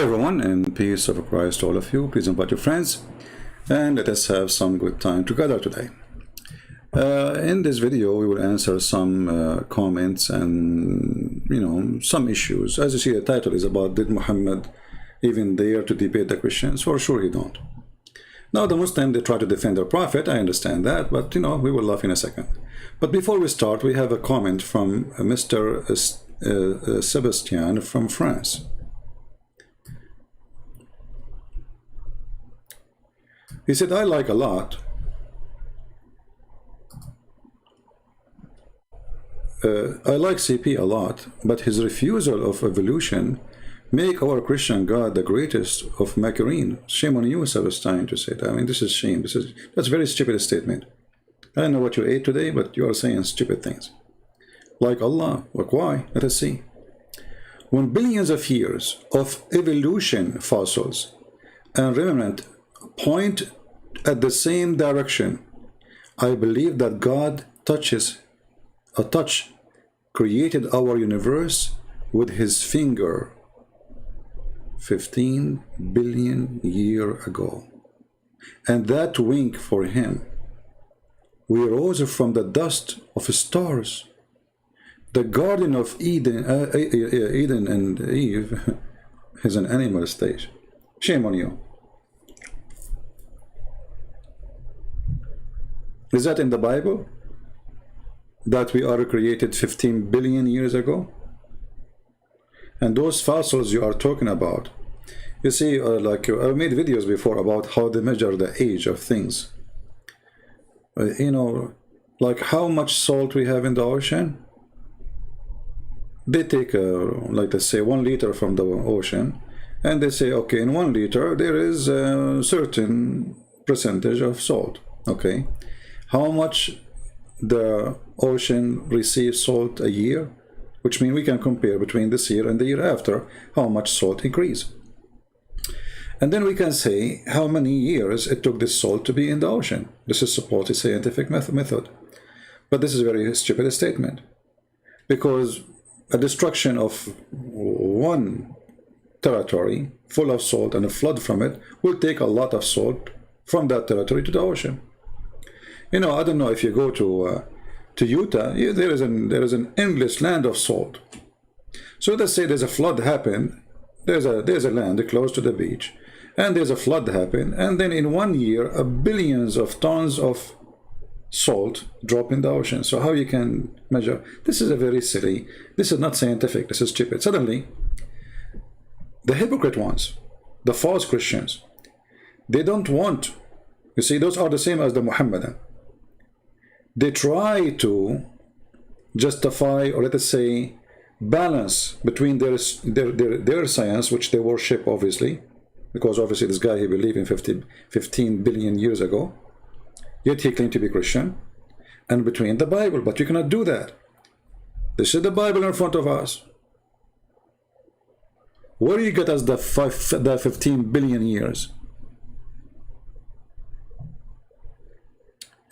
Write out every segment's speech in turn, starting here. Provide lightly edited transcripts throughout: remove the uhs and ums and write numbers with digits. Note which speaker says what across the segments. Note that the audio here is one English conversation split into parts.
Speaker 1: Hello everyone, and peace of Christ to all of you. Please invite your friends and let us have some good time together today. In this video we will answer some comments and some issues. As you see, the title is about, did Muhammad even dare to debate the Christians? For sure he don't. Now the Muslims, they try to defend their prophet, I understand that, but we will laugh in a second. But before we start, we have a comment from Mr. Sebastian from France. He said, I like CP a lot, but his refusal of evolution make our Christian God the greatest of Macaroon. Shame on you, Sebastian, to say that. I mean, this is shame. That's a very stupid statement. I don't know what you ate today, but you are saying stupid things. Like Allah. Like why? Let us see. When billions of years of evolution fossils and remnant point at the same direction, I believe that God created our universe with his finger 15 billion years ago. And that wink for him, we rose from the dust of stars. The Garden of Eden, Eden and Eve is an animal stage. Shame on you. Is that in the Bible? That we are created 15 billion years ago? And those fossils you are talking about, you see, like I made videos before about how they measure the age of things. Like how much salt we have in the ocean. They take, like they say, 1 liter from the ocean, and they say, okay, in 1 liter there is a certain percentage of salt. Okay, how much the ocean receives salt a year, which means we can compare between this year and the year after how much salt increase, and then we can say how many years it took this salt to be in the ocean. This is supposed scientific method, but this is a very stupid statement, because a destruction of one territory full of salt and a flood from it will take a lot of salt from that territory to the ocean. I don't know if you go to Utah, there is an endless land of salt. So let's say there's a flood happened, there's a land close to the beach, and there's a flood happened, and then in 1 year, billions of tons of salt drop in the ocean. So how you can measure? This is a very silly, this is not scientific, this is stupid. Suddenly, the hypocrite ones, the false Christians, they don't want, you see, those are the same as the Muhammadan. They try to justify, or let us say, balance between their science, which they worship obviously, because obviously this guy, he believed in 15 billion years ago, yet he claimed to be Christian, and between the Bible. But you cannot do that. This is the Bible in front of us. Where do you get us the 15 billion years?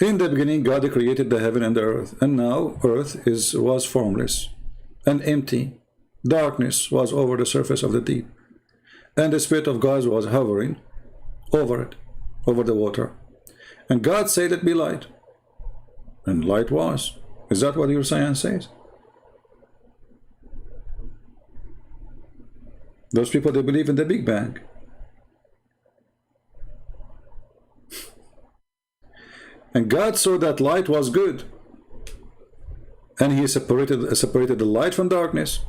Speaker 1: In the beginning, God created the heaven and the earth, and now earth was formless and empty. Darkness was over the surface of the deep, and the Spirit of God was hovering over it, over the water. And God said, "Let be light," and light was. Is that what your science says? Those people, they believe in the Big Bang. And God saw that light was good, and he separated the light from darkness.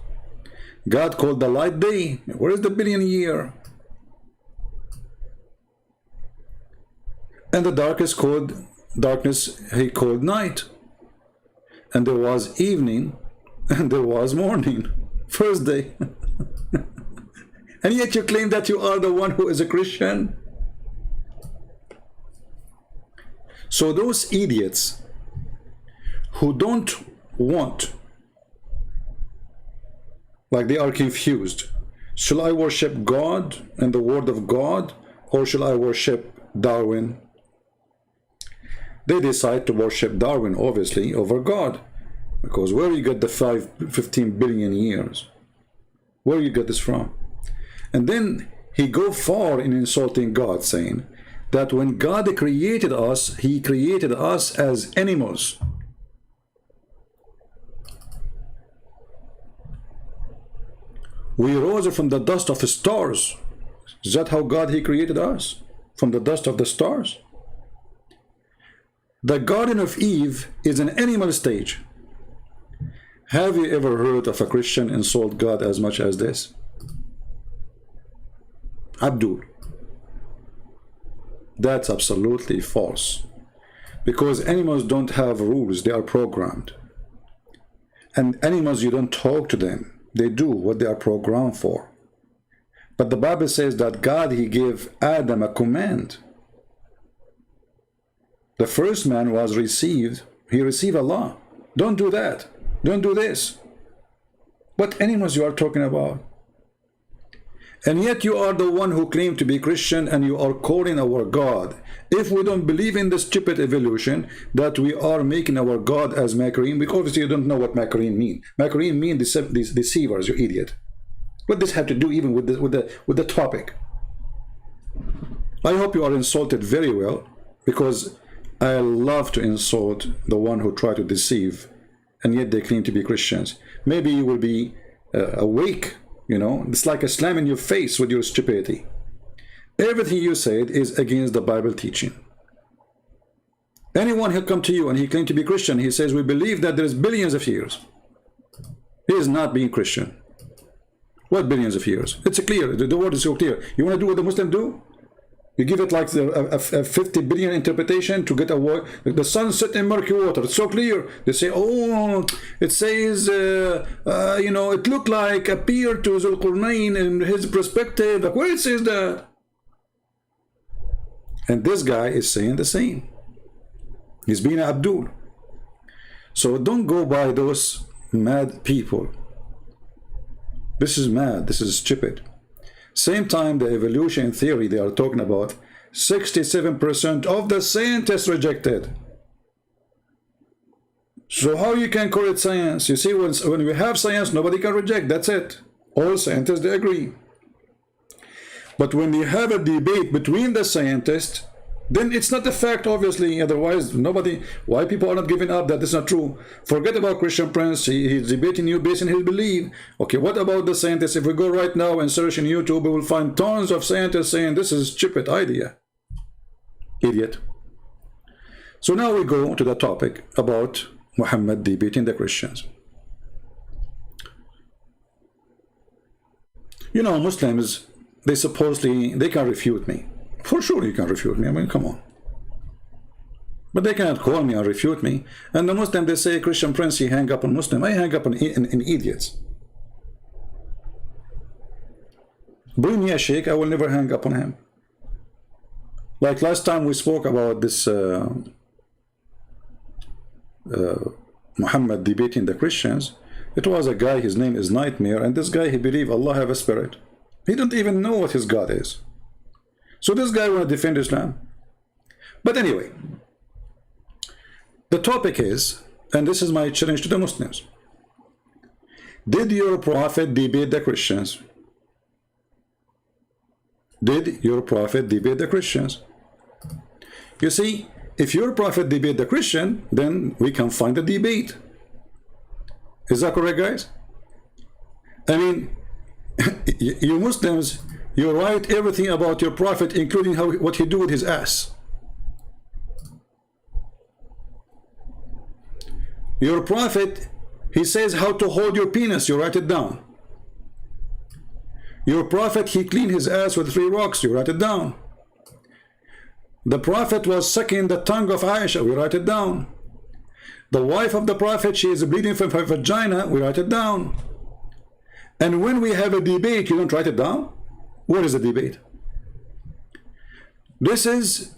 Speaker 1: God called the light day. Where is the billion year? And the darkness he called night. And there was evening, and there was morning. First day. And yet you claim that you are the one who is a Christian? So those idiots who don't want, like they are confused, shall I worship God and the word of God, or shall I worship Darwin? They decide to worship Darwin, obviously, over God, because where you get the 15 billion years? Where you get this from? And then he go far in insulting God, saying that when God created us, he created us as animals. We rose from the dust of the stars. Is that how God he created us? From the dust of the stars? The Garden of Eve is an animal stage. Have you ever heard of a Christian insult God as much as this? Abdul. That's absolutely false. Because animals don't have rules, they are programmed. And animals, you don't talk to them. They do what they are programmed for. But the Bible says that God, he gave Adam a command. The first man he received a law. Don't do that. Don't do this. What animals you are talking about? And yet you are the one who claim to be Christian, and you are calling our God. If we don't believe in the stupid evolution, that we are making our God as Macarim, because obviously you don't know what Macarim mean. Macarim mean deceivers, you idiot. What does this have to do even with the topic? I hope you are insulted very well, because I love to insult the one who try to deceive, and yet they claim to be Christians. Maybe you will be awake. You know, it's like a slam in your face with your stupidity. Everything you said is against the Bible teaching. Anyone who come to you and he claims to be Christian, he says, we believe that there is billions of years. He is not being Christian. What billions of years? It's clear. The word is so clear. You want to do what the Muslims do? You give it like a 50 billion interpretation to get a word. The sun set in murky water. It's so clear. They say, oh, it says, you know, it looked like appeared to Zulqarnain in his perspective. Like, where it says that? And this guy is saying the same. He's being Abdul. So don't go by those mad people. This is mad. This is stupid. Same time, the evolution theory they are talking about, 67% of the scientists rejected. So how you can call it science? You see, when we have science, nobody can reject. That's it. All scientists, they agree. But when you have a debate between the scientists, then it's not a fact, obviously. Otherwise, nobody, why people are not giving up that it's not true. Forget about Christian Prince. He's debating you based on his belief. Okay, what about the scientists? If we go right now and search in YouTube, we will find tons of scientists saying this is a stupid idea. Idiot. So now we go to the topic about Muhammad debating the Christians. You know, Muslims, they can refute me. For sure you can refute me. I mean, come on. But they cannot call me and refute me. And the Muslim, they say, Christian Prince, he hang up on Muslim. I hang up on idiots. Bring me a sheikh, I will never hang up on him. Like last time we spoke about this Muhammad debating the Christians. It was a guy, his name is Nightmare, and this guy, he believed Allah have a spirit. He don't even know what his God is. So this guy want to defend Islam. But anyway, the topic is, and this is my challenge to the Muslims, did your prophet debate the Christians? Did your prophet debate the Christians? You see, if your prophet debate the Christian, then we can find a debate. Is that correct, guys? I mean, you Muslims, you write everything about your prophet, including what he do with his ass. Your prophet, he says how to hold your penis, you write it down. Your prophet, he cleaned his ass with 3 rocks, you write it down. The prophet was sucking the tongue of Aisha, we write it down. The wife of the prophet, she is bleeding from her vagina, we write it down. And when we have a debate, you don't write it down? Where is the debate? This is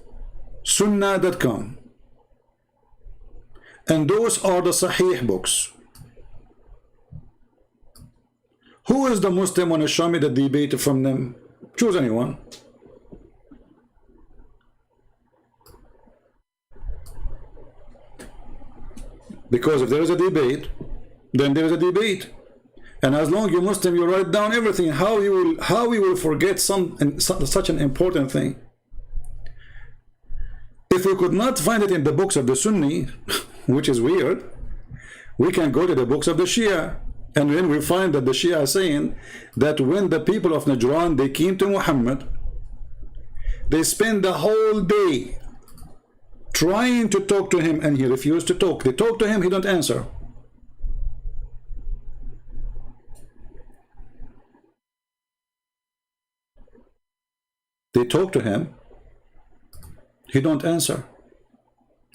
Speaker 1: sunnah.com. And those are the Sahih books. Who is the Muslim want to show me the debate from them? Choose anyone. Because if there is a debate, then there is a debate. And as long as you're Muslim, you write down everything. How you will forget such an important thing? If we could not find it in the books of the Sunni, which is weird, we can go to the books of the Shia, and then we find that the Shia are saying that when the people of Najran, they came to Muhammad, they spent the whole day trying to talk to him, and he refused to talk. They talk to him, he don't answer. They talk to him, he don't answer.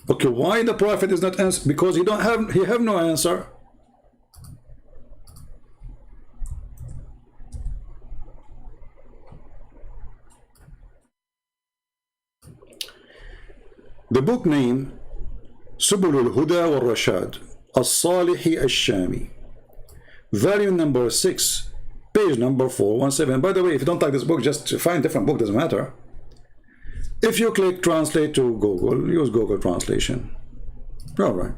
Speaker 1: Okay, why the Prophet is not answer? Because he have no answer. The book name سبل الهدى والرشاد الصالح الشامي, volume number 6, page number 417. By the way, if you don't like this book, just find a different book, doesn't matter. If you click translate to Google, use Google translation. All right.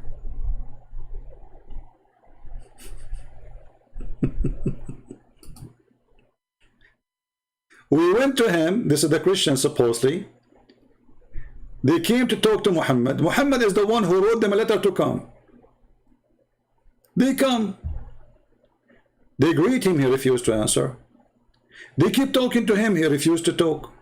Speaker 1: We went to him, this is the Christian supposedly. They came to talk to Muhammad. Muhammad is the one who wrote them a letter to come. They come. They greet him, he refused to answer. They keep talking to him, he refused to talk.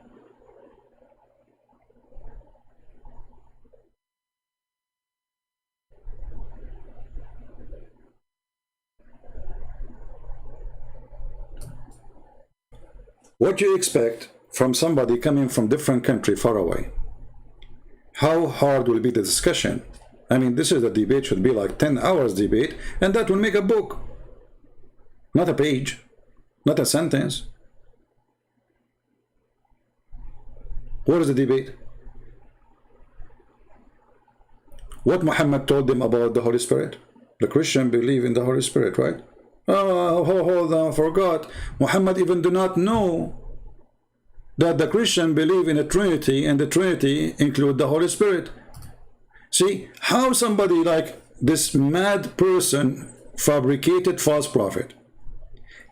Speaker 1: What do you expect from somebody coming from different country far away? How hard will be the discussion? I mean, this is a debate, should be like 10 hours debate, and that will make a book. Not a page, not a sentence. What is the debate? What Muhammad told them about the Holy Spirit? The Christian believe in the Holy Spirit, right? Oh, hold on, forgot. Muhammad even do not know that the Christian believe in a Trinity, and the Trinity include the Holy Spirit. See, how somebody like this mad person, fabricated false prophet,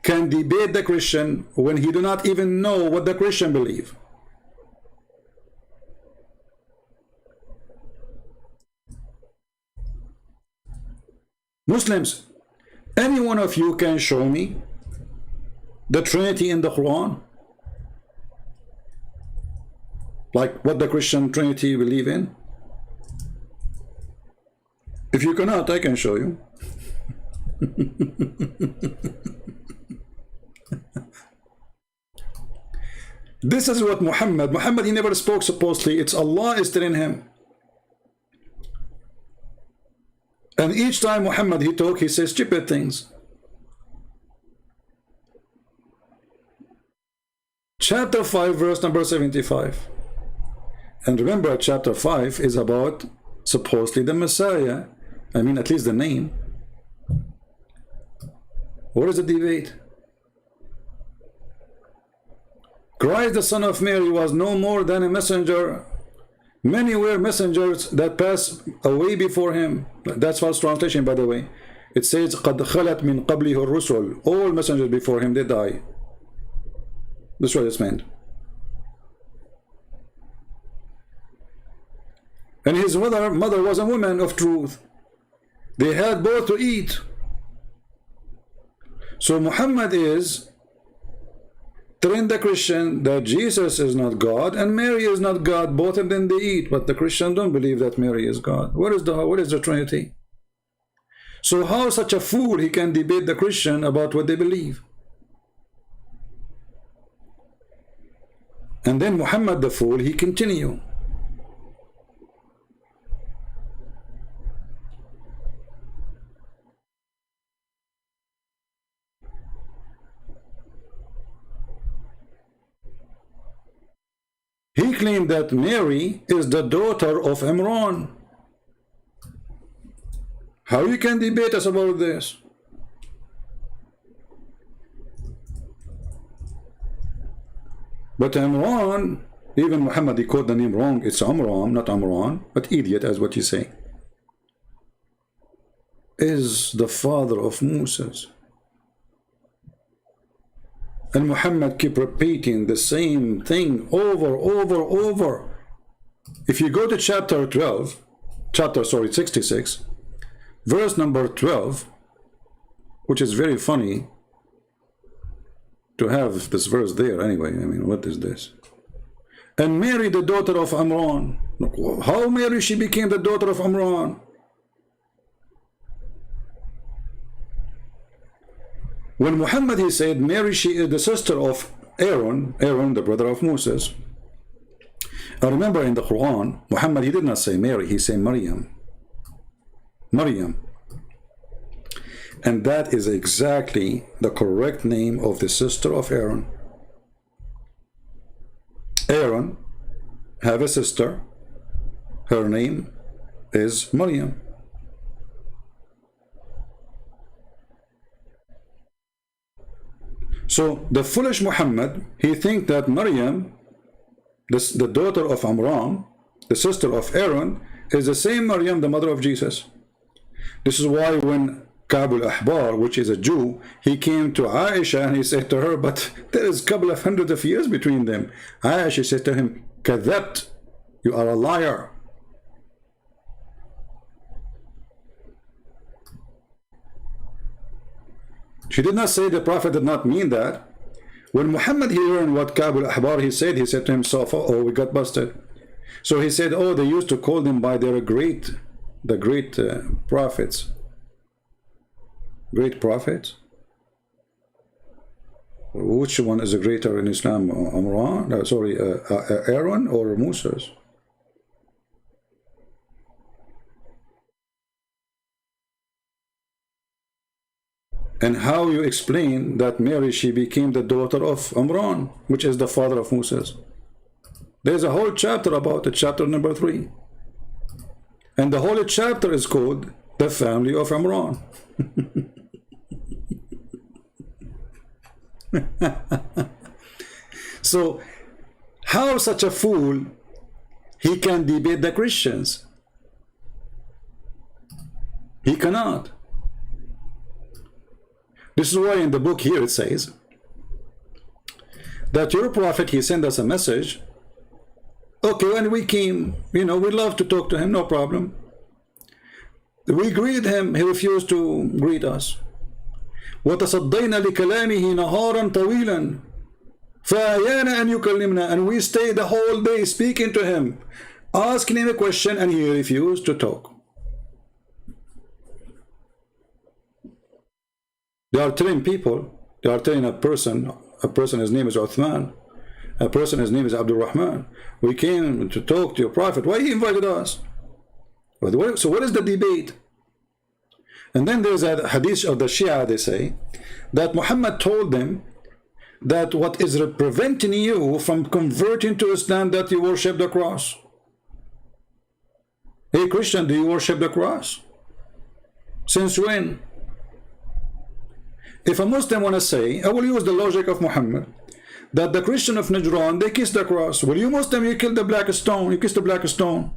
Speaker 1: can debate the Christian when he do not even know what the Christian believe? Muslims, any one of you can show me the Trinity in the Quran? Like what the Christian Trinity believe in? If you cannot, I can show you. This is what Muhammad, he never spoke supposedly. It's Allah is telling him. And each time Muhammad he talk, he says stupid things. Chapter 5, verse number 75. And remember, chapter 5 is about supposedly the Messiah. I mean, at least the name. What is the debate? Christ, the Son of Mary, was no more than a messenger. Many were messengers that passed away before him. That's false translation, by the way. It says, قَدْ خَلَتْ مِنْ قَبْلِهِ الرُّسُلُ. All messengers before him, they die. That's what it's meant. And his mother was a woman of truth. They had both to eat. So Muhammad is telling the Christian that Jesus is not God and Mary is not God. Both of them they eat, but the Christian don't believe that Mary is God. What is the Trinity? So how such a fool he can debate the Christian about what they believe? And then Muhammad the fool, he continue. He claimed that Mary is the daughter of Imran. How you can debate us about this? But Imran, even Muhammad, he called the name wrong. It's Amram, not Amran, but idiot, as what you say, is the father of Moses. And Muhammad keep repeating the same thing over. If you go to chapter 66, verse number 12, which is very funny to have this verse there anyway. I mean, what is this? And Mary, the daughter of Amran. How Mary, she became the daughter of Amran? When Muhammad, he said, Mary, she is the sister of Aaron, the brother of Moses. I remember in the Quran, Muhammad, he did not say Mary, he said Maryam. And that is exactly the correct name of the sister of Aaron. Aaron have a sister. Her name is Maryam. So the foolish Muhammad, he think that Maryam, the daughter of Amram, the sister of Aaron, is the same Maryam, the mother of Jesus. This is why when Ka'b al-Ahbar, which is a Jew, he came to Aisha and he said to her, but there is a couple of hundreds of years between them. Aisha said to him, Kadhabt, you are a liar. She did not say the Prophet did not mean that. When Muhammad he learned what Ka'b al-Ahbar he said to himself, oh, we got busted. So he said, oh, they used to call them by their great prophets. Great prophets? Which one is greater in Islam? Aaron or Moses? And how you explain that Mary, she became the daughter of Amran, which is the father of Moses? There's a whole chapter about it, chapter number 3. And the whole chapter is called the family of Amran. So how such a fool he can debate the Christians? He cannot. This is why in the book here it says that your prophet, he sent us a message. Okay, when we came, we love to talk to him, no problem. We greeted him, he refused to greet us. وَتَصَدَّيْنَا لِكَلَامِهِ نَهَارًا طَوِيلًا فَأَيَانَ أَنْ يُكَلِّمْنَا. And we stayed the whole day speaking to him, asking him a question, and he refused to talk. They are telling people, they are telling a person, his name is Uthman, a person, his name is Abdul Rahman. We came to talk to your prophet. Why he invited us? So what is the debate? And then there's a hadith of the Shia, they say, that Muhammad told them that what is preventing you from converting to Islam, that you worship the cross. Hey Christian, do you worship the cross? Since when? If a Muslim want to say, I will use the logic of Muhammad, that the Christian of Najran, they kiss the cross. Will you Muslim, you kill the black stone, you kiss the black stone.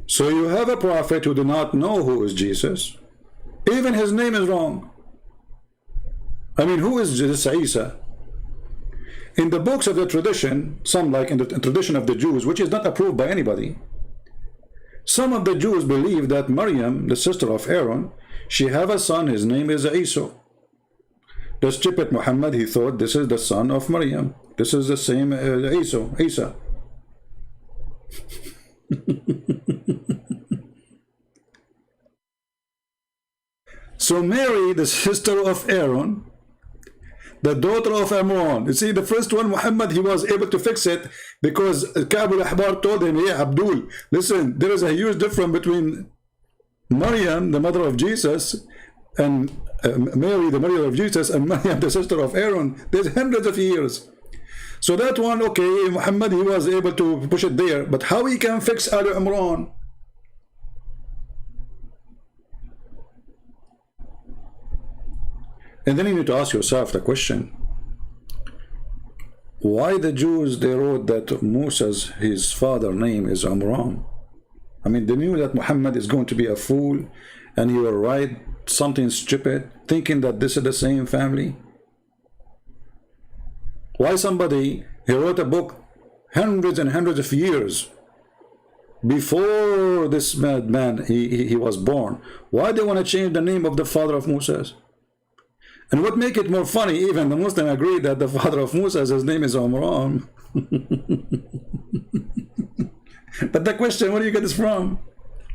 Speaker 1: So you have a prophet who do not know who is Jesus. Even his name is wrong. I mean, who is this Isa? In the books of the tradition, some like in the tradition of the Jews, which is not approved by anybody, some of the Jews believe that Maryam, the sister of Aaron, she have a son, his name is Isa. The stupid Muhammad, he thought this is the son of Maryam. This is the same Isa. So Mary, the sister of Aaron, the daughter of Amran. You see, the first one, Muhammad, he was able to fix it because Ka'b al-Ahbar told him, yeah, Abdul, listen, there is a huge difference between Maryam, the mother of Jesus, and Mary, the mother of Jesus, and Maryam, the sister of Aaron. There's hundreds of years. So that one, okay, Muhammad, he was able to push it there. But how he can fix Al Imran? And then you need to ask yourself the question, why the Jews, they wrote that Moses, his father name is Amram? I mean, they knew that Muhammad is going to be a fool and he will write something stupid, thinking that this is the same family. Why somebody, he wrote a book hundreds and hundreds of years before this madman he was born? Why they want to change the name of the father of Moses? And what make it more funny, even the Muslim agree that the father of Moses, his name is Amram. But the question, where do you get this from?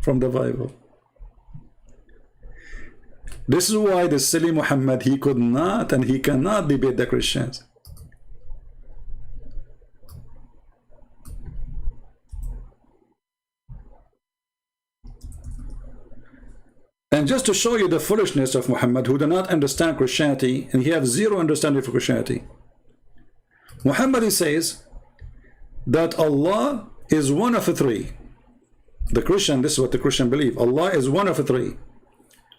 Speaker 1: From the Bible. This is why the silly Muhammad, he could not and he cannot debate the Christians. And just to show you the foolishness of Muhammad, who do not understand Christianity, and he has zero understanding for Christianity, Muhammad, he says that Allah is one of the three. The Christian, this is what the Christian believe. Allah is one of the three.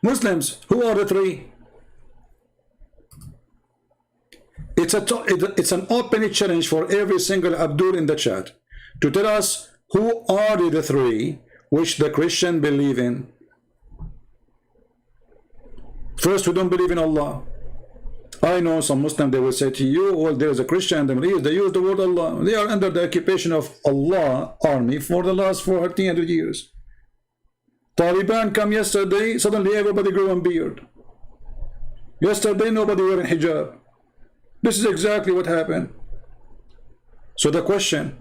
Speaker 1: Muslims, who are the three? It's an open challenge for every single Abdul in the chat to tell us who are the three which the Christian believe in. First, we don't believe in Allah. I know some Muslim, they will say to you, well, there is a Christian in the Middle East, they use the word Allah. They are under the occupation of Allah army for the last 1400 years. Taliban come yesterday, suddenly everybody grew a beard. Yesterday, nobody wearing hijab. This is exactly what happened. So the question,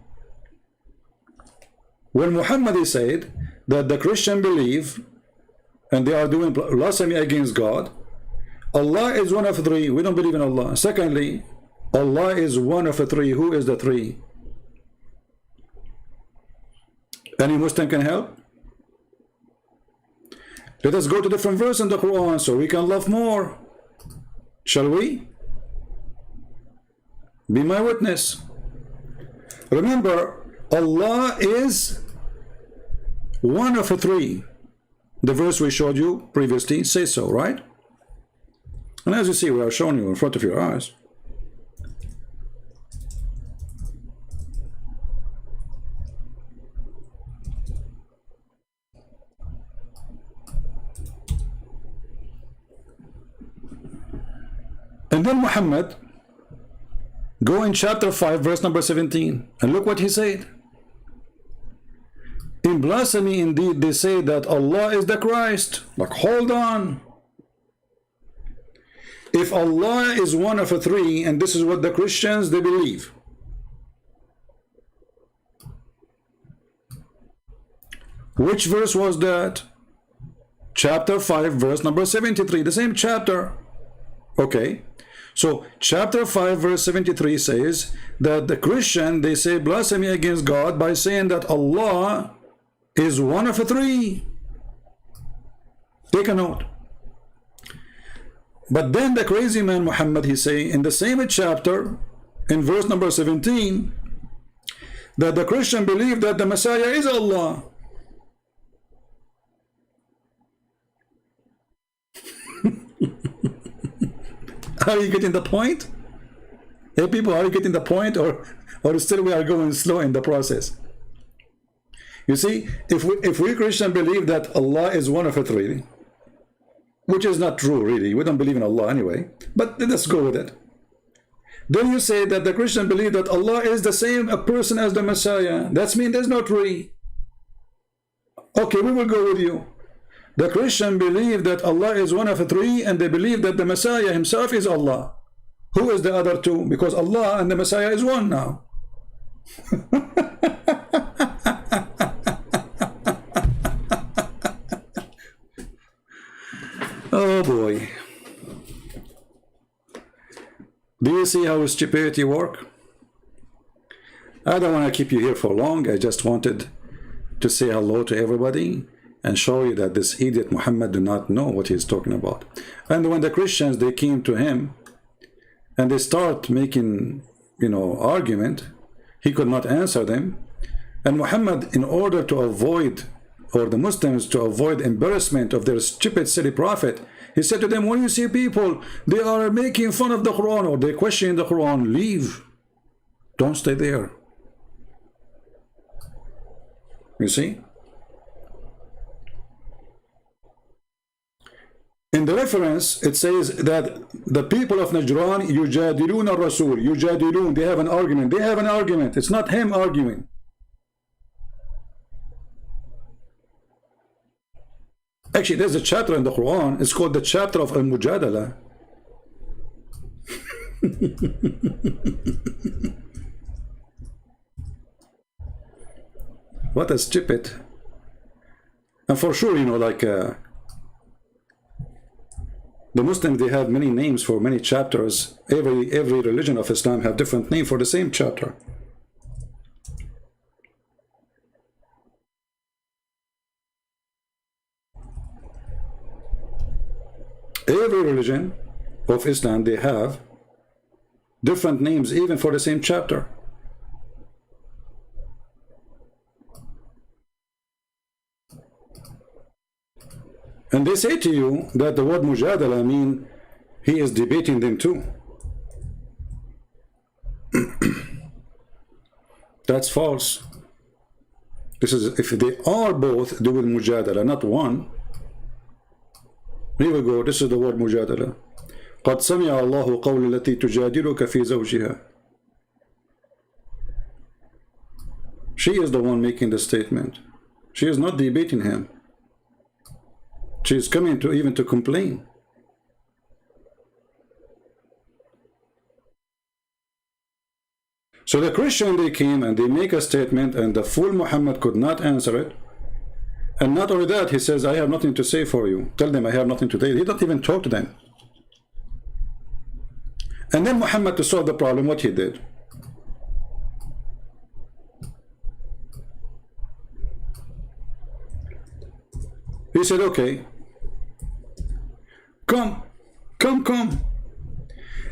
Speaker 1: when Muhammad said that the Christian believe and they are doing blasphemy against God, Allah is one of the three. We don't believe in Allah. Secondly, Allah is one of the three. Who is the three? Any Muslim can help? Let us go to different verse in the Quran so we can love more. Shall we? Be my witness. Remember, Allah is one of the three. The verse we showed you previously says so, right? And as you see, we are showing you in front of your eyes. And then Muhammad, go in chapter 5, verse number 17, and look what he said. In blasphemy, indeed, they say that Allah is the Christ. Like, hold on. If Allah is one of the three, and this is what the Christians, they believe, which verse was that? Chapter 5, verse number 73, the same chapter. Okay. So, chapter 5, verse 73 says that the Christian, they say blasphemy against God by saying that Allah is one of the three. Take a note. But then the crazy man Muhammad, he say in the same chapter, in verse number 17, that the Christian believe that the Messiah is Allah. Are you getting the point? Hey people, are you getting the point, or still we are going slow in the process? You see, if we Christian believe that Allah is one of the three, which is not true really, we don't believe in Allah anyway, but let's go with it. Then you say that the Christian believe that Allah is the same a person as the Messiah. That means there's no three. Okay, we will go with you. The Christian believe that Allah is one of the three, and they believe that the Messiah himself is Allah. Who is the other two? Because Allah and the Messiah is one now. Oh boy. Do you see how stupidity works? I don't want to keep you here for long. I just wanted to say hello to everybody and show you that this idiot Muhammad do not know what he's talking about. And when the Christians, they came to him and they start making, argument, he could not answer them. And Muhammad, in order to avoid, or the Muslims to avoid embarrassment of their stupid silly prophet, he said to them, when you see people, they are making fun of the Quran or they question the Quran, leave. Don't stay there. You see? In the reference, it says that the people of Najran, yujadilun al-Rasul, yujadilun, they have an argument. They have an argument. It's not him arguing. Actually, there's a chapter in the Quran. It's called the chapter of Al-Mujadala. What a stupid. And for sure, you know, like the Muslims, they have many names for many chapters. Every religion of Islam have different name for the same chapter. Every religion of Islam, they have different names even for the same chapter. And they say to you that the word mujadala mean he is debating them too. That's false. This is if they are both doing mujadala, not one. Here we go. This is the word mujadala. قد سمع الله قول التي تجادلك في زوجها. She is the one making the statement. She is not debating him. She is coming to even to complain. So the Christian, they came and they make a statement, and the fool Muhammad could not answer it. And not only that, he says, I have nothing to say for you. Tell them I have nothing to say. He don't even talk to them. And then Muhammad, to solve the problem, what he did? He said, okay, come.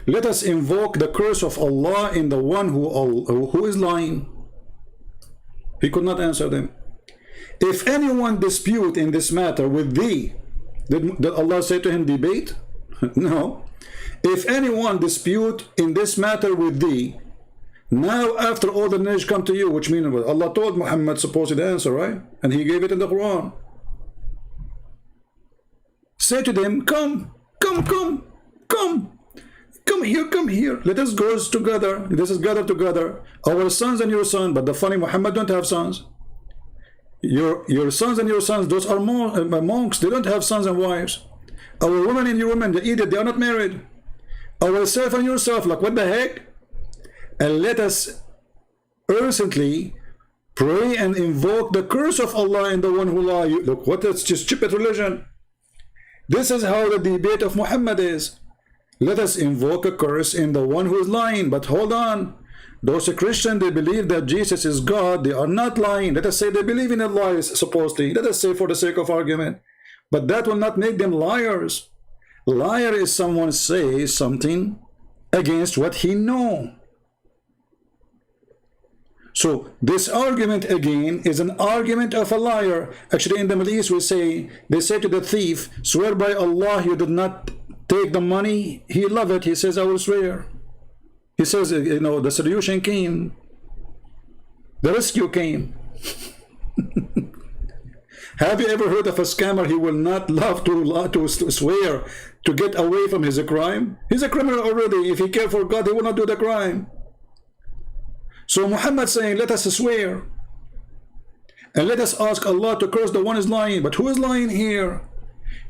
Speaker 1: Let us invoke the curse of Allah in the one who is lying. He could not answer them. If anyone dispute in this matter with thee, did Allah say to him, debate? No. If anyone dispute in this matter with thee, now after all the knowledge come to you, which means Allah told Muhammad supposed answer, right? And he gave it in the Quran. Say to them, come here. Let us go together. Let us gather together. Our sons and your sons. But the funny, Muhammad don't have sons. Your sons and your sons, those are monks. They don't have sons and wives. Our women and your women, they are not married. Ourself and yourself, like what the heck? And let us urgently pray and invoke the curse of Allah in the one who lies. Look, what is just stupid religion? This is how the debate of Muhammad is. Let us invoke a curse in the one who is lying. But hold on. Those Christians, they believe that Jesus is God. They are not lying. Let us say they believe in a lie, supposedly. Let us say for the sake of argument. But that will not make them liars. Liar is someone says something against what he knows. So this argument again is an argument of a liar. Actually in the Middle East they say to the thief, swear by Allah you did not take the money. He loved it. He says, I will swear. He says, you know, the solution came. The rescue came. Have you ever heard of a scammer? He will not love to swear to get away from his crime. He's a criminal already. If he cared for God, he will not do the crime. So Muhammad saying, let us swear. And let us ask Allah to curse the one who is lying. But who is lying here?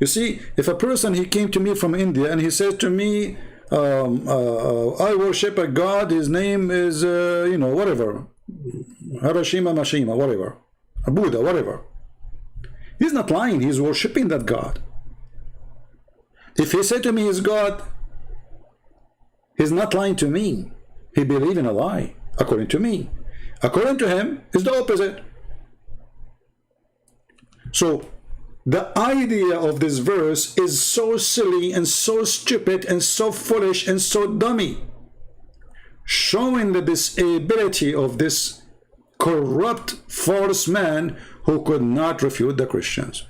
Speaker 1: You see, if a person, he came to me from India and he says to me, I worship a God, his name is, you know, whatever. Harashima, Mashima, whatever. A Buddha, whatever. He's not lying, he's worshipping that God. If he said to me he's God, he's not lying to me. He believes in a lie, according to me. According to him, it's the opposite. So, the idea of this verse is so silly and so stupid and so foolish and so dummy, showing the disability of this corrupt false man who could not refute the Christians.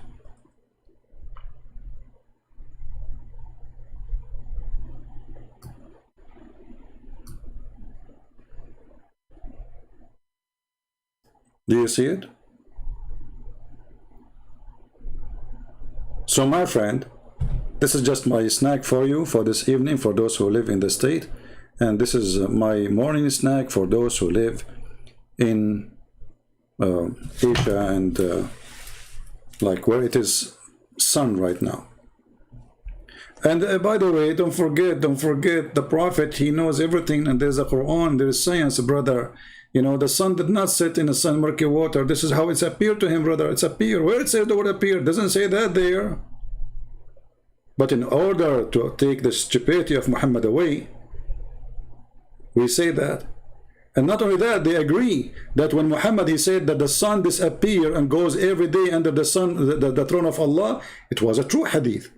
Speaker 1: Do you see it? So my friend, this is just my snack for you for this evening, for those who live in the state, and this is my morning snack for those who live in Asia and like where it is sun right now. And by the way, don't forget the Prophet, he knows everything, and there's a Quran, there is science, brother. You know, the sun did not set in the sun murky water. This is how it's appeared to him, brother. It's appeared. Where it says the word appear, doesn't say that there. But in order to take the stupidity of Muhammad away, we say that. And not only that, they agree that when Muhammad, he said that the sun disappears and goes every day under the sun, the throne of Allah, it was a true hadith.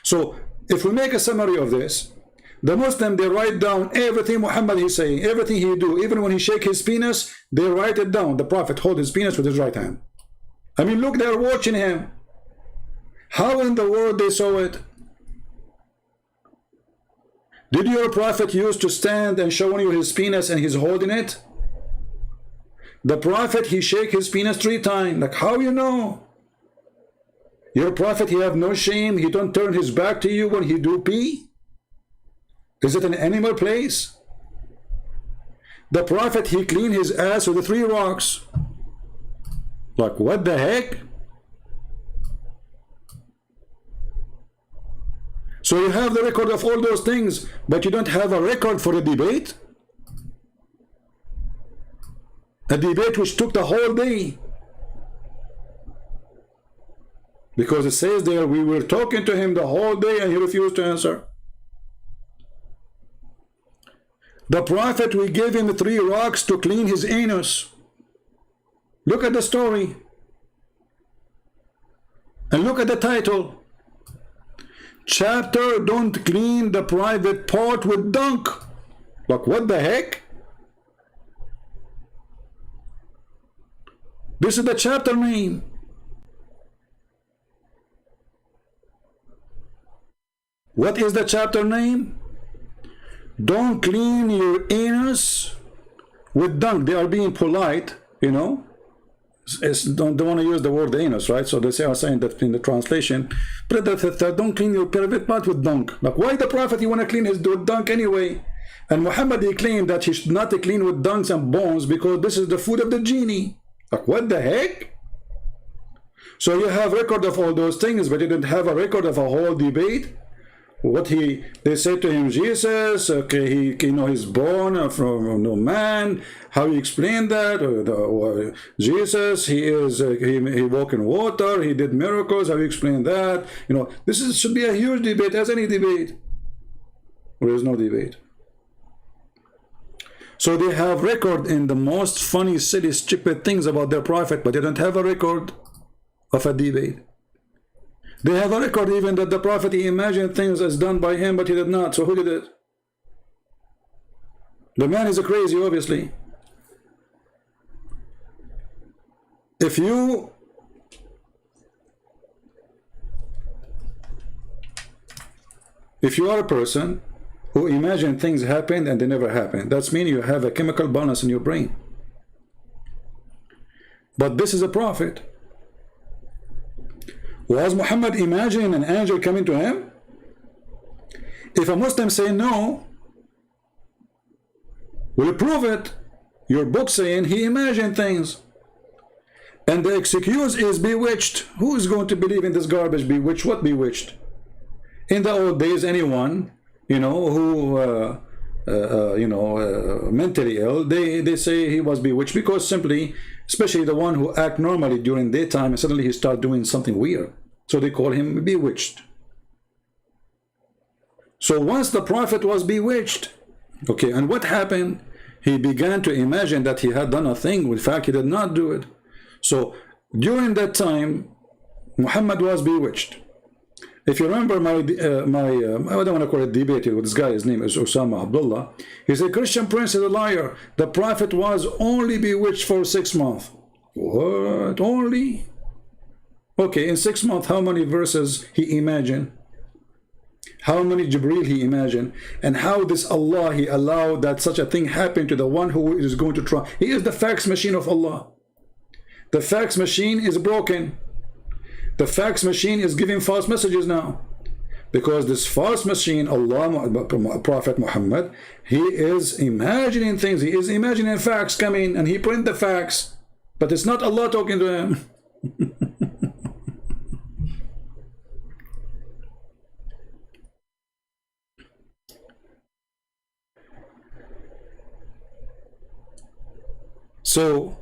Speaker 1: So if we make a summary of this, the Muslim, they write down everything Muhammad is saying, everything he do, even when he shake his penis, they write it down. The Prophet hold his penis with his right hand. I mean, look, they're watching him. How in the world they saw it? Did your Prophet used to stand and show you his penis and he's holding it? The Prophet, he shake his penis 3 times. Like, how you know? Your Prophet, he have no shame. He don't turn his back to you when he do pee. Is it an animal place? The Prophet, he clean his ass with the 3 rocks. Like, what the heck? So you have the record of all those things, but you don't have a record for a debate? A debate which took the whole day. Because it says there, we were talking to him the whole day and he refused to answer. The Prophet, we gave him 3 rocks to clean his anus. Look at the story. And look at the title. Chapter, don't clean the private part with dunk. Like, what the heck? This is the chapter name. What is the chapter name? Don't clean your anus with dunk. They are being polite, you know. Don't want to use the word anus, right? So they are saying that in the translation, don't clean your private part with dunk. Like, why the Prophet, he want to clean his with dunk anyway? And Muhammad, he claimed that he should not clean with dunks and bones because this is the food of the genie. Like, what the heck? So you have record of all those things, but you don't have a record of a whole debate. What they said to him, Jesus, okay, he, you know, he's born from no man. How you explain that? Jesus, he is he walked in water, he did miracles. How you explain that? You know, should be a huge debate, as any debate. There is no debate. So they have record in the most funny, silly, stupid things about their Prophet, but they don't have a record of a debate. They have a record even that the Prophet, he imagined things as done by him, but he did not. So who did it? The man is crazy, obviously. If you are a person who imagine things happen and they never happen, that means you have a chemical balance in your brain. But this is a prophet. Was Muhammad imagining an angel coming to him? If a Muslim say no, will you prove it? Your book saying he imagined things. And the excuse is bewitched. Who is going to believe in this garbage? Bewitched? What bewitched? In the old days, anyone, you know, who mentally ill, they say he was bewitched because simply, especially the one who act normally during daytime and suddenly he start doing something weird. So they call him bewitched. So once the Prophet was bewitched, okay, and what happened? He began to imagine that he had done a thing. In fact, he did not do it. So during that time, Muhammad was bewitched. If you remember I don't want to call it debate here with this guy, his name is Osama Abdullah. He said, Christian Prince is a liar. The Prophet was only bewitched for 6 months. What? Only? Okay, in 6 months, how many verses he imagined? How many Jibreel he imagined? And how this Allah, he allowed that such a thing happen to the one who is going to try. He is the fax machine of Allah. The fax machine is broken. The fax machine is giving false messages now. Because this false machine, Allah, Prophet Muhammad, he is imagining things. He is imagining fax coming, and he print the fax. But it's not Allah talking to him. So,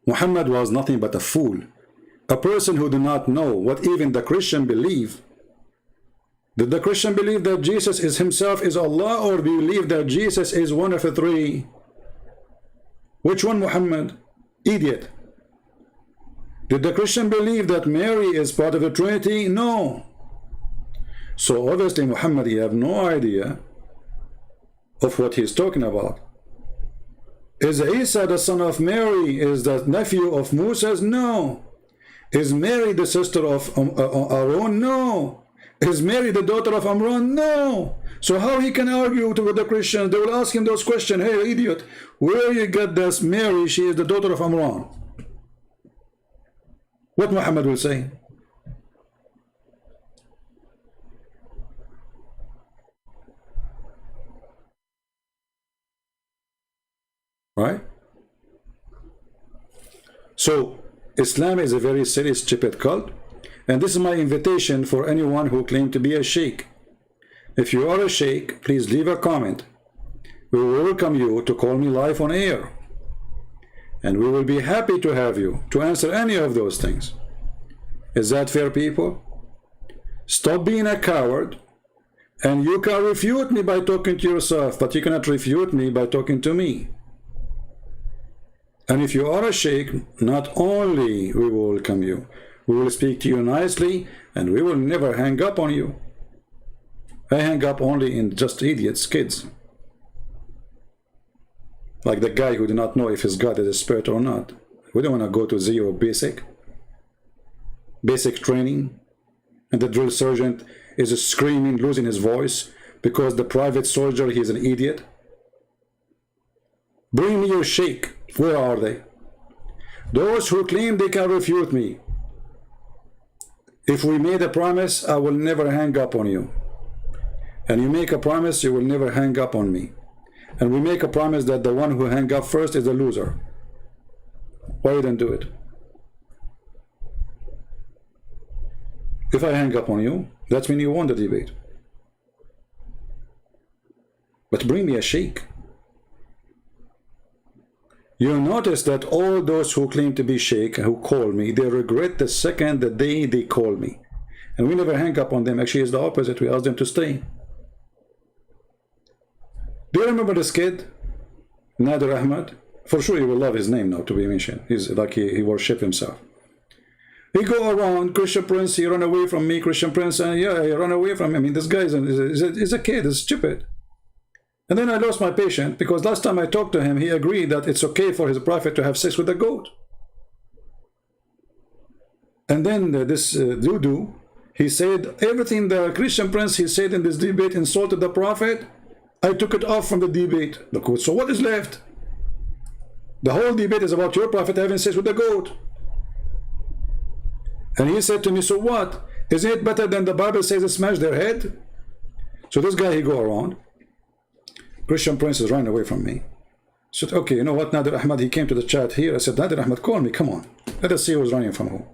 Speaker 1: Muhammad was nothing but a fool. A person who do not know what even the Christian believe. Did the Christian believe that Jesus is himself is Allah, or do you believe that Jesus is one of the three? Which one, Muhammad? Idiot. Did the Christian believe that Mary is part of the Trinity? No. So obviously, Muhammad, you have no idea of what he's talking about. Is Isa the son of Mary? Is the nephew of Moses? No. Is Mary the sister of Aaron? No. Is Mary the daughter of Amran? No. So how he can argue with the Christians? They will ask him those questions. Hey, idiot, where you get this Mary? She is the daughter of Amran. What Muhammad will say? Right? So Islam is a very serious, stupid cult, and this is my invitation for anyone who claims to be a sheikh. If you are a sheikh, please leave a comment. We will welcome you to call me live on air, and we will be happy to have you to answer any of those things. Is that fair, people? Stop being a coward, and you can refute me by talking to yourself, but you cannot refute me by talking to me. And if you are a sheikh, not only we will welcome you, we will speak to you nicely, and we will never hang up on you. I hang up only in just idiots, kids. Like the guy who do not know if his God is a spirit or not. We don't want to go to zero basic training, and the drill sergeant is screaming, losing his voice, because the private soldier, he is an idiot. Bring me your sheikh. Where are they? Those who claim they can refute me. If we made a promise, I will never hang up on you. And you make a promise, you will never hang up on me. And we make a promise that the one who hang up first is the loser. Why you don't do it? If I hang up on you, that means you won the debate. But bring me a sheikh. You'll notice that all those who claim to be sheikh, who call me, they regret the second the day they call me. And we never hang up on them. Actually, it's the opposite. We ask them to stay. Do you remember this kid? Nader Ahmad? For sure you will love his name now to be mentioned. He's like he worshipped himself. He go around, Christian Prince, he run away from me, Christian Prince, and yeah, he run away from me. I mean, this guy is a kid, he's stupid. And then I lost my patience, because last time I talked to him, he agreed that it's okay for his prophet to have sex with a goat. And then this Dudu, he said, everything the Christian Prince, he said in this debate insulted the prophet. I took it off from the debate. So what is left? The whole debate is about your prophet having sex with a goat. And he said to me, so what? Isn't it better than the Bible says smash their head? So this guy, he go around. Christian Prince is running away from me. I said, okay, you know what, Nader Ahmad, he came to the chat here. I said, Nader Ahmad, call me, come on. Let us see who's running from who.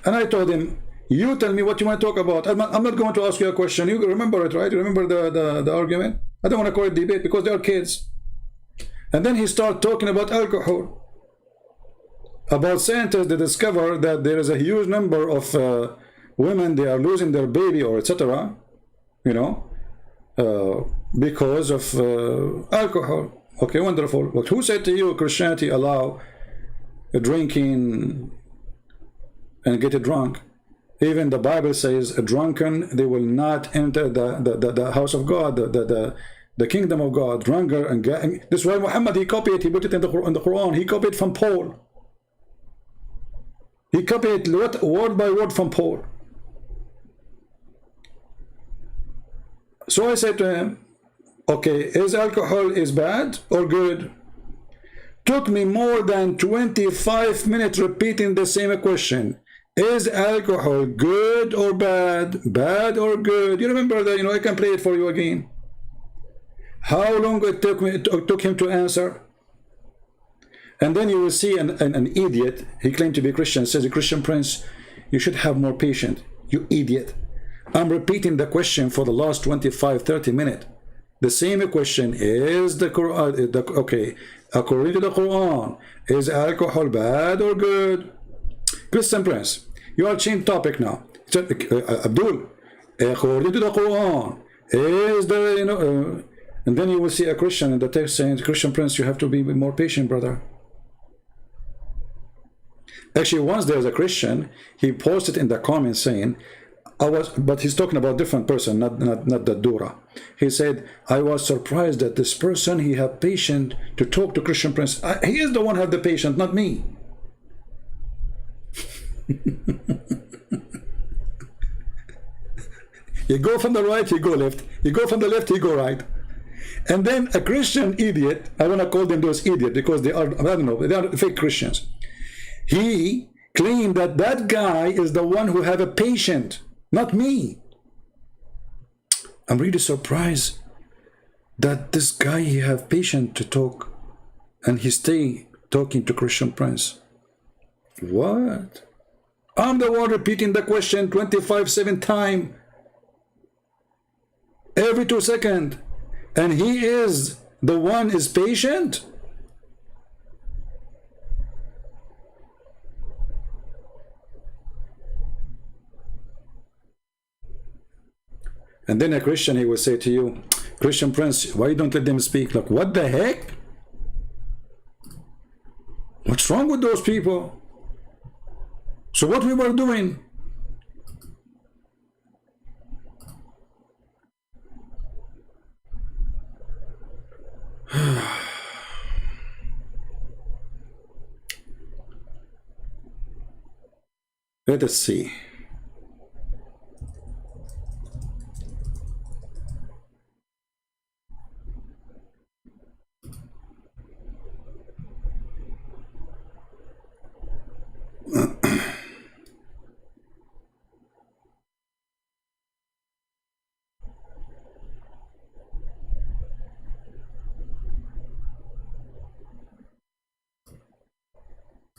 Speaker 1: And I told him, you tell me what you want to talk about. I'm not going to ask you a question. You remember it, right? You remember the argument? I don't want to call it debate because they are kids. And then he started talking about alcohol. About scientists, they discover that there is a huge number of women, they are losing their baby or etc. You know, because of alcohol. Okay, wonderful. But who said to you Christianity allow drinking and get drunk? Even the Bible says a drunken, they will not enter the house of God, the kingdom of God. Drunker and this is why Muhammad, he copied, he put it in the Quran. He copied from Paul. He copied word by word from Paul. So I said to him, okay, is alcohol is bad or good? took me more than 25 minutes repeating the same question. Is alcohol good or bad? Bad or good? You remember that? You know, I can play it for you again. How long it took him to answer? And then you will see an idiot. He claimed to be Christian. Says, a Christian prince, you should have more patience. You idiot. I'm repeating the question for the last 25-30 minutes. The same question. Is the Quran, okay, according to the Quran, is alcohol bad or good? Christian prince, you are changing topic now. Abdul, according to the Quran, is the, you know, and then you will see a Christian in the text saying, Christian prince, you have to be more patient, brother. Actually, once there's a Christian, he posted in the comments saying, but he's talking about a different person, not the Dura. He said, I was surprised that this person, he had patience to talk to Christian prince. He is the one who had the patience, not me. You go from the right, you go left. You go from the left, you go right. And then a Christian idiot, I want to call them those idiots because they are, I don't know, they are fake Christians. He claimed that that guy is the one who have a patient, not me. I'm really surprised that this guy, he have patience to talk and he stay talking to Christian prince. What? I'm the one repeating the question 25-7 times every 2 seconds, and he is the one is patient. And then a Christian, he will say to you, Christian prince, why you don't let them speak? Like, what the heck? What's wrong with those people? So what we were doing? Let us see.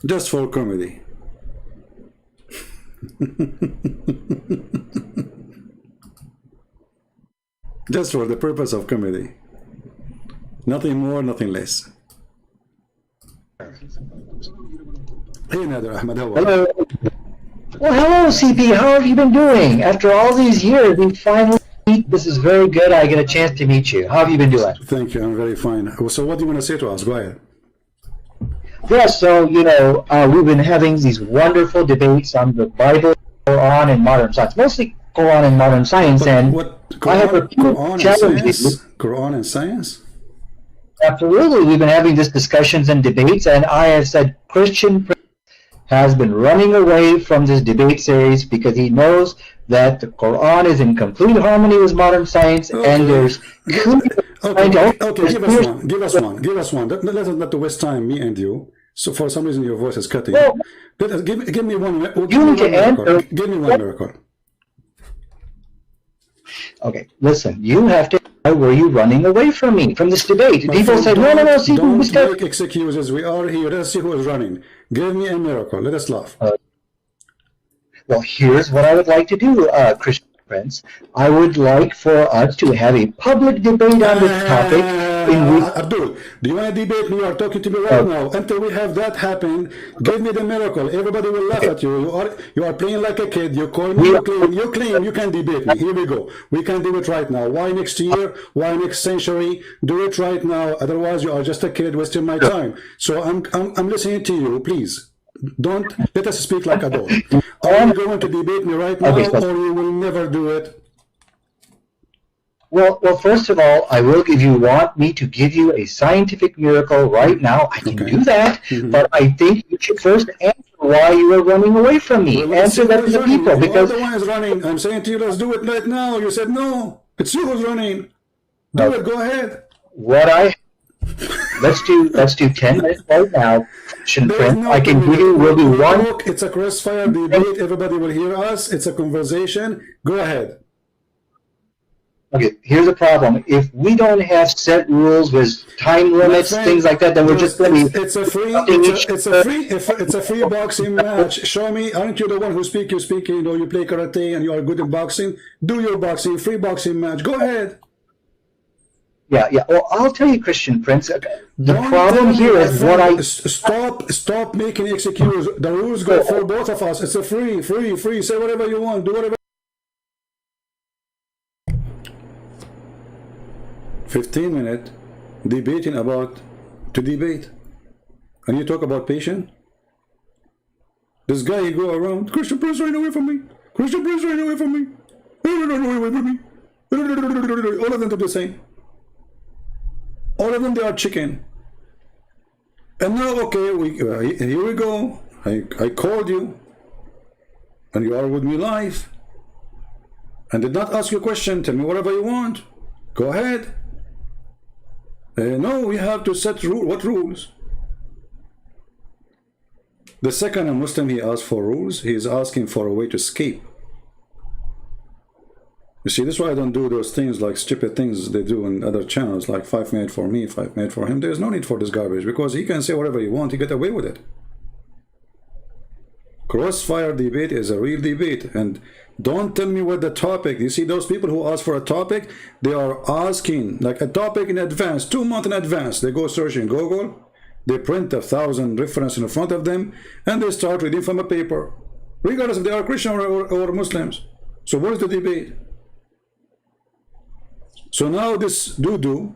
Speaker 1: Just for comedy. Just for the purpose of comedy. Nothing more, nothing less. Hey Nader Ahmed, how are you?
Speaker 2: Hello. Well, hello, CP. How have you been doing? After all these years, we finally meet. This is very good. I get a chance to meet you. How have you been doing?
Speaker 1: Thank you. I'm very fine. So what do you want to say to us? Go ahead.
Speaker 2: Yes, so, you know, we've been having these wonderful debates on the Bible, Quran, and modern science. Mostly Quran and modern science. And I have a few challenges.
Speaker 1: Quran and science?
Speaker 2: Absolutely. We've been having these discussions and debates, and I have said Christian has been running away from this debate series because he knows that the Quran is in complete harmony with modern science, and there's
Speaker 1: okay, give us one. Let us not waste time, me and you. So for some reason your voice is cutting.
Speaker 2: Well,
Speaker 1: give me one. Give me one miracle.
Speaker 2: Okay, listen, you have to. Why were you running away from me, from this debate? People said, no, see,
Speaker 1: don't make excuses. We are here. Let's see who is running. Give me a miracle. Let us laugh.
Speaker 2: Well, here's what I would like to do, Christian friends. I would like for us to have a public debate on this topic.
Speaker 1: Abdul, do you want to debate me? You are talking to me right now. Until we have that happen, give me the miracle. Everybody will laugh at you. You are playing like a kid. You call me. You claim you can debate me. Here we go. We can do it right now. Why next year? Why next century? Do it right now. Otherwise, you are just a kid wasting my time. So I'm listening to you. Please don't let us speak like adults. Are you going to debate me right now, or you will never do it?
Speaker 2: Well, first of all, I will give you, want me to give you a scientific miracle right now. I can do that, but I think you should first answer why you are running away from me.
Speaker 1: Well,
Speaker 2: answer that to the people. Because
Speaker 1: the one is running. I'm saying to you, let's do it right now. You said no. It's you who's running. Do it. Go ahead.
Speaker 2: What I let's do 10 minutes right now.
Speaker 1: There's no
Speaker 2: I can give you will be one.
Speaker 1: It's a crossfire debate. Everybody will hear us. It's a conversation. Go ahead.
Speaker 2: Okay, here's the problem. If we don't have set rules with time limits, things like that, then we're just going to be.
Speaker 1: It's a free boxing match. Show me. Aren't you the one who speak? You speak. You know, you play karate and you are good in boxing. Do your boxing. Free boxing match. Go ahead.
Speaker 2: Yeah. Well, I'll tell you, Christian Prince. The problem here is what I
Speaker 1: stop making excuses. The rules go for both of us. It's a free. Say whatever you want. Do whatever. 15-minute debating about to debate, and you talk about patience. This guy, he go around, Christian Prince, run away from me. Christian Prince, run away from me. Run away from me. All of them do the same. All of them, they are chicken. And now, okay, here we go. I called you, and you are with me live, and did not ask you a question. Tell me whatever you want. Go ahead. No, we have to set what rules? The second a Muslim he asks for rules, he is asking for a way to escape. You see, this is why I don't do those things like stupid things they do in other channels, like 5 minutes for me, 5 minutes for him. There's no need for this garbage, because he can say whatever he wants, he get away with it. Crossfire debate is a real debate, and don't tell me what the topic. You see, those people who ask for a topic, they are asking like a topic in advance, 2 months in advance. They go searching Google, they print 1,000 references in front of them, and they start reading from a paper, regardless if they are Christian or Muslims. So what is the debate? So now this Dudu,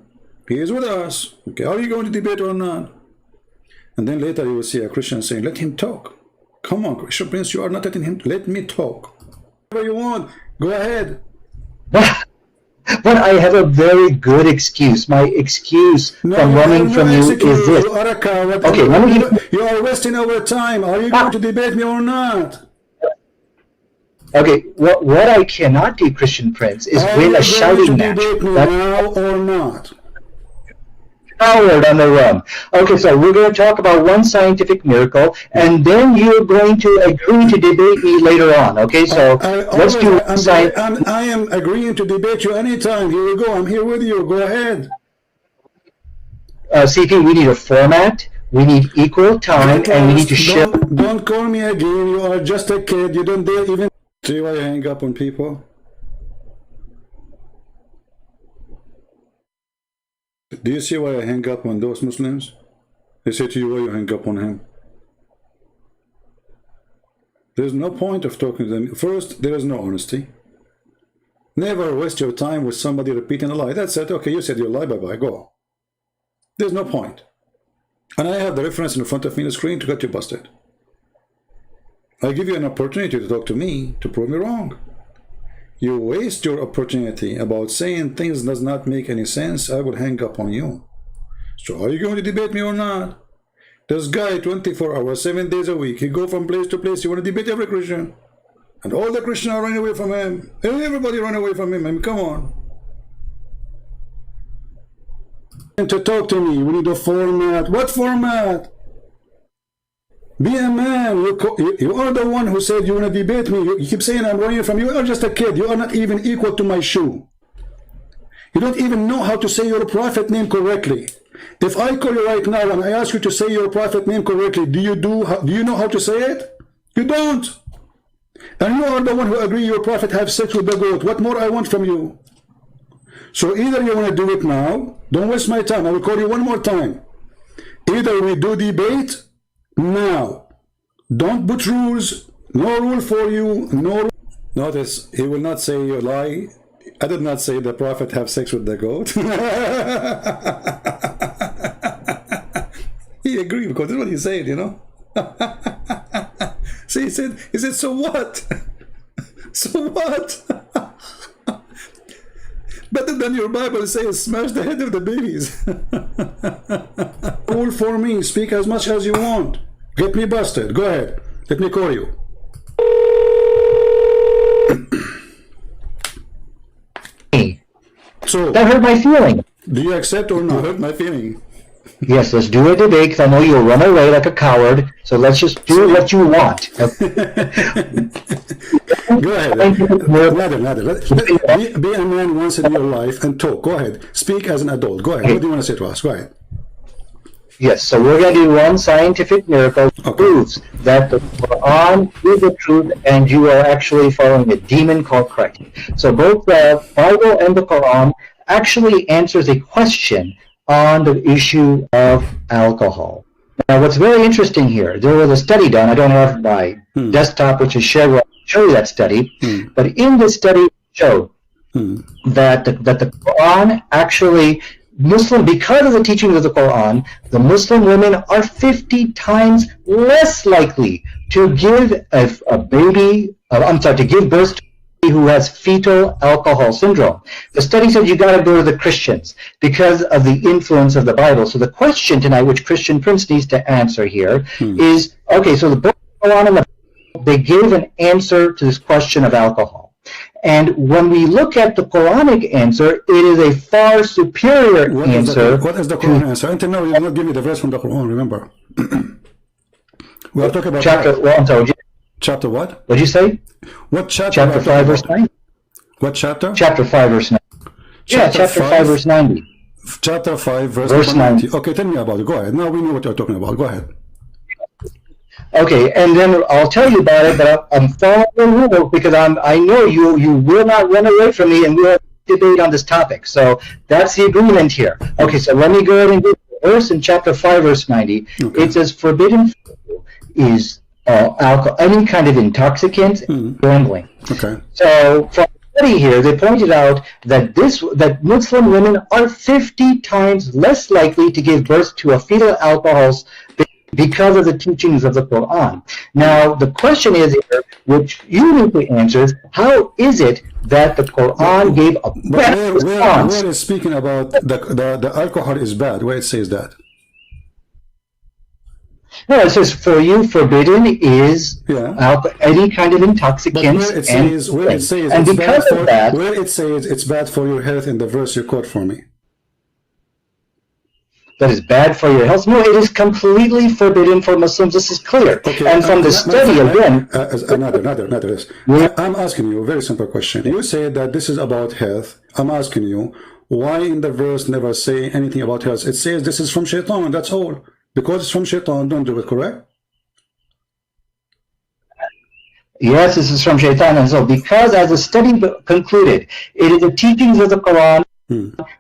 Speaker 1: he is with us. Okay, are you going to debate or not? And then later you will see a Christian saying, let him talk. Come on, Christian Prince, you are not letting him. Let me talk. Whatever you want, go ahead.
Speaker 2: But I have a very good excuse. My excuse from running from you is this.
Speaker 1: You are a coward.
Speaker 2: Okay, let me give
Speaker 1: you are wasting our time. Are you going to debate me or not?
Speaker 2: Okay, what I cannot do, Christian Prince, is win a shouting match.
Speaker 1: Debate me now or not?
Speaker 2: Coward on the run. Okay, so we're going to talk about one scientific miracle, and then you're going to agree to debate me later on. Okay, so let's do.
Speaker 1: I am agreeing to debate you anytime. Here we go. I'm here with you. Go ahead.
Speaker 2: CP, we need a format. We need equal time, and we need to share.
Speaker 1: Don't call me again. You are just a kid. You don't dare even. See why I hang up on people? Do you see why I hang up on those Muslims? They say to you, why you hang up on him? There's no point of talking to them. First, there is no honesty. Never waste your time with somebody repeating a lie. That's it. Okay, you said your lie, bye-bye, go. There's no point. And I have the reference in front of me on the screen to get you busted. I give you an opportunity to talk to me to prove me wrong. You waste your opportunity about saying things does not make any sense, I will hang up on you. So are you going to debate me or not? This guy, 24 hours, 7 days a week, he go from place to place, you want to debate every Christian. And all the Christians are running away from him. Everybody run away from him. I mean, come on. And to talk to me, we need a format. What format? Be a man. You are the one who said you want to debate me. You keep saying I'm running from you. You are just a kid. You are not even equal to my shoe. You don't even know how to say your prophet name correctly. If I call you right now and I ask you to say your prophet name correctly, do you know how to say it? You don't. And you are the one who agree your prophet have sex with the goat. What more I want from you? So either you want to do it now. Don't waste my time. I will call you one more time. Either we do debate now. Don't put rules. No rule for you. No. Notice he will not say you lie. I did not say the prophet have sex with the goat. He agreed because that's what he said, you know. See, he said, so what? So what? Better than your Bible says, smash the head of the babies. Rule for me. Speak as much as you want. Get me busted. Go ahead. Let me call you. So
Speaker 2: that hurt my feeling.
Speaker 1: Do you accept or not? Hurt my feeling.
Speaker 2: Yes, let's do a debate, because I know you'll run away like a coward. So let's just do what you want.
Speaker 1: Go ahead. Nader, be a man once in your life and talk. Go ahead. Speak as an adult. Go ahead. What do you want to say to us? Go ahead.
Speaker 2: Yes, so we're going to do one scientific miracle that proves that the Quran is the truth and you are actually following a demon called Christ. So both the Bible and the Quran actually answers a question on the issue of alcohol. Now, what's very interesting here, there was a study done. I don't have my desktop, which is shared. I'll show you that study. But in this study, it showed that the Quran actually, because of the teachings of the Quran, the Muslim women are 50 times less likely to give to give birth to who has fetal alcohol syndrome. The study said you got to go to the Christians because of the influence of the Bible. So the question tonight, which Christian Prince needs to answer here, is, okay, so the book of Quran and the Bible, they gave an answer to this question of alcohol. And when we look at the Quranic answer, it is a far superior answer.
Speaker 1: What is the Quran answer? Until now, you will not give me the verse from the Quran, remember. We are talking about
Speaker 2: chapter, well, I'm sorry,
Speaker 1: chapter what?
Speaker 2: What did you say?
Speaker 1: What chapter?
Speaker 2: Chapter 5, verse 9.
Speaker 1: What chapter?
Speaker 2: Chapter 5, verse 9. Chapter 5, verse 90.
Speaker 1: Chapter 5, verse 90. Okay, tell me about it. Go ahead. Now we know what you're talking about. Go ahead.
Speaker 2: Okay, and then I'll tell you about it, but I'm following the rule because I know you will not run away from me and we'll debate on this topic. So that's the agreement here. Okay, so let me go ahead and do the verse in chapter 5, verse 90. Okay. It says, forbidden is alcohol, any kind of intoxicant, gambling.
Speaker 1: Okay.
Speaker 2: So from the study here, they pointed out that Muslim women are 50 times less likely to give birth to a fetal alcohol because of the teachings of the Quran. Now, the question is here, which you need to answer, how is it that the Quran gave a better response?
Speaker 1: Where is speaking about the alcohol is bad? Where it says that?
Speaker 2: No, it says for you forbidden is any kind of intoxicants.
Speaker 1: Where it says
Speaker 2: and because of that,
Speaker 1: where it says it's bad for your health in the verse you quote for me.
Speaker 2: That is bad for your health. No, it is completely forbidden for Muslims. This is clear. Okay, and from the study again.
Speaker 1: I'm asking you a very simple question. You say that this is about health. I'm asking you, why in the verse never say anything about health? It says this is from shaitan, that's all. Because it's from shaitan, don't do it, correct?
Speaker 2: Yes, this is from shaitan. And so because as the study concluded, it is the teachings of the Quran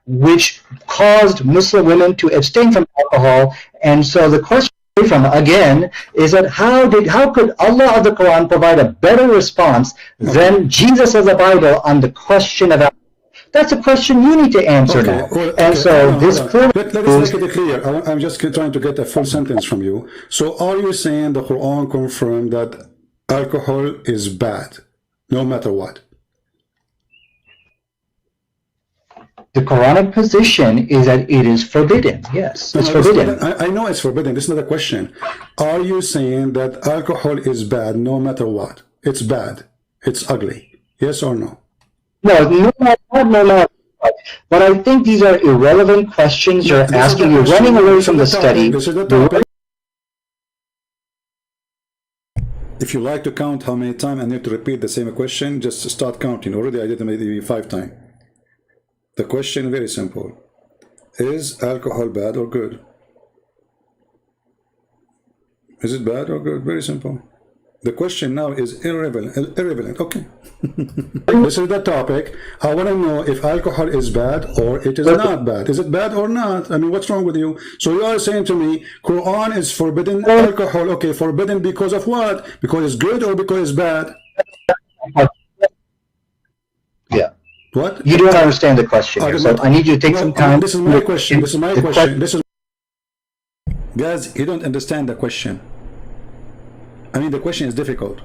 Speaker 2: which caused Muslim women to abstain from alcohol. And so the question from again is that how could Allah of the Quran provide a better response than Jesus of the Bible on the question of alcohol? That's a question you need to answer now. And so this
Speaker 1: let's make it clear. I'm just trying to get a full sentence from you. So are you saying the Quran confirmed that alcohol is bad, no matter what?
Speaker 2: The Quranic position is that it is forbidden. Yes, it's forbidden.
Speaker 1: I know it's forbidden. This is not a question. Are you saying that alcohol is bad no matter what? It's bad. It's ugly. Yes or no?
Speaker 2: No. But I think these are irrelevant questions you're asking. You're running away from the study.
Speaker 1: If you like to count how many times I need to repeat the same question, just start counting. Already I did it maybe 5 times. The question very simple. Is alcohol bad or good? Is it bad or good? Very simple. The question now is irrelevant. Okay. This is the topic. I want to know if alcohol is bad or it is not bad. Is it bad or not? I mean, what's wrong with you? So you are saying to me, Quran is forbidden alcohol. Okay, forbidden because of what? Because it's good or because it's bad?
Speaker 2: Yeah.
Speaker 1: What?
Speaker 2: You don't understand the question here, so I need you to take some time.
Speaker 1: This is my question. This is my question. Guys, you don't understand the question. I mean, the question is difficult.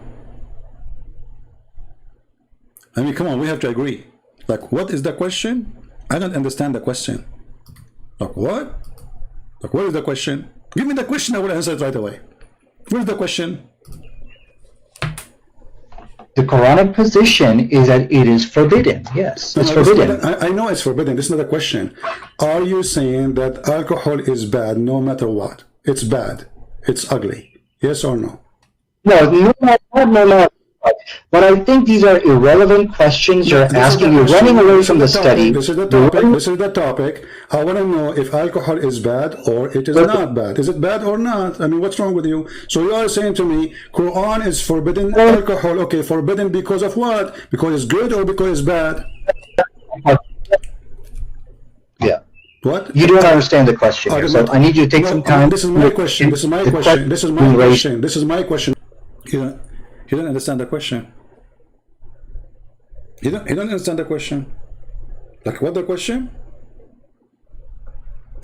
Speaker 1: I mean, come on, we have to agree. Like, what is the question? I don't understand the question. Like, what? Like, what is the question? Give me the question, I will answer it right away. What is the question?
Speaker 2: The Quranic position is that it is forbidden. Yes, it's forbidden.
Speaker 1: I know it's forbidden. This is not a question. Are you saying that alcohol is bad no matter what? It's bad. It's ugly. Yes or no?
Speaker 2: No. But I think these are irrelevant questions you're asking. You're running away from the study.
Speaker 1: This is the topic. This is the topic. I want to know if alcohol is bad or it is not bad. Is it bad or not? I mean, what's wrong with you? So you are saying to me, Quran is forbidden alcohol. Okay, forbidden because of what? Because it's good or because it's bad?
Speaker 2: Yeah.
Speaker 1: What?
Speaker 2: You don't understand the question here, so I need you to take some time.
Speaker 1: This is my question. This is my question. This is my question. This is my question. You don't understand the question. You don't understand the question. Like, what the question?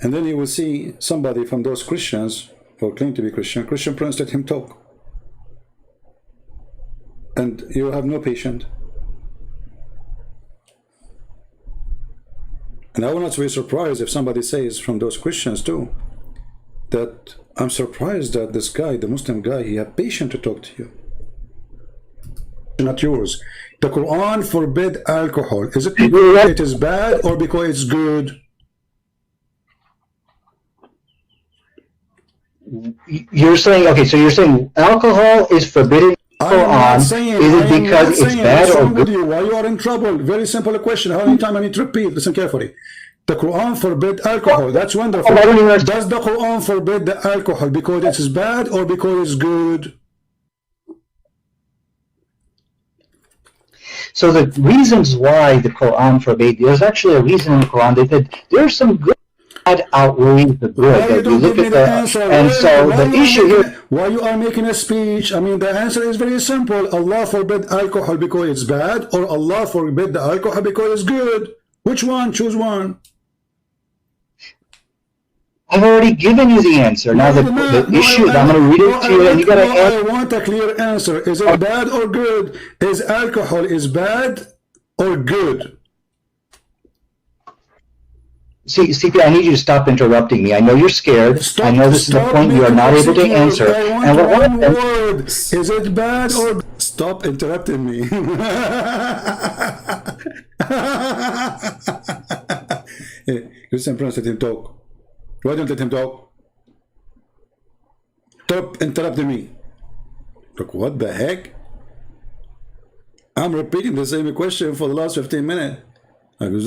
Speaker 1: And then you will see somebody from those Christians who claim to be Christian Prince, let him talk. And you have no patience. And I will not be surprised if somebody says from those Christians too, that I'm surprised that this guy, the Muslim guy, he had patience to talk to you. Not yours. The Quran forbid alcohol. Is it because it is bad or because it's good?
Speaker 2: You're saying, okay, so you're saying alcohol is forbidden in the Quran. Is it because it's bad or good?
Speaker 1: Why you are in trouble? Very simple question. How many times I need to repeat? Listen carefully. The Quran forbid alcohol. That's wonderful. Does the Quran forbid the alcohol because it is bad or because it's good?
Speaker 2: So the reasons why the Quran forbade, there's actually a reason in the Quran. They said there's some good outweighs the good. You look at the answer. And so the issue here.
Speaker 1: Why you are making a speech? I mean, the answer is very simple. Allah forbid alcohol because it's bad, or Allah forbid the alcohol because it's good. Which one? Choose one.
Speaker 2: I've already given you the answer. Now the issue, I'm going to read it to you, and you got to answer.
Speaker 1: I want a clear answer. Is it bad or good? Is alcohol is bad or good?
Speaker 2: See, CP, I need you to stop interrupting me. I know you're scared. I know this is the point you are not able to answer.
Speaker 1: And one word. Is it bad or... Stop interrupting me. Hey, Christian Prince, let him talk. Why don't let him talk? Stop interrupting me. Look, what the heck? I'm repeating the same question for the last 15 minutes. Let me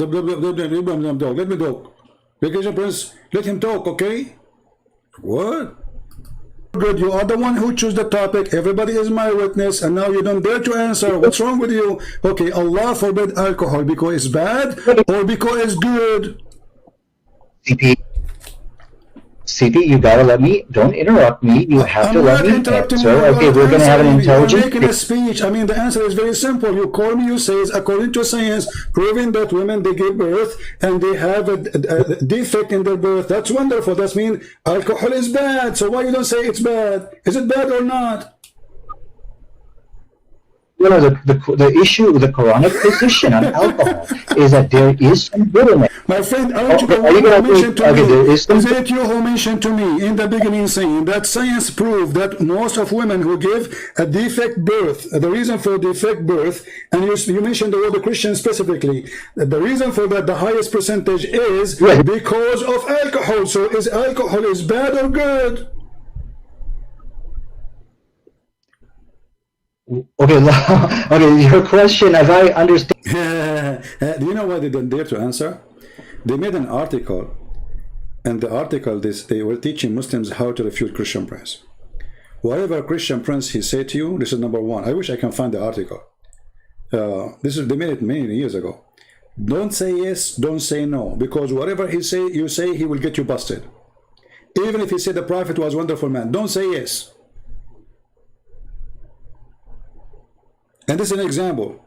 Speaker 1: talk. Christian Prince, let him talk, okay? What? Good, you are the one who chose the topic. Everybody is my witness, and now you don't dare to answer. What's wrong with you? Okay, Allah forbid alcohol because it's bad or because it's good?
Speaker 2: CP, you gotta let me, don't interrupt me, you have to let me answer. Okay, we're gonna have an intelligent...
Speaker 1: You're making a speech. I mean, the answer is very simple. You call me, you say, according to science, proving that women, they give birth and they have a defect in their birth. That's wonderful. That means alcohol is bad. So why you don't say it's bad? Is it bad or not?
Speaker 2: You know, the issue with the Quranic position on alcohol is that there is some good in it.
Speaker 1: My friend, aren't you the one who mentioned to me? Is it you who mentioned to me in the beginning saying that science proved that most of women who give a defect birth, the reason for defect birth, and you mentioned the word Christian specifically, the reason for that, the highest percentage is because of alcohol. So is alcohol is bad or good?
Speaker 2: Okay, okay, your question, as I understand...
Speaker 1: Do you know why they didn't dare to answer? They made an article, and the article, they were teaching Muslims how to refute Christian Prince. Whatever Christian Prince he said to you, this is number one. I wish I can find the article. They made it many years ago. Don't say yes, don't say no, because whatever you say, he will get you busted. Even if he said the Prophet was a wonderful man, don't say yes. And this is an example.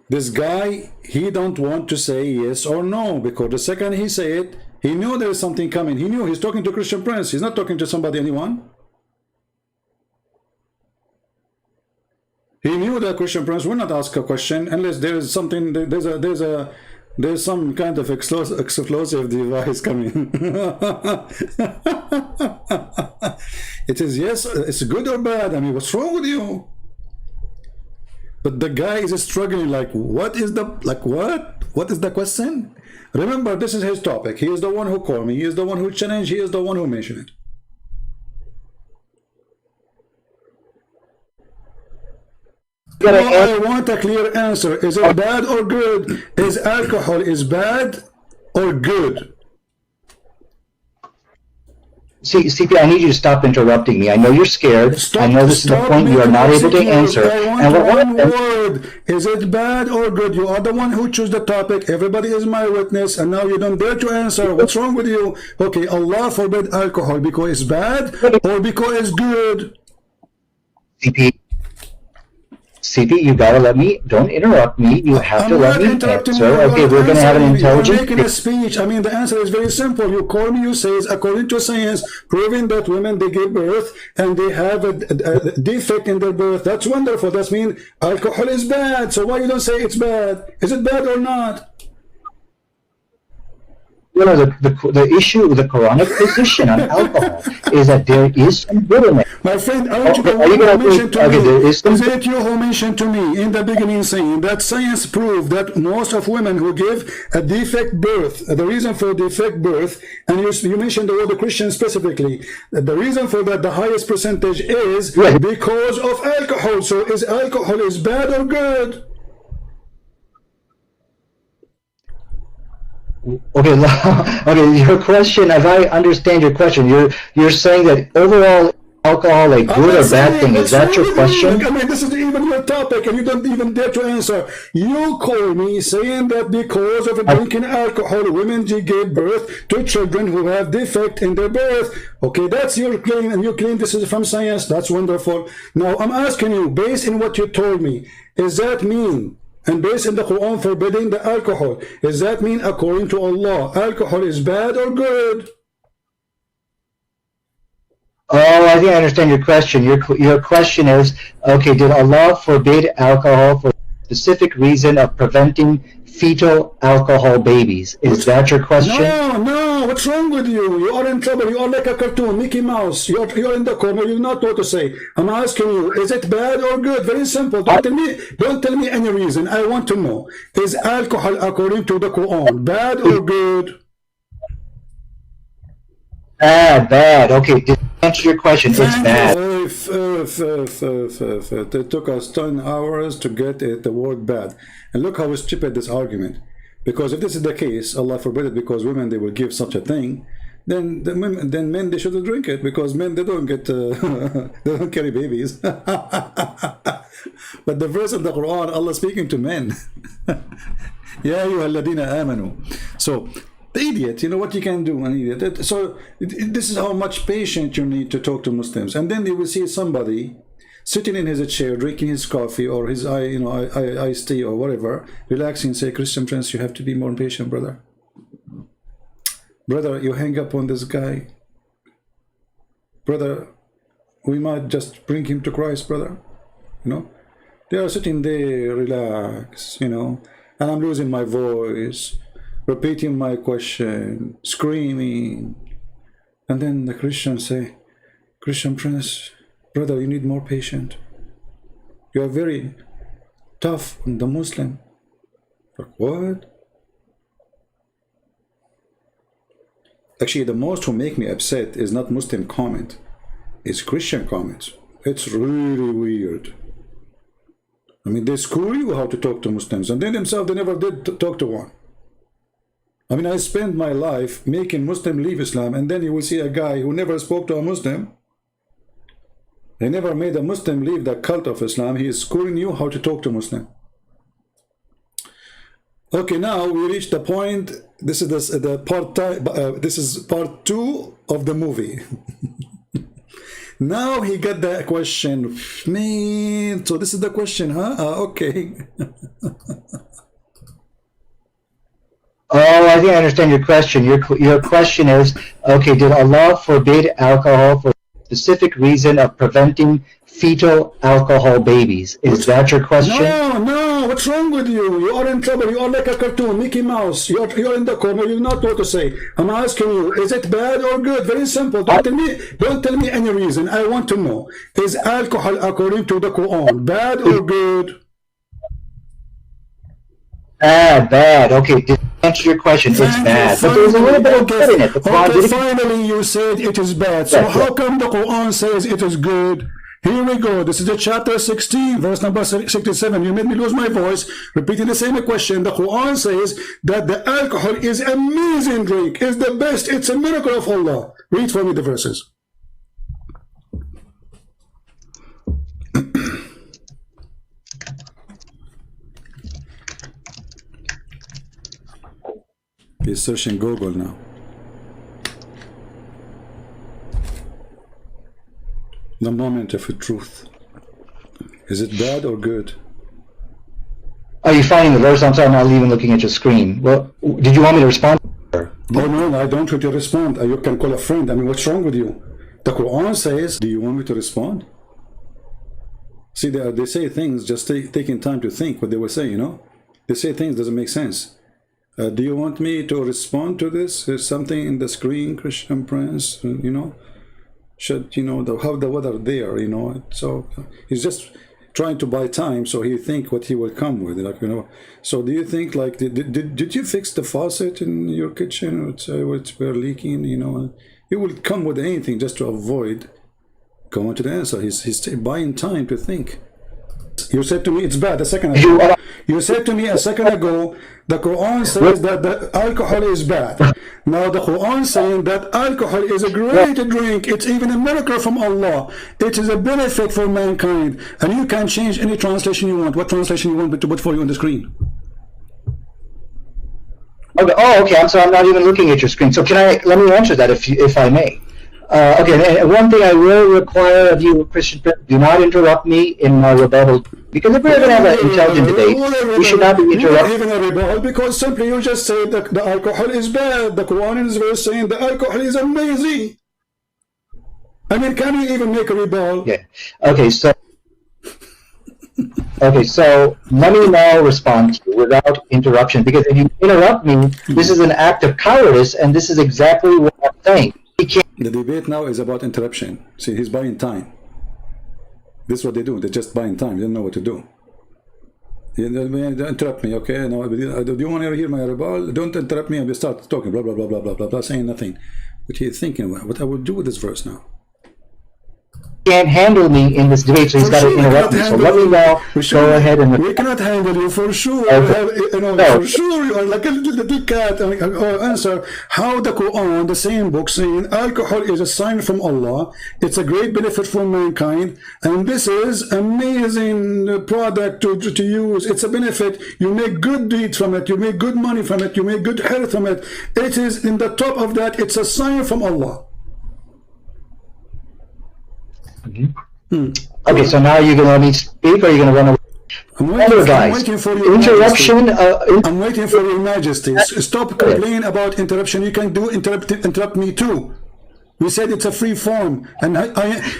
Speaker 1: This guy, he don't want to say yes or no, because the second he say it, he knew there is something coming. He knew he's talking to Christian Prince. He's not talking to somebody, anyone. He knew that Christian Prince will not ask a question unless there is something. There's some kind of explosive device coming. It is yes. It's good or bad. I mean, what's wrong with you? But the guy is struggling like, what is the, like what? What is the question? Remember, this is his topic. He is the one who called me. He is the one who challenged. He is the one who mentioned it. No, I want a clear answer. Is it bad or good? Is alcohol is bad or good?
Speaker 2: See, CP, I need you to stop interrupting me. I know you're scared. I know this is the point you are not able to answer.
Speaker 1: And one word. Is it bad or good? You are the one who chose the topic. Everybody is my witness, and now you don't dare to answer. What's wrong with you? Okay, Allah forbid alcohol because it's bad or because it's good?
Speaker 2: CP, you gotta let me, don't interrupt me, you have to let me answer. Okay, we're gonna have an intelligent...
Speaker 1: You're making a speech. I mean, the answer is very simple. You call me, you say, according to science, proving that women, they give birth and they have a defect in their birth. That's wonderful. That means alcohol is bad. So why you don't say it's bad? Is it bad or not?
Speaker 2: You know, the issue with the Quranic position on alcohol is that there is some good in it.
Speaker 1: My friend, aren't you the one who mentioned to me? Isn't it you who mentioned to me in the beginning saying that science proved that most of women who give a defect birth, the reason for defect birth, and you mentioned the word Christian specifically, the reason for that, the highest percentage is because of alcohol. So is alcohol is bad or good?
Speaker 2: Okay, okay. Your question, as I understand your question, you're saying that overall alcohol a good or bad thing. Is that your question?
Speaker 1: I mean, this is even your topic, and you don't even dare to answer. You call me saying that because of drinking alcohol, women give birth to children who have defect in their birth. Okay, that's your claim, and you claim this is from science. That's wonderful. Now, I'm asking you, based on what you told me, is that mean? And based on the Quran forbidding the alcohol, does that mean according to Allah, alcohol is bad or good?
Speaker 2: Oh, I think I understand your question. Your question is, okay, did Allah forbid alcohol for a specific reason of preventing fetal alcohol babies? Is that your question?
Speaker 1: No, what's wrong with you? You are in trouble. You are like a cartoon, Mickey Mouse. You're in the corner. You not know what to say. I'm asking you, is it bad or good? Very simple. Don't tell me any reason. I want to know. Is alcohol according to the Quran bad or good?
Speaker 2: Bad. Okay, to answer your question, it's bad.
Speaker 1: It took us 10 hours to get the word bad. And look how stupid this argument. Because if this is the case, Allah forbid it, because women, they will give such a thing, then men, they shouldn't drink it, because men, they don't get, they don't carry babies. But the verse in the Quran, Allah speaking to men. Ya ayyuhalladhina amanu. So, the idiot, you know what you can do, an idiot. So this is how much patience you need to talk to Muslims. And then you will see somebody sitting in his chair, drinking his coffee or his iced tea or whatever, relaxing, say, Christian friends, you have to be more patient, brother. Brother, you hang up on this guy. Brother, we might just bring him to Christ, brother. You know, they are sitting there, relax, you know, and I'm losing my voice, repeating my question, screaming, and then the Christians say, Christian prince, brother, you need more patience. You are very tough on the Muslim. Like, what? Actually, the most who make me upset is not Muslim comment, it's Christian comments. It's really weird. I mean, they school you how to talk to Muslims, and they themselves, they never did talk to one. I mean, I spent my life making Muslim leave Islam, and then you will see a guy who never spoke to a Muslim. He never made a Muslim leave the cult of Islam. He is schooling you how to talk to Muslim. Okay, now we reach the point. This is this is part 2 of the movie. Now he got the question, man. So this is the question, huh? Okay.
Speaker 2: Oh, I think I understand your question. Your question is, okay, did Allah forbid alcohol for a specific reason of preventing fetal alcohol babies? Is that your question?
Speaker 1: No, what's wrong with you? You are in trouble. You are like a cartoon, Mickey Mouse. You're in the corner. You not know what to say. I'm asking you, is it bad or good? Very simple. Don't tell me any reason. I want to know. Is alcohol according to the Quran bad or good?
Speaker 2: Bad. Okay, to answer your question, it's bad. But there's a little bit of good in it. The Quran
Speaker 1: Okay,
Speaker 2: did
Speaker 1: finally you said it is bad. So how come the Quran says it is good? Here we go. This is the chapter 16, verse number 67. You made me lose my voice, repeating the same question. The Quran says that the alcohol is amazing drink, is the best, it's a miracle of Allah. Read for me the verses. He's searching Google now. The moment of truth. Is it bad or good?
Speaker 2: Are you finding the verse? I'm sorry, I'm not even looking at your screen. Well, did you want me to respond?
Speaker 1: Oh no, I don't want you to respond. You can call a friend. I mean, what's wrong with you? The Quran says, do you want me to respond? See, they say things just taking time to think what they were saying, you know? They say things doesn't make sense. Do you want me to respond to this? There's something in the screen, Christian Prince, you know? Should, you know, have the weather there, you know? So he's just trying to buy time so he think what he will come with, like, you know? So do you think, like, did you fix the faucet in your kitchen? It's we're leaking, you know? He will come with anything just to avoid going to the answer. He's buying time to think. You said to me it's bad a second ago. You said to me a second ago the Quran says that the alcohol is bad. Now the Quran saying that alcohol is a great drink. It's even a miracle from Allah. It is a benefit for mankind. And you can change any translation you want. What translation you want to put for you on the screen?
Speaker 2: Okay. Oh, okay. I'm sorry. I'm not even looking at your screen. So let me answer that if I may. Okay, and one thing I will require of you, Christian, do not interrupt me in my rebuttal. Because if we're going to have an intelligent debate, we should not be interrupting.
Speaker 1: Even a rebuttal, because simply you just say that the alcohol is bad. The Quran is verse saying the alcohol is amazing. I mean, can you even make a rebuttal?
Speaker 2: Yeah. Okay, so let me now respond to you without interruption. Because if you interrupt me, this is an act of cowardice, and this is exactly what I'm saying.
Speaker 1: The debate now is about interruption. See, he's buying time. This is what they do. They're just buying time. They don't know what to do. You interrupt me, okay? No, do you want to hear my rebuttal? Don't interrupt me and we start talking, blah, blah, blah, blah, blah, blah, blah, saying nothing. But he's thinking about what I would do with this verse now.
Speaker 2: Can't handle me in this debate, so he's got to interrupt me. So let me now go ahead and...
Speaker 1: We cannot handle you for sure. For sure, you are like a little cat. Answer how the Quran, the same book, saying alcohol is a sign from Allah. It's a great benefit for mankind, and this is amazing product to use. It's a benefit. You make good deeds from it. You make good money from it. You make good health from it. It is in the top of that. It's a sign from Allah.
Speaker 2: Okay, so now you're going to let me speak, or you're going to run away?
Speaker 1: I'm waiting for your
Speaker 2: interruption.
Speaker 1: I'm waiting for your Majesty. Stop complaining about interruption. You can interrupt me too. We said it's a free form, and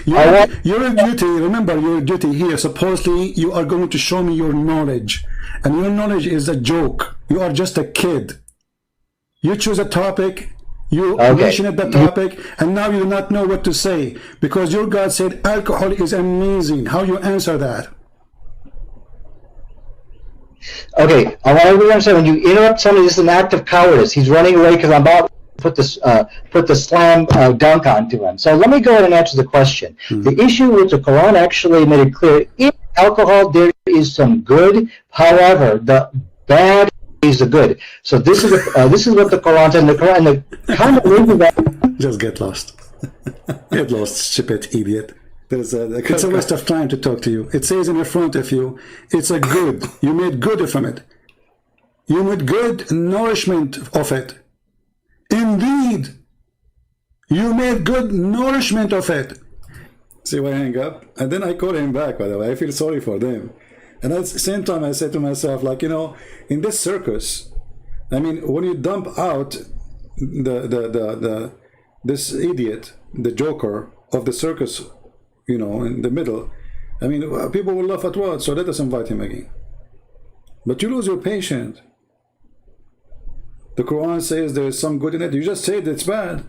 Speaker 1: your duty. Remember your duty here. Supposedly, you are going to show me your knowledge, and your knowledge is a joke. You are just a kid. You choose a topic. You mentioned the topic, and now you do not know what to say because your God said alcohol is amazing. How you answer that?
Speaker 2: Okay, I want to understand, when you interrupt somebody, this is an act of cowardice. He's running away because I'm about to put the slam dunk onto him. So let me go ahead and answer the question. The issue with the Quran actually made it clear: in alcohol there is some good. However, the bad is the good. So this is what the Quran says. And the Quran,
Speaker 1: just get lost. Get lost, stupid idiot. It's a waste of time to talk to you. It says in front of you, it's a good. You made good from it. You made good nourishment of it. Indeed, you made good nourishment of it. See why I hang up? And then I call him back, by the way. I feel sorry for them. And at the same time, I said to myself, like, you know, in this circus, I mean, when you dump out this idiot, the joker of the circus, you know, in the middle, I mean, people will laugh at what? So let us invite him again. But you lose your patience. The Quran says there is some good in it. You just said it's bad.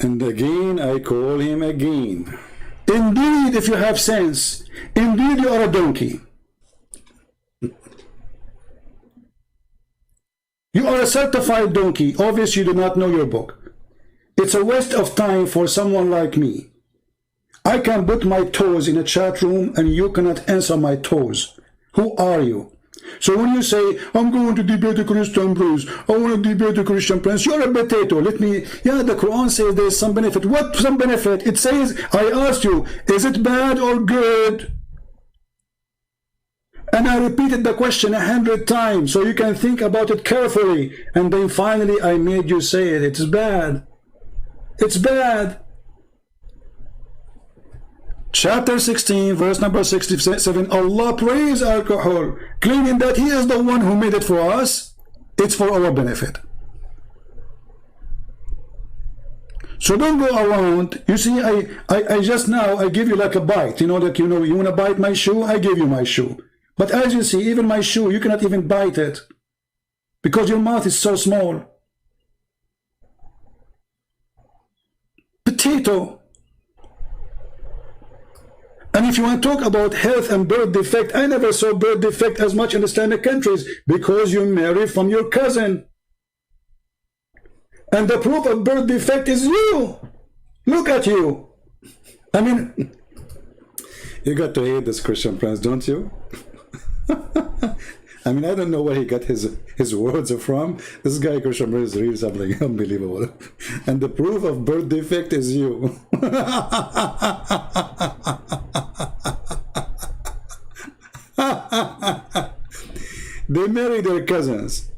Speaker 1: And again, I call him again. Indeed, if you have sense, indeed you are a donkey. You are a certified donkey. Obviously, you do not know your book. It's a waste of time for someone like me. I can put my toes in a chat room and you cannot answer my toes. Who are you? So when you say, I'm going to debate a Christian prince, I want to debate a Christian prince, you're a potato. Let me, yeah, the Quran says there's some benefit. What some benefit? It says, I asked you, is it bad or good? And I repeated the question 100 times so you can think about it carefully. And then finally I made you say it. It's bad. It's bad. Chapter 16, verse number 67, Allah praised alcohol, claiming that He is the one who made it for us. It's for our benefit. So don't go around. You see, I just now, I give you like a bite. You know, that you want to bite my shoe? I give you my shoe. But as you see, even my shoe, you cannot even bite it because your mouth is so small. Potato. And if you want to talk about health and birth defect, I never saw birth defect as much in Islamic countries because you marry from your cousin. And the proof of birth defect is you. Look at you. I mean, you got to hate this Christian prince, don't you? I mean, I don't know where he got his words from. This guy Christian prince is really something unbelievable. And the proof of birth defect is you. They marry their cousins.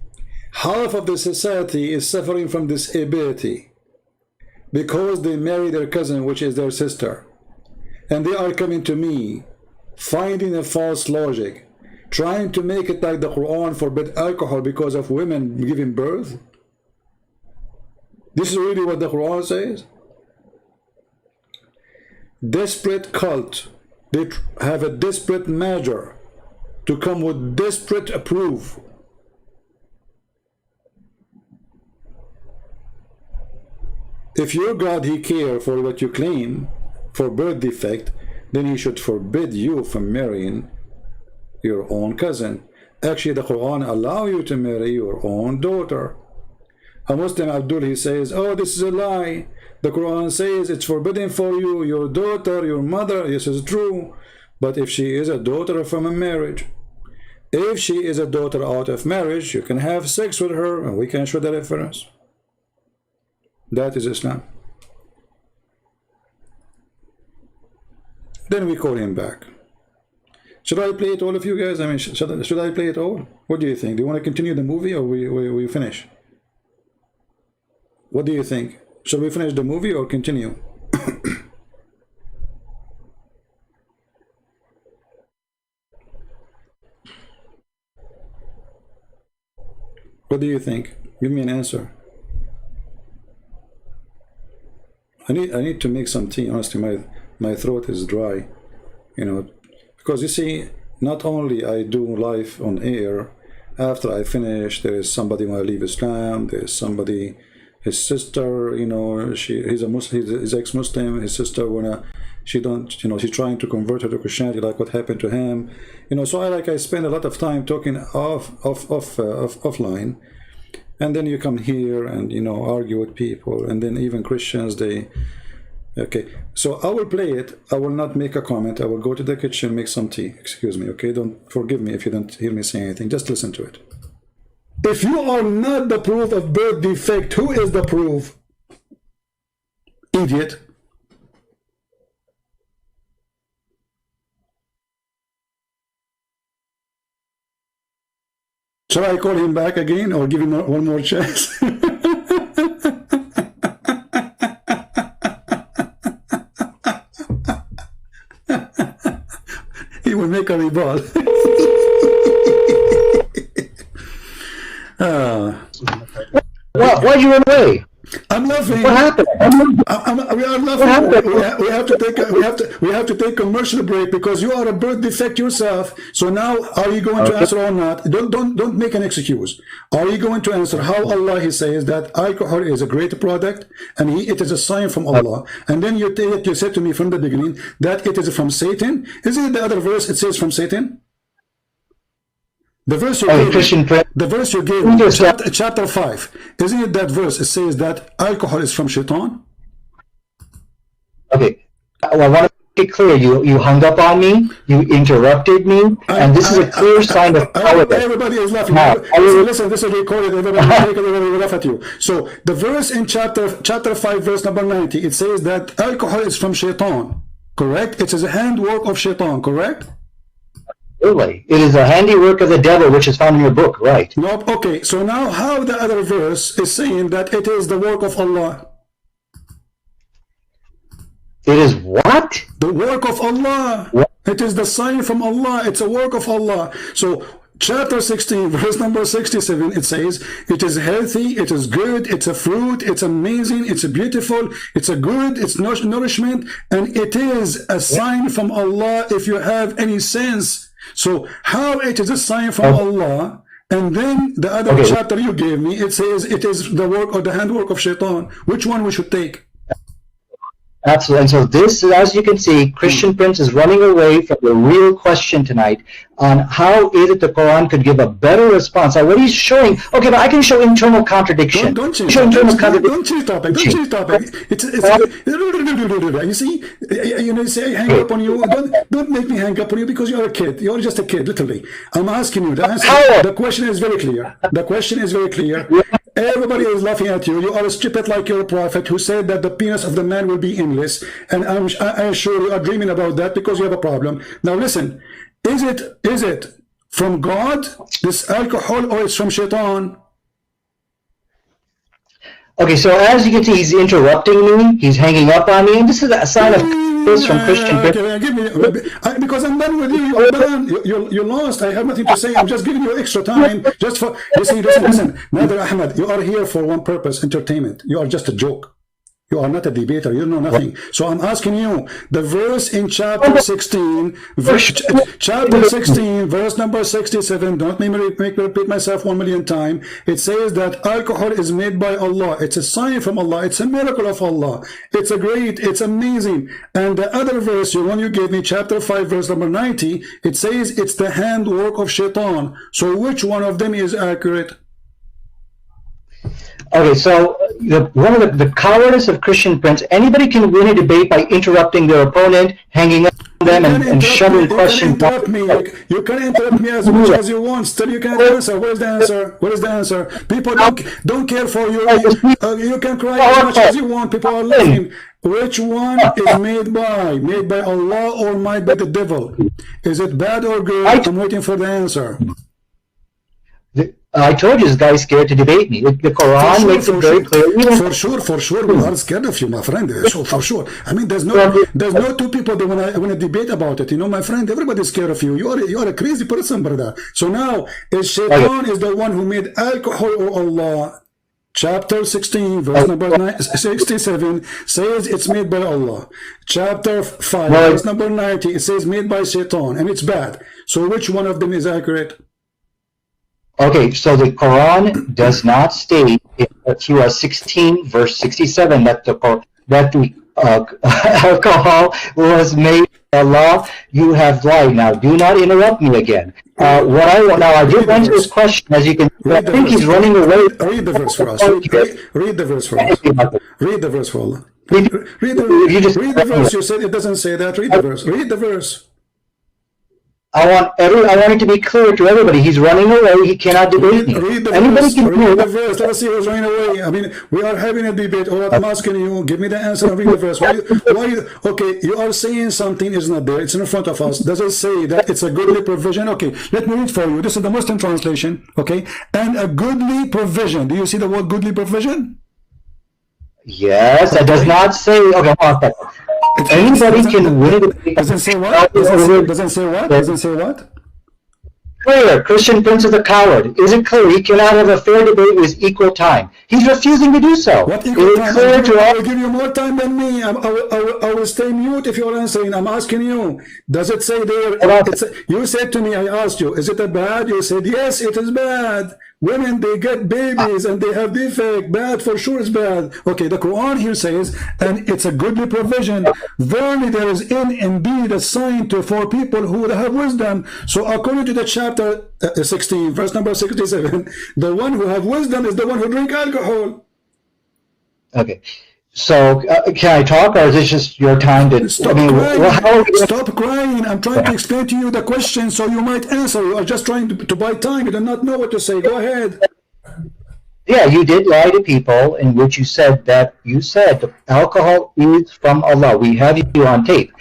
Speaker 1: Half of the society is suffering from disability because they marry their cousin, which is their sister. And they are coming to me, finding a false logic, trying to make it like the Quran forbid alcohol because of women giving birth. This is really what the Quran says. Desperate cult. They have a desperate measure to come with desperate proof. If your God, He cares for what you claim for birth defect, then He should forbid you from marrying your own cousin. Actually, the Quran allows you to marry your own daughter. A Muslim Abdul, he says, oh, this is a lie. The Quran says it's forbidden for you, your daughter, your mother. This is true. But if she is a daughter from a marriage, if she is a daughter out of marriage, you can have sex with her, and we can show the reference. That is Islam. Then we call him back. Should I play it all of you guys? I mean, should I play it all? What do you think? Do you want to continue the movie or we finish? What do you think? Should we finish the movie or continue? What do you think? Give me an answer. I need to make some tea. Honestly, my throat is dry, you know, because you see, not only I do live on air, after I finish, there is somebody when I leave Islam, there is somebody, his sister, you know, he's a Muslim, he's ex-Muslim, his sister she's trying to convert her to Christianity, like what happened to him, you know. So I spend a lot of time talking offline, and then you come here and, you know, argue with people, and then even Christians, okay, so I will play it. I will not make a comment. I will go to the kitchen, make some tea. Excuse me, okay? Don't forgive me if you don't hear me say anything. Just listen to it. If you are not the proof of birth defect, who is the proof? Idiot. Shall I call him back again or give him one more chance? He will make a rebuttal.
Speaker 2: Why'd you run away?
Speaker 1: I'm I'm laughing.
Speaker 2: What happened?
Speaker 1: We are laughing. We have to take a commercial break because you are a birth defect yourself. So now, are you going to answer or not? Don't make an excuse. Are you going to answer how Allah He says that alcohol is a great product and it is a sign from Allah? And then you said to me from the beginning that it is from Satan. Isn't it the other verse? It says from Satan. The verse you gave me, chapter 5, isn't it that verse? It says that alcohol is from Shaitan.
Speaker 2: Okay, well, I want to make it clear. You hung up on me, you interrupted me, and this is a clear sign of cowardice.
Speaker 1: Everybody is laughing. Listen, this is recorded. Everybody will laugh at you. So the verse in chapter 5, verse number 90, it says that alcohol is from Shaitan. Correct? It is a handwork of Shaitan. Correct?
Speaker 2: Absolutely. It is a handiwork of the devil, which is found in your book, right?
Speaker 1: Nope. Okay, so now how the other verse is saying that it is the work of Allah?
Speaker 2: It is what?
Speaker 1: The work of Allah.
Speaker 2: What?
Speaker 1: It is the sign from Allah. It's a work of Allah. So chapter 16, verse number 67, it says, it is healthy, it is good, it's a fruit, it's amazing, it's beautiful, it's a good, it's nourishment, and it is a sign from Allah if you have any sense. So how it is a sign from Allah, and then the other chapter you gave me, it says it is the work or the handwork of Shaitan. Which one we should take?
Speaker 2: Absolutely. And so this, as you can see, Christian Prince is running away from the real question tonight on how is it the Quran could give a better response. Now, what he's showing, okay, but I can show internal contradiction.
Speaker 1: Don't change topic. Don't change topic. You see, you say hang up on you. Don't make me hang up on you because you're a kid. You're just a kid, literally. I'm asking you. The question is very clear. The question is very clear. Everybody is laughing at you. You are stupid like your prophet who said that the penis of the man will be endless. And I'm sure you are dreaming about that because you have a problem. Now listen, is it from God, this alcohol, or it's from Shaitan?
Speaker 2: Okay, so as you can see, he's interrupting me. He's hanging up on me. And this is a sign of this from Christian Prince.
Speaker 1: Because I'm done with you. You're done. You're lost. I have nothing to say. I'm just giving you extra time. Just for listen. Nader Ahmed, you are here for one purpose: entertainment. You are just a joke. You are not a debater. You know nothing. So I'm asking you the verse in chapter 16, verse number 67. Don't make me repeat myself 1,000,000 times. It says that alcohol is made by Allah. It's a sign from Allah. It's a miracle of Allah. It's a great. It's amazing. And the other verse, the one you gave me, chapter 5, verse number 90, it says it's the handwork of Shaitan. So which one of them is accurate?
Speaker 2: Okay, so one of the cowardice of Christian Prince, anybody can win a debate by interrupting their opponent, hanging up on them, and shoving questions.
Speaker 1: You can interrupt me as much as you want. Still, you can't answer. Where's the answer? What is the answer? People don't care for you. You can cry as much as you want. People are laughing. Which one is made by? Made by Allah or made by the devil? Is it bad or good? I'm waiting for the answer.
Speaker 2: I told you this guy's scared to debate me. The Quran makes it very clear.
Speaker 1: For sure, we are scared of you, my friend. So for sure. I mean, there's no two people that want to debate about it. You know, my friend, everybody's scared of you. You are a crazy person, brother. So now, is Shaitan is the one who made alcohol or Allah? Chapter 16, verse number 67 says it's made by Allah. Chapter 5, verse number 90, it says made by Shaitan, and it's bad. So which one of them is accurate?
Speaker 2: Okay, so the Quran does not state in Surah 16, verse 67, that the alcohol was made by Allah. You have lied. Now, do not interrupt me again. I did answer this question, as you can. I think he's running away.
Speaker 1: Read the verse for us. Read the verse for us. Read the verse for Allah. Read the verse. You said it doesn't say that. Read the verse. Read the verse.
Speaker 2: I want it to be clear to everybody. He's running away. He cannot debate me.
Speaker 1: Read the verse. Let us see who's running away. I mean, we are having a debate. All I'm asking you, give me the answer and read the verse. Okay, you are saying something is not there. It's in front of us. Does it say that it's a goodly provision? Okay, let me read for you. This is the Muslim translation. Okay, and a goodly provision. Do you see the word goodly provision?
Speaker 2: Yes, that does not say. Okay, anybody can win it.
Speaker 1: Doesn't say what? Doesn't say what? Doesn't say what?
Speaker 2: clear? Christian Prince is a coward. Is it clear? He cannot have a fair debate with equal time. He's refusing to do so.
Speaker 1: What
Speaker 2: Is
Speaker 1: equal
Speaker 2: it
Speaker 1: time?
Speaker 2: clear to
Speaker 1: I
Speaker 2: all?
Speaker 1: will give you more time than me. I will stay mute if you're answering. I'm asking you. Does it say there? You said to me, I asked you, is it a bad? You said, yes, it is bad. Women, they get babies and they have defect. Bad, for sure is bad. Okay, the Quran here says, and it's a goodly provision. Verily there is indeed a sign for people who have wisdom. So according to the chapter 16, verse number 67, the one who have wisdom is the one who drink alcohol.
Speaker 2: Okay. So can I talk, or is this just your time to?
Speaker 1: Stop crying. Stop crying. I'm trying to explain to you the question so you might answer. You are just trying to buy time. You do not know what to say. Go ahead.
Speaker 2: Yeah, you did lie to people in which you said that alcohol is from Allah. We have you on tape.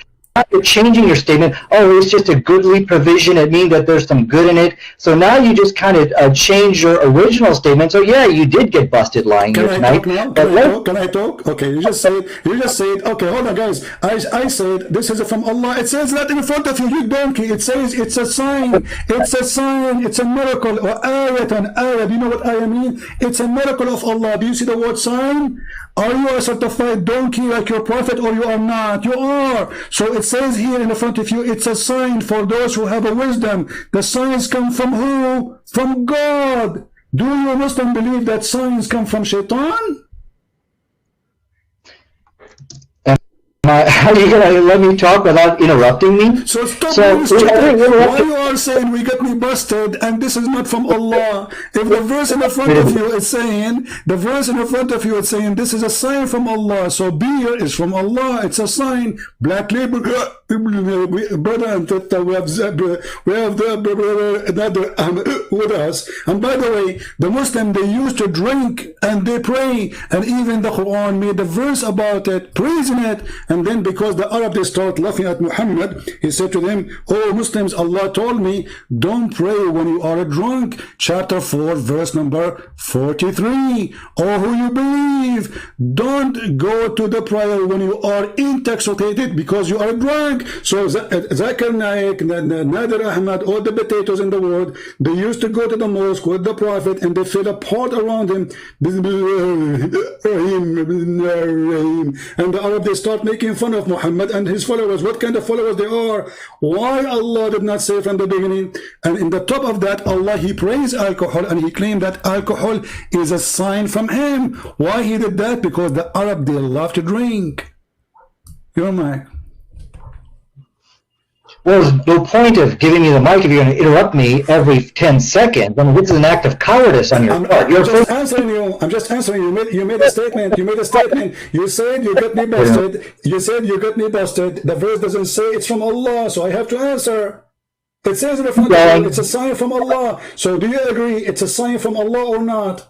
Speaker 2: You're changing your statement. Oh, it's just a goodly provision. It means that there's some good in it. So now you just kind of change your original statement. So yeah, you did get busted lying here tonight.
Speaker 1: Can I talk? Okay, you just said. Okay, hold on, guys. I said this is from Allah. It says that in front of you, you donkey. It says it's a sign. It's a sign. It's a miracle. Or ayat and ayat. Do you know what I mean? It's a miracle of Allah. Do you see the word sign? Are you a certified donkey like your prophet, or you are not? You are. So it says here in the front of you, it's a sign for those who have a wisdom. The signs come from who? From God. Do you Muslim believe that signs come from Shaitan?
Speaker 2: Are you going to let me talk without interrupting me?
Speaker 1: So stop why you are saying we got me busted and this is not from Allah? If the verse in the front of you is saying, this is a sign from Allah. So beer is from Allah. It's a sign. Black label, brother and sister, we have another with us. And by the way, the Muslim, they used to drink and they pray, and even the Quran made a verse about it, praising it. And then because the Arab, they start laughing at Muhammad, he said to them, oh Muslims, Allah told me, don't pray when you are drunk. Chapter 4, verse number 43. Oh, who you believe, don't go to the prayer when you are intoxicated because you are drunk. So Zakir Naik, Nader Ahmad, all the potatoes in the world, they used to go to the mosque with the Prophet and they fill a pot around him. And the Arab, they start making fun of Muhammad and his followers. What kind of followers they are? Why Allah did not say from the beginning? And in the top of that, Allah, he praised alcohol and he claimed that alcohol is a sign from him. Why he did that? Because the Arab, they love to drink. You're mic.
Speaker 2: Well, no point of giving me the mic if you're going to interrupt me every 10 seconds. I mean, this is an act of cowardice on your part.
Speaker 1: I'm just answering you. You made a statement. You said you got me busted. The verse doesn't say it's from Allah, so I have to answer. It says in the front of you, it's a sign from Allah. So do you agree it's a sign from Allah or not?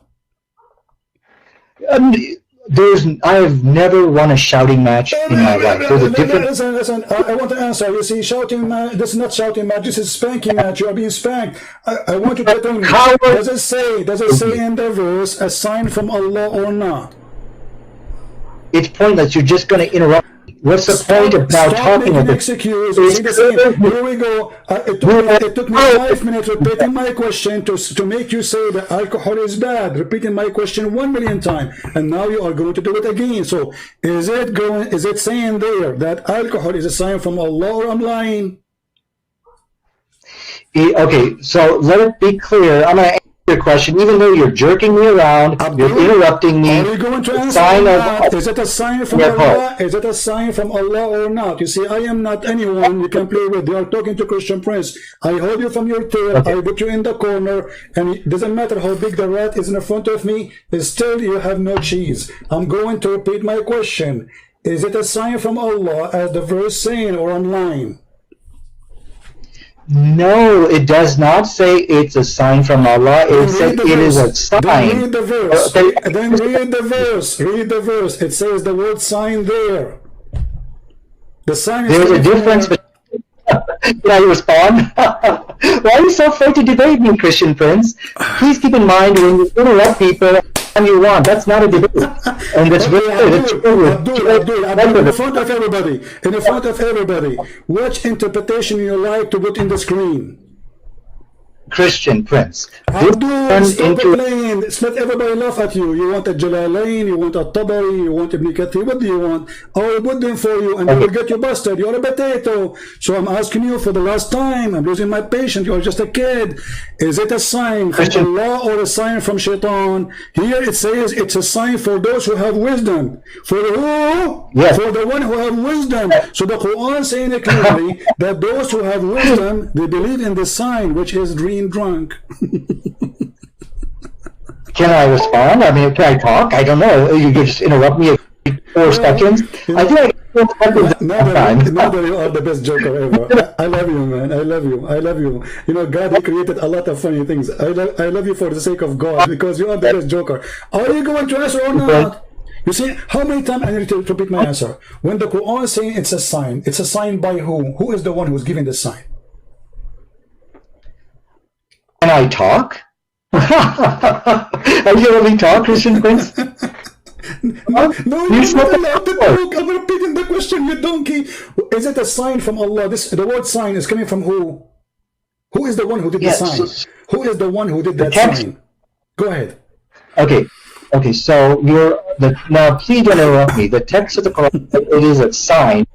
Speaker 2: I have never won a shouting match in my life. There's a difference.
Speaker 1: Listen, I want to answer. You see, shouting match, this is not shouting match, this is spanking match. You are being spanked. I want you to tell me, does it say in the verse a sign from Allah or not?
Speaker 2: It's pointless. You're just going to interrupt. What's the point of now talking about this?
Speaker 1: Here we go. It took me 5 minutes repeating my question to make you say that alcohol is bad. Repeating my question 1 million times, and now you are going to do it again. So is it saying there that alcohol is a sign from Allah, or I'm lying?
Speaker 2: Okay, so let it be clear. I'm going to answer your question, even though you're jerking me around, you're interrupting me.
Speaker 1: Are you going to answer? Is it a sign from Allah? Is it a sign from Allah or not? You see, I am not anyone you can play with. They are talking to Christian Prince. I hold you from your tail. Okay. I put you in the corner, and it doesn't matter how big the rat is in front of me. Still, you have no cheese. I'm going to repeat my question. Is it a sign from Allah, as the verse saying, or I'm lying?
Speaker 2: No, it does not say it's a sign from Allah. It says it is a sign.
Speaker 1: Then read the verse. Then read the verse. Read the verse. It says the word sign there. The sign is
Speaker 2: there's a difference. Can I respond? Why are you so afraid to debate me, Christian Prince? Please keep in mind when you interrupt people and you want. That's not a debate. And that's
Speaker 1: in front of everybody. In front of everybody. Which interpretation you like to put in the screen?
Speaker 2: Christian, Prince.
Speaker 1: Abdul,
Speaker 2: This
Speaker 1: stop
Speaker 2: into
Speaker 1: playing. Let everybody laugh at you. You want a Jalalain, you want a Tabari, you want Ibn Kathir. What do you want? I will put them for you and you will get you busted. You're a potato. So I'm asking you for the last time. I'm losing my patience. You're just a kid. Is it a sign from Allah or a sign from Shaitan? Here it says it's a sign for those who have wisdom. For who?
Speaker 2: Yes.
Speaker 1: For the one who have wisdom. So the Quran saying it clearly that those who have wisdom, they believe in the sign, which is dream drunk.
Speaker 2: Can I respond? I mean, can I talk? I don't know. You could just interrupt me at 4 seconds. I think I can 4 seconds
Speaker 1: now that you are the best joker ever. I love you, man. I love you. I love you. You know, God created a lot of funny things. I love you for the sake of God because you are the best joker. Are you going to answer or not? You see, how many times I need to repeat my answer? When the Quran is saying it's a sign by who? Who is the one who is giving the sign?
Speaker 2: Can I talk? Are you letting me talk, Christian Prince?
Speaker 1: No, you're not allowed to talk. I'm repeating the question, you donkey. Is it a sign from Allah? The word sign is coming from who? Who is the one who did the sign? Who is the one who did that sign? Go ahead.
Speaker 2: Okay, so now please don't interrupt me. The text of the Quran, it is a sign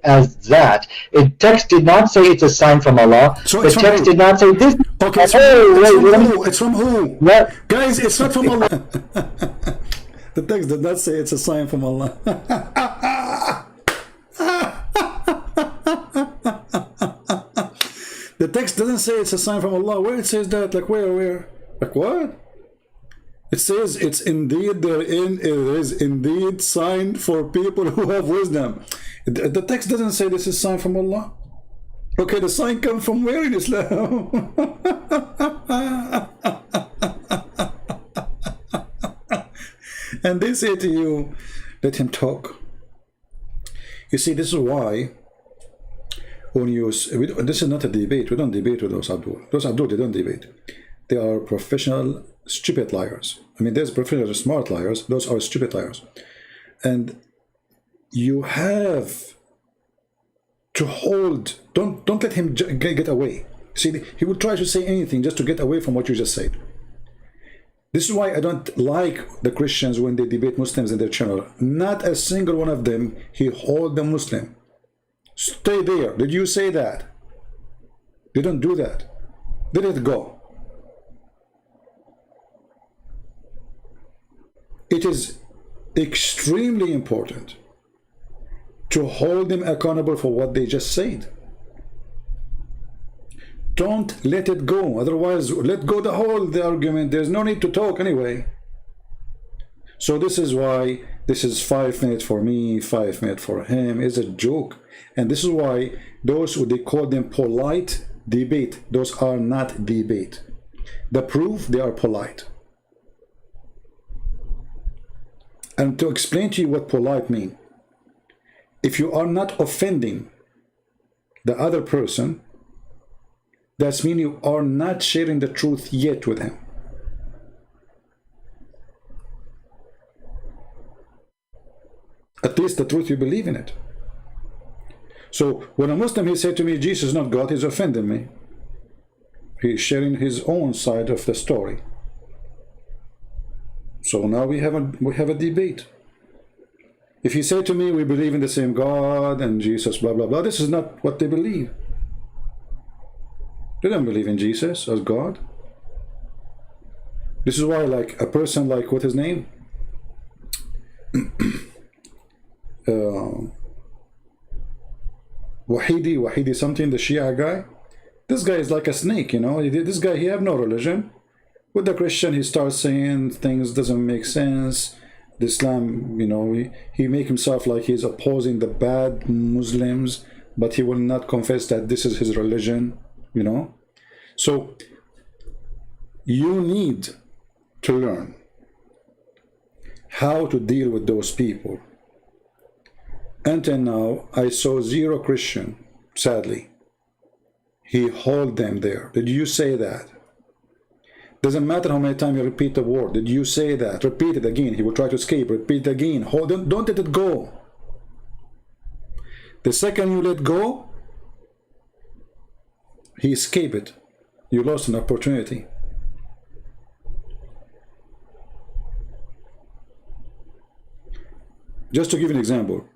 Speaker 2: as that. The text did not say it's a sign from Allah.
Speaker 1: So
Speaker 2: the text did not say this.
Speaker 1: Okay, it's from who?
Speaker 2: What?
Speaker 1: Guys, it's not from Allah. The text did not say it's a sign from Allah. The text doesn't say it's a sign from Allah. Where it says that? Like where? Like what? It says it's indeed therein, it is indeed sign for people who have wisdom. The text doesn't say this is sign from Allah. Okay, the sign comes from where in Islam? And they say to you, let him talk. You see, this is why when this is not a debate. We don't debate with those Abdul. Those Abdul, they don't debate. They are professional stupid liars. I mean, there's professional smart liars. Those are stupid liars. And you have to hold. Don't let him get away. See, he will try to say anything just to get away from what you just said. This is why I don't like the Christians when they debate Muslims in their channel. Not a single one of them, he hold the Muslim. Stay there. Did you say that? They don't do that. Let it go. It is extremely important to hold them accountable for what they just said. Don't let it go. Otherwise, let go the argument. There's no need to talk anyway. So this is why this is 5 minutes for me, 5 minutes for him. It's a joke. And this is why those who they call them polite debate, those are not debate. The proof they are polite. And to explain to you what polite means, if you are not offending the other person, that means you are not sharing the truth yet with him. At least the truth, you believe in it. So when a Muslim, he said to me, Jesus is not God, he's offending me. He's sharing his own side of the story. So now we have a debate. If you say to me, we believe in the same God and Jesus, blah, blah, blah, this is not what they believe. They don't believe in Jesus as God. This is why, like, a person like, what's his name? Wahidi something, the Shia guy. This guy is like a snake, you know. This guy, he have no religion. With the Christian, he starts saying things doesn't make sense. The Islam, you know, he make himself like he's opposing the bad Muslims, but he will not confess that this is his religion, you know. So you need to learn how to deal with those people. Until now, I saw zero Christian, sadly. He hold them there. Did you say that? Doesn't matter how many times you repeat the word. Did you say that? Repeat it again. He will try to escape. Repeat it again. Hold on. Don't let it go. The second you let go, he escape it. You lost an opportunity. Just to give an example,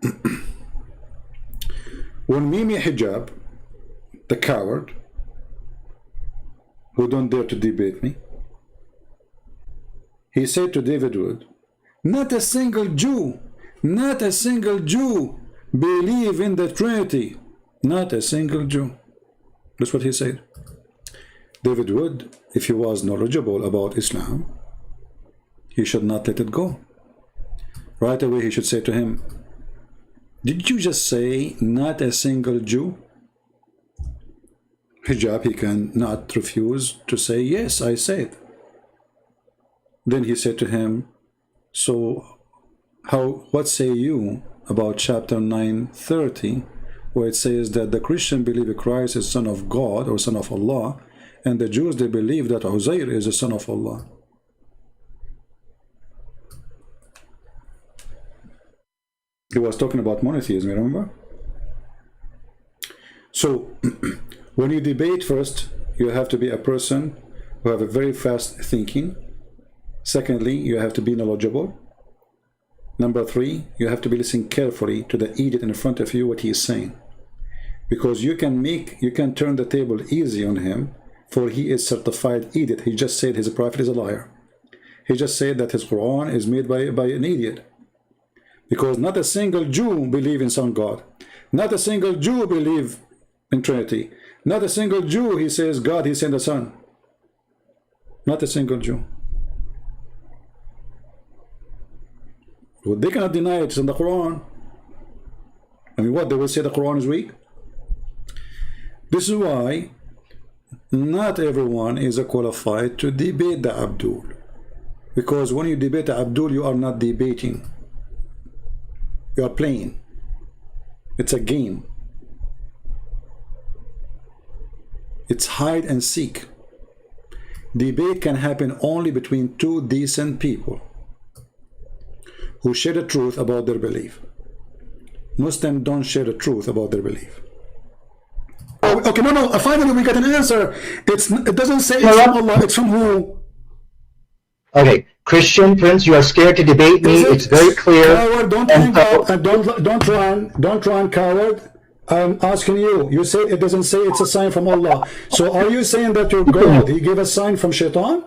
Speaker 1: when Mimi Hijab, the coward, who don't dare to debate me, he said to David Wood, not a single Jew believe in the Trinity. Not a single Jew. That's what he said. David Wood, if he was knowledgeable about Islam, he should not let it go. Right away he should say to him, did you just say not a single Jew? Hijab, he cannot refuse to say, yes, I said. Then he said to him, so what say you about chapter 9:30, where it says that the Christian believe Christ is son of God or son of Allah, and the Jews, they believe that Uzair is the son of Allah. He was talking about monotheism, remember? So when you debate, first you have to be a person who have a very fast thinking. Secondly, you have to be knowledgeable. Number three, you have to be listening carefully to the idiot in front of you, what he is saying, because you can turn the table easy on him, for he is certified idiot. He just said his prophet is a liar. He just said that his Quran is made by an idiot, because not a single Jew believe in some God. Not a single Jew believe in Trinity. Not a single Jew, he says God, he sent the Son. Not a single Jew. Well, they cannot deny it. It's in the Quran. I mean, what, they will say the Quran is weak? This is why not everyone is qualified to debate the Abdul, because when you debate the Abdul, you are not debating, you are playing. It's a game. It's hide and seek. Debate can happen only between two decent people who share the truth about their belief. Muslims don't share the truth about their belief. Oh, okay, no, finally we got an answer. It doesn't say it's from Allah, it's from who?
Speaker 2: Okay, Christian Prince, you are scared to debate me. It's very clear.
Speaker 1: Coward, don't run, coward. I'm asking you. You said it doesn't say it's a sign from Allah. So are you saying that your God, he gave a sign from Shaitan,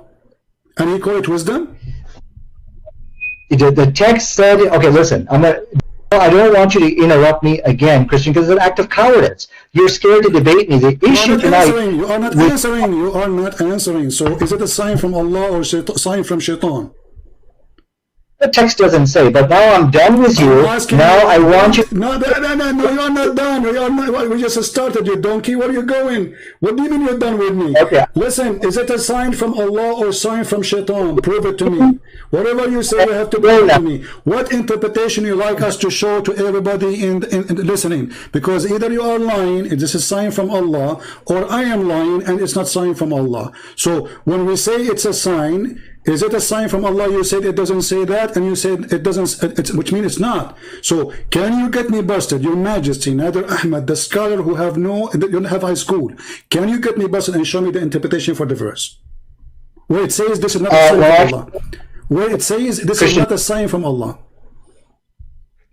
Speaker 1: and he called it wisdom?
Speaker 2: The text said, okay, listen, I don't want you to interrupt me again, Christian, because it's an act of cowardice. You're scared to debate me. The issue tonight...
Speaker 1: You are not answering. So is it a sign from Allah or a sign from Shaitan?
Speaker 2: The text doesn't say, but now I'm done with you. Now I want you...
Speaker 1: No, you're not done. We just started, you donkey. Where are you going? What do you mean you're done with me?
Speaker 2: Okay.
Speaker 1: Listen, is it a sign from Allah or a sign from Shaitan? Prove it to me. Whatever you say, you have to prove it to me. What interpretation you like us to show to everybody in listening? Because either you are lying, this is a sign from Allah, or I am lying and it's not sign from Allah. So when we say it's a sign, is it a sign from Allah? You said it doesn't say that, and you said it doesn't, which means it's not. So can you get me busted, Your Majesty, Nader Ahmed, the scholar who you don't have high school? Can you get me busted and show me the interpretation for the verse where it says this is not a sign from Allah? Where it says this is not a sign from Allah.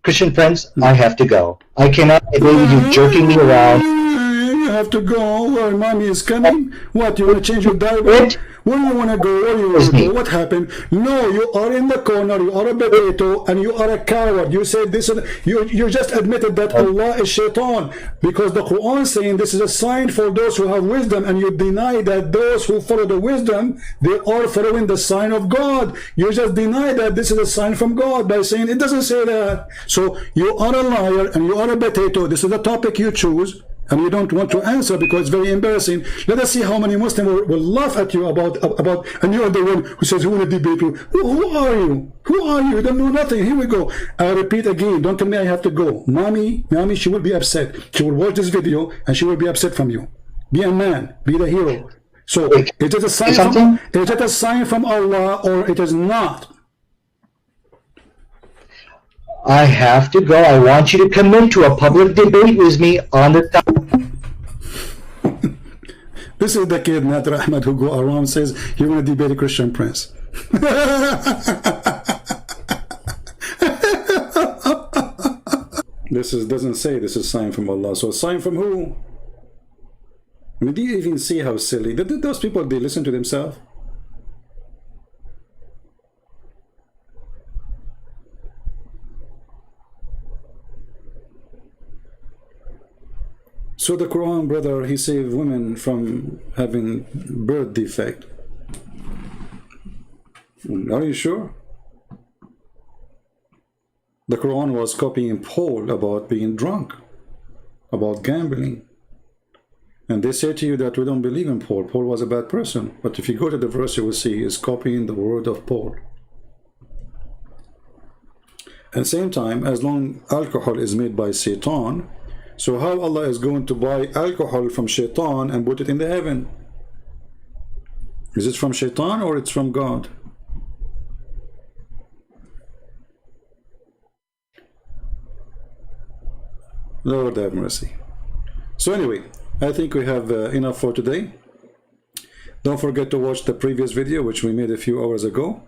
Speaker 2: Christian Prince, I have to go. I cannot believe you jerking me around.
Speaker 1: You have to go where mommy is coming. What, you want to change your diaper? Where do you want to go? Where do you want to go? What happened? No, you are in the corner. You are a potato, and you are a coward. You said this. You just admitted that Allah is Shaitan, because the Quran is saying this is a sign for those who have wisdom, and you deny that those who follow the wisdom, they are following the sign of God. You just deny that this is a sign from God by saying it doesn't say that. So you are a liar and you are a potato. This is the topic you choose, and you don't want to answer because it's very embarrassing. Let us see how many Muslims will laugh at you about, and you are the one who says, who want to debate you? Who are you? Who are you? You don't know nothing. Here we go. I repeat again, don't tell me I have to go. Mommy, she will be upset. She will watch this video and she will be upset from you. Be a man. Be the hero. So, is it a sign from Allah or it is not?
Speaker 2: I have to go. I want you to come into a public debate with me on the topic.
Speaker 1: This is the kid, Nader Ahmed, who go around says he want to debate a Christian prince. This doesn't say this is sign from Allah. So sign from who? I mean, do you even see how silly? Did those people, they listen to themselves? So the Quran, brother, he saved women from having birth defect. Are you sure? The Quran was copying Paul about being drunk, about gambling. And they say to you that we don't believe in Paul. Paul was a bad person. But if you go to the verse, you will see he is copying the word of Paul. At the same time, as long as alcohol is made by Satan, so how Allah is going to buy alcohol from Shaitan and put it in the heaven? Is it from Shaitan or it's from God? Lord have mercy. So anyway, I think we have enough for today. Don't forget to watch the previous video which we made a few hours ago.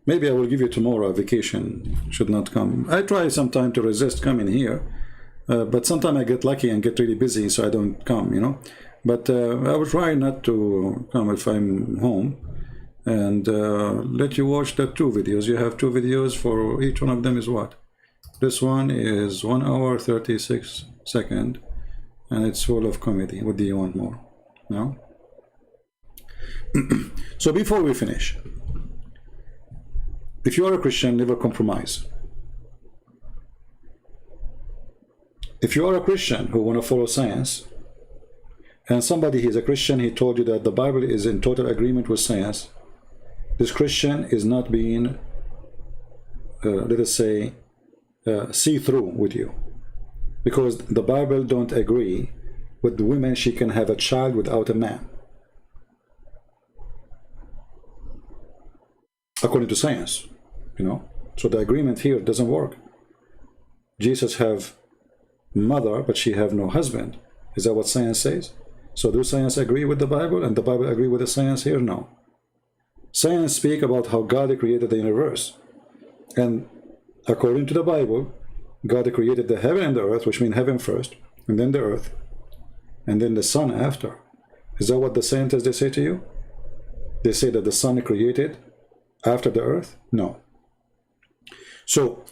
Speaker 1: Maybe I will give you tomorrow a vacation. Should not come. I try sometime to resist coming here. But sometimes I get lucky and get really busy, so I don't come, you know. But I will try not to come if I'm home, and let you watch the 2 videos. You have 2 videos for each one of them is what? This one is 1 hour 36 seconds, and it's full of comedy. What do you want more? No? So before we finish, if you are a Christian, never compromise. If you are a Christian who want to follow science, and somebody is a Christian, he told you that the Bible is in total agreement with science, this Christian is not being, let us say, see-through with you. Because the Bible don't agree with the women she can have a child without a man. According to science, you know. So the agreement here doesn't work. Jesus have mother, but she have no husband. Is that what science says? So do science agree with the Bible and the Bible agree with the science here? No. Science speak about how God created the universe. And according to the Bible, God created the heaven and the earth, which means heaven first, and then the earth, and then the sun after. Is that what the scientists, they say to you? They say that the sun created after the earth? No. So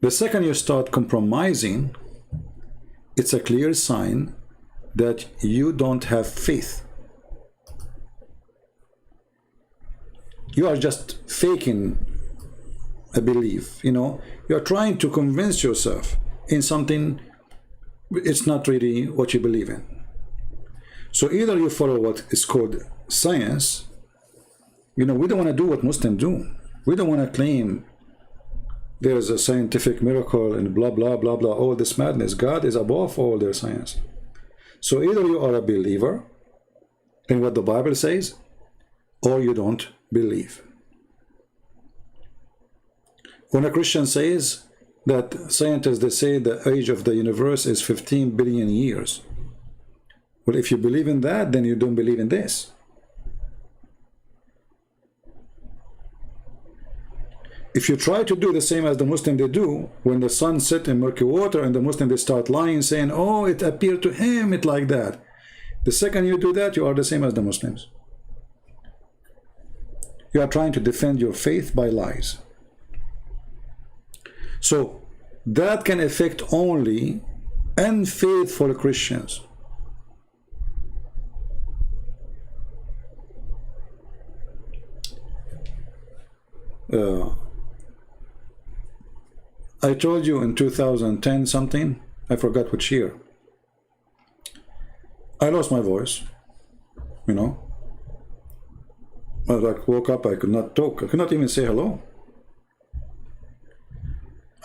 Speaker 1: the second you start compromising, it's a clear sign that you don't have faith. You are just faking a belief, you know. You are trying to convince yourself in something it's not really what you believe in. So either you follow what is called science. You know, we don't want to do what Muslims do. We don't want to claim there's a scientific miracle and blah, blah, blah, blah, all this madness. God is above all their science. So either you are a believer in what the Bible says, or you don't believe. When a Christian says that scientists, they say the age of the universe is 15 billion years. Well, if you believe in that, then you don't believe in this. If you try to do the same as the Muslim they do, when the sun sets in murky water and the Muslim they start lying, saying, oh, it appeared to him, it like that. The second you do that, you are the same as the Muslims. You are trying to defend your faith by lies. So that can affect only unfaithful Christians. I told you in 2010 something, I forgot which year, I lost my voice, you know. I woke up, I could not talk, I could not even say hello.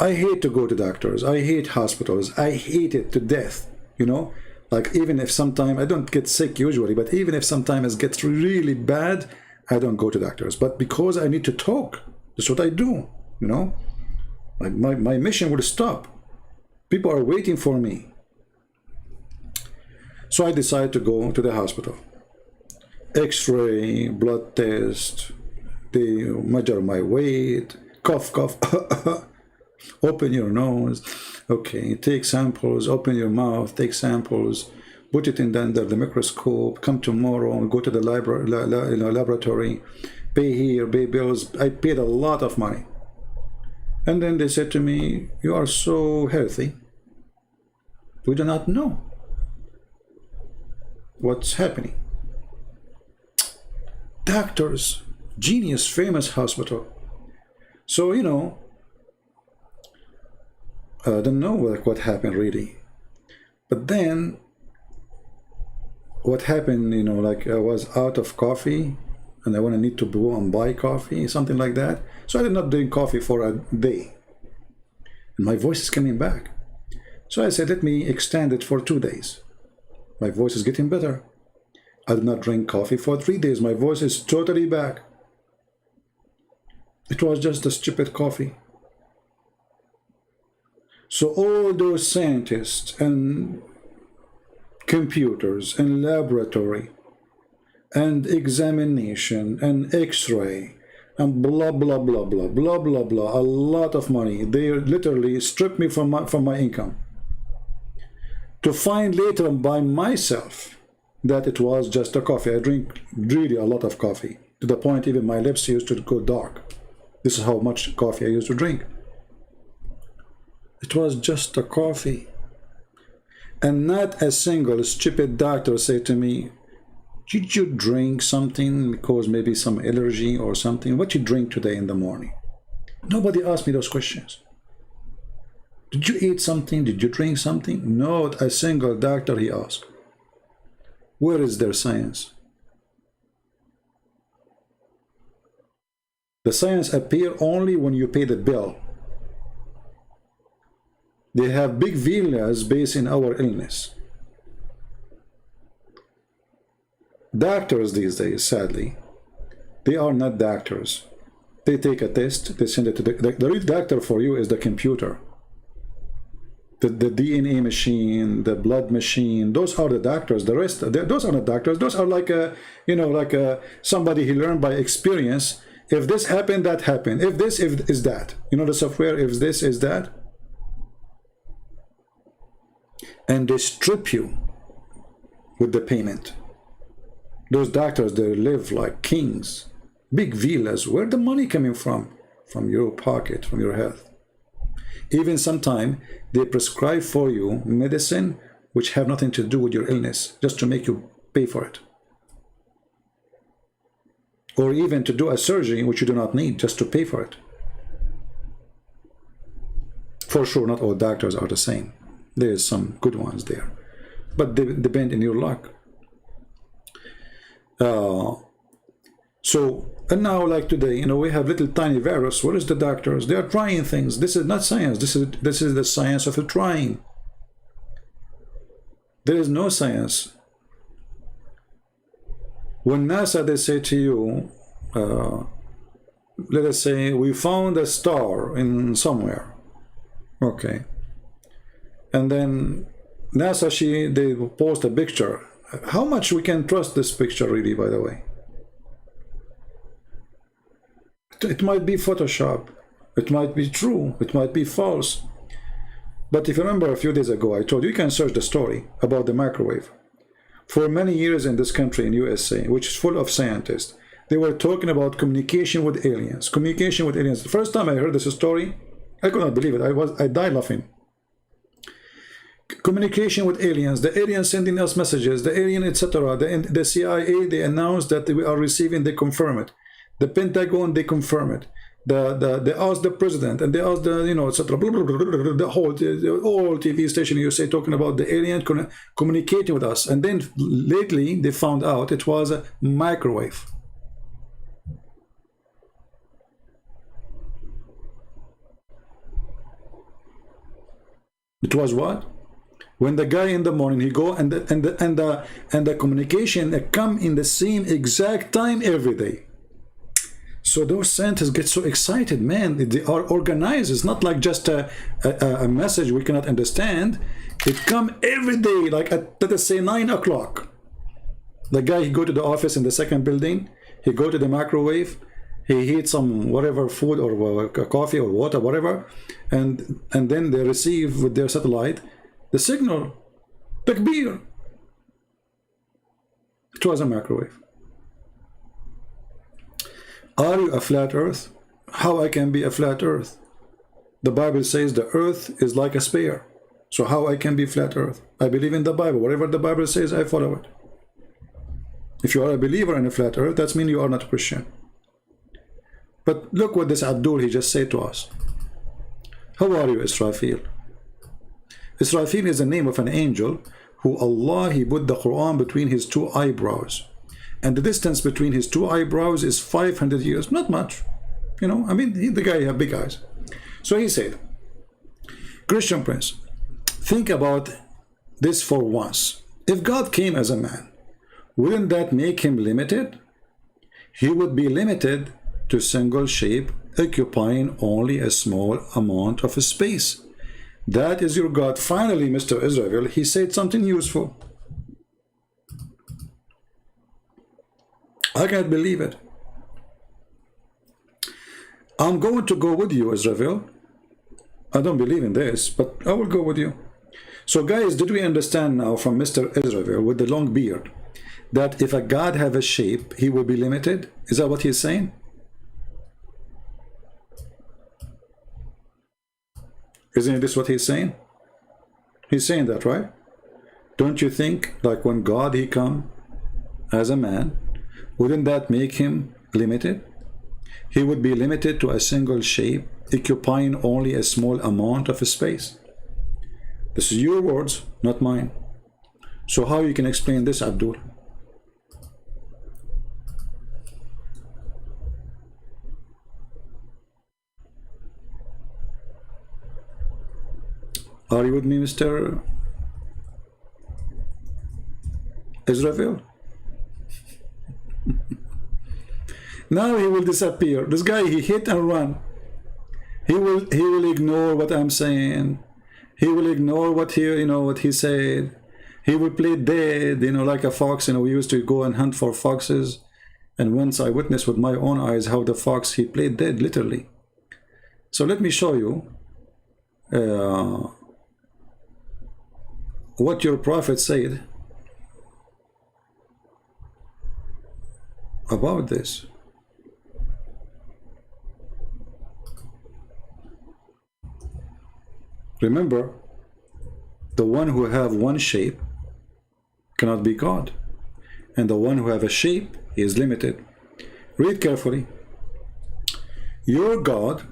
Speaker 1: I hate to go to doctors, I hate hospitals, I hate it to death, you know. Like even if sometime, I don't get sick usually, but even if sometimes it gets really bad, I don't go to doctors. But because I need to talk, that's what I do, you know. Like my mission would stop. People are waiting for me. So I decided to go to the hospital. X-ray, blood test, they measure my weight, cough, cough, open your nose, okay, take samples, open your mouth, take samples, put it in under the microscope, come tomorrow, go to the laboratory, pay here, pay bills. I paid a lot of money. And then they said to me, you are so healthy. We do not know what's happening. Doctors, genius, famous hospital. So, you know, I don't know what happened really. But then, what happened, you know, like I was out of coffee and I need to go and buy coffee, something like that. So I did not drink coffee for a day. And my voice is coming back. So I said, let me extend it for 2 days. My voice is getting better. I did not drink coffee for 3 days. My voice is totally back. It was just a stupid coffee. So all those scientists and computers and laboratory and examination and x-ray and blah blah blah blah blah blah blah, a lot of money, they literally stripped me from my income, to find later by myself that it was just a coffee. I drink really a lot of coffee, to the point even my lips used to go dark. This is how much coffee I used to drink. It was just a coffee. And not a single stupid doctor said to me, did you drink something because maybe some allergy or something? What you drink today in the morning? Nobody asked me those questions. Did you eat something? Did you drink something? Not a single doctor he asked. Where is their science? The science appear only when you pay the bill. They have big villas based in our illness. Doctors these days, sadly, they are not doctors. They take a test, they send it to the real doctor for you is the computer. The DNA machine, the blood machine, those are the doctors. The rest, those are not doctors. Those are like somebody who learned by experience. If this happened, that happened. If this is that. You know the software, if this is that. And they strip you with the payment. Those doctors, they live like kings. Big villas. Where the money coming from? From your pocket, from your health. Even sometimes they prescribe for you medicine which have nothing to do with your illness, just to make you pay for it. Or even to do a surgery which you do not need, just to pay for it. For sure, not all doctors are the same. There's some good ones there, but they depend on your luck. And now, like today, you know, we have little tiny virus. What is the doctors? They are trying things. This is not science. This is the science of trying. There is no science. When NASA, they say to you, let us say we found a star in somewhere, okay, and then NASA, they post a picture. How much we can trust this picture really, by the way? It might be Photoshop, it might be true, it might be false. But if you remember a few days ago, I told you, you can search the story about the microwave. For many years in this country, in USA, which is full of scientists, they were talking about communication with aliens. Communication with aliens. The first time I heard this story, I could not believe it. I died laughing. Communication with aliens, the aliens sending us messages, the alien, etc. The CIA, they announced that we are receiving, they confirm it. The Pentagon, they confirm it. They asked the president, and they asked the, you know, etc. The whole TV station you say talking about the alien communicating with us. And then lately they found out it was a microwave. It was what? When the guy in the morning he go and the communication come in the same exact time every day. So those scientists get so excited, man. They are organized. It's not like just a message we cannot understand. It come every day, like at, let us say, 9 o'clock. The guy, he go to the office in the second building, he go to the microwave, he heat some whatever food or coffee or water, whatever, and then they receive with their satellite the signal. Takbir. It was a microwave. Are you a flat earth? How I can be a flat earth? The Bible says the earth is like a sphere. So how I can be flat earth? I believe in the Bible. Whatever the Bible says, I follow it. If you are a believer in a flat earth, that means you are not a Christian. But look what this Abdul, he just said to us. How are you, Israfil? Israfil is the name of an angel who Allah, he put the Quran between his two eyebrows. And the distance between his two eyebrows is 500 years. Not much. You know, I mean, the guy have big eyes. So he said, Christian Prince, think about this for once. If God came as a man, wouldn't that make him limited? He would be limited to single shape, occupying only a small amount of space. That is your God. Finally, Mr. Israel, he said something useful. I can't believe it. I'm going to go with you, Israel. I don't believe in this, but I will go with you. So guys, did we understand now from Mr. Israel with the long beard that if a God have a shape, he will be limited? Is that what he's saying? Isn't this what he's saying? He's saying that, right? Don't you think, like when God, he come as a man, wouldn't that make him limited? He would be limited to a single shape, occupying only a small amount of space. This is your words, not mine. So how you can explain this, Abdul? Are you with me, Mr. Israel? Now he will disappear. This guy, he hit and run. He will ignore what I'm saying. He will ignore what he said. He will play dead, like a fox. We used to go and hunt for foxes, and once I witnessed with my own eyes how the fox, he played dead, literally. So let me show you what your prophet said about this. Remember, the one who have one shape cannot be God, and the one who have a shape is limited. Read carefully. Your God,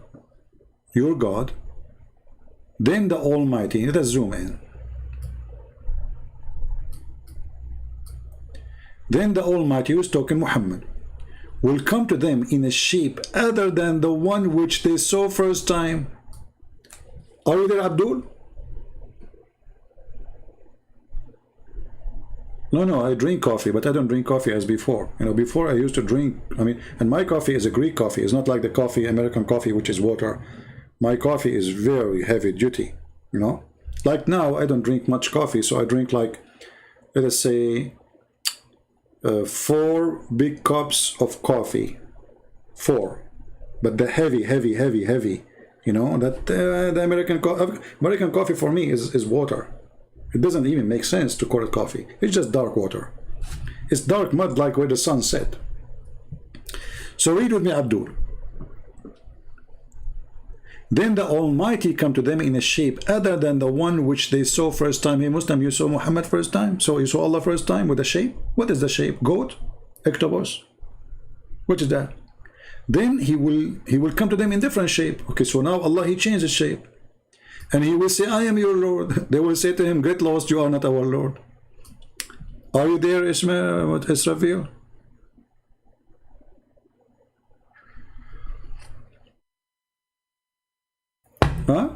Speaker 1: then the Almighty. Let us zoom in. Then the Almighty, who's talking, Muhammad, will come to them in a shape other than the one which they saw first time. Are you there, Abdul? No, I drink coffee, but I don't drink coffee as before. Before I used to drink, and my coffee is a Greek coffee. It's not like the coffee, American coffee, which is water. My coffee is very heavy duty, Like now, I don't drink much coffee, so I drink like, let us say, 4 big cups of coffee. 4. But the heavy, that the American coffee for me is water. It doesn't even make sense to call it coffee. It's just dark water. It's dark mud like where the sun set. So read with me, Abdul. Then the Almighty come to them in a shape other than the one which they saw first time. Hey Muslim, you saw Muhammad first time? So you saw Allah first time with a shape? What is the shape? Goat? Octopus? What is that? Then he will come to them in different shape. Okay, so now Allah, he changed his shape. And he will say, I am your Lord. They will say to him, get lost, you are not our Lord. Are you there, Israfil? Huh?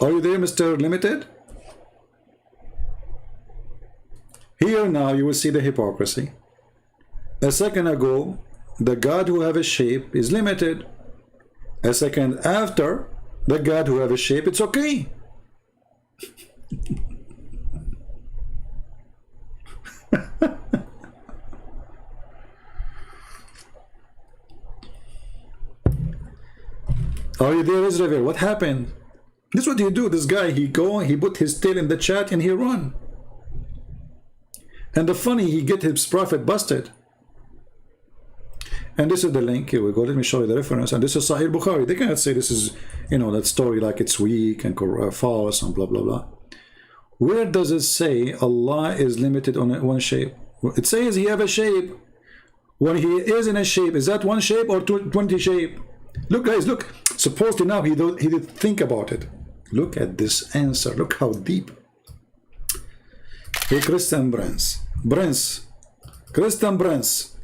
Speaker 1: Are you there, Mr. Limited? Here now you will see the hypocrisy. A second ago, the God who have a shape is limited. A second after, the God who have a shape, it's okay. Are you there, Israel? What happened? This is what you do. This guy, he put his tail in the chat and he run. And the funny, he get his prophet busted. And this is the link. Here we go. Let me show you the reference. And this is Sahih Bukhari. They cannot say this is, that story like it's weak and false and blah, blah, blah. Where does it say Allah is limited on one shape? It says he have a shape. When he is in a shape, is that one shape or 20 shape? Look, guys, look. Supposedly now he did think about it. Look at this answer. Look how deep. Hey, Christian Christian Brens,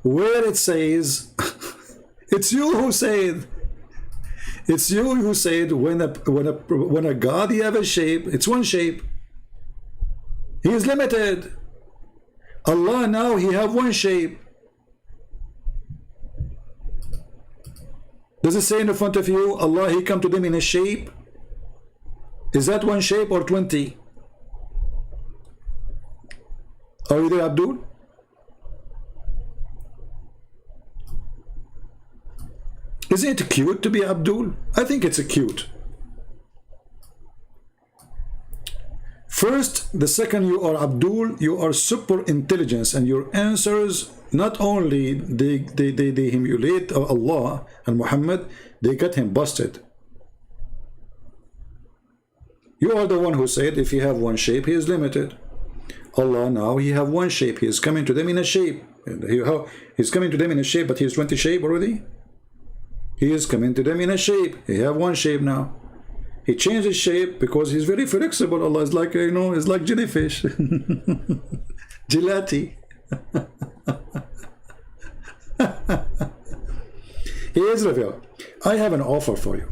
Speaker 1: where it says, it's you who said, when a God he have a shape, it's one shape. He is limited. Allah now he have one shape. Does it say in the front of you, Allah he come to them in a shape? Is that one shape or 20? Are you there, Abdul? Isn't it cute to be Abdul? I think it's cute. First, the second you are Abdul, you are super intelligence, and your answers not only they humiliate Allah and Muhammad, they got him busted. You are the one who said if he have one shape, he is limited. Allah now he have one shape. He is coming to them in a shape. He's coming to them in a shape, but he is 20 shape already. He is coming to them in a shape. He have one shape now. He changed his shape because he's very flexible. Allah is like, it's like jellyfish. Gelati. Hey Israel, I have an offer for you.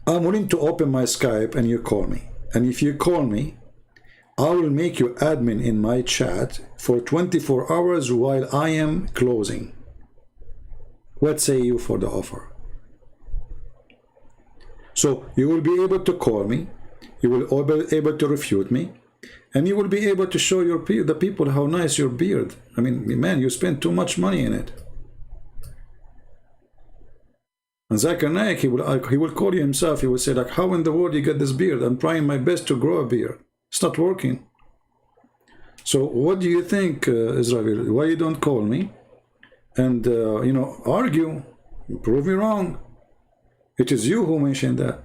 Speaker 1: I'm willing to open my Skype and you call me. And if you call me, I will make you admin in my chat for 24 hours while I am closing. What say you for the offer? So you will be able to call me, you will be able to refute me, and you will be able to show the people how nice your beard. I mean, man, you spend too much money in it. And Zakir Naik, he will call you himself. He will say, like, how in the world you get this beard? I'm trying my best to grow a beard. It's not working. So what do you think, Israel? Why you don't call me and argue, prove me wrong? It is you who mentioned that.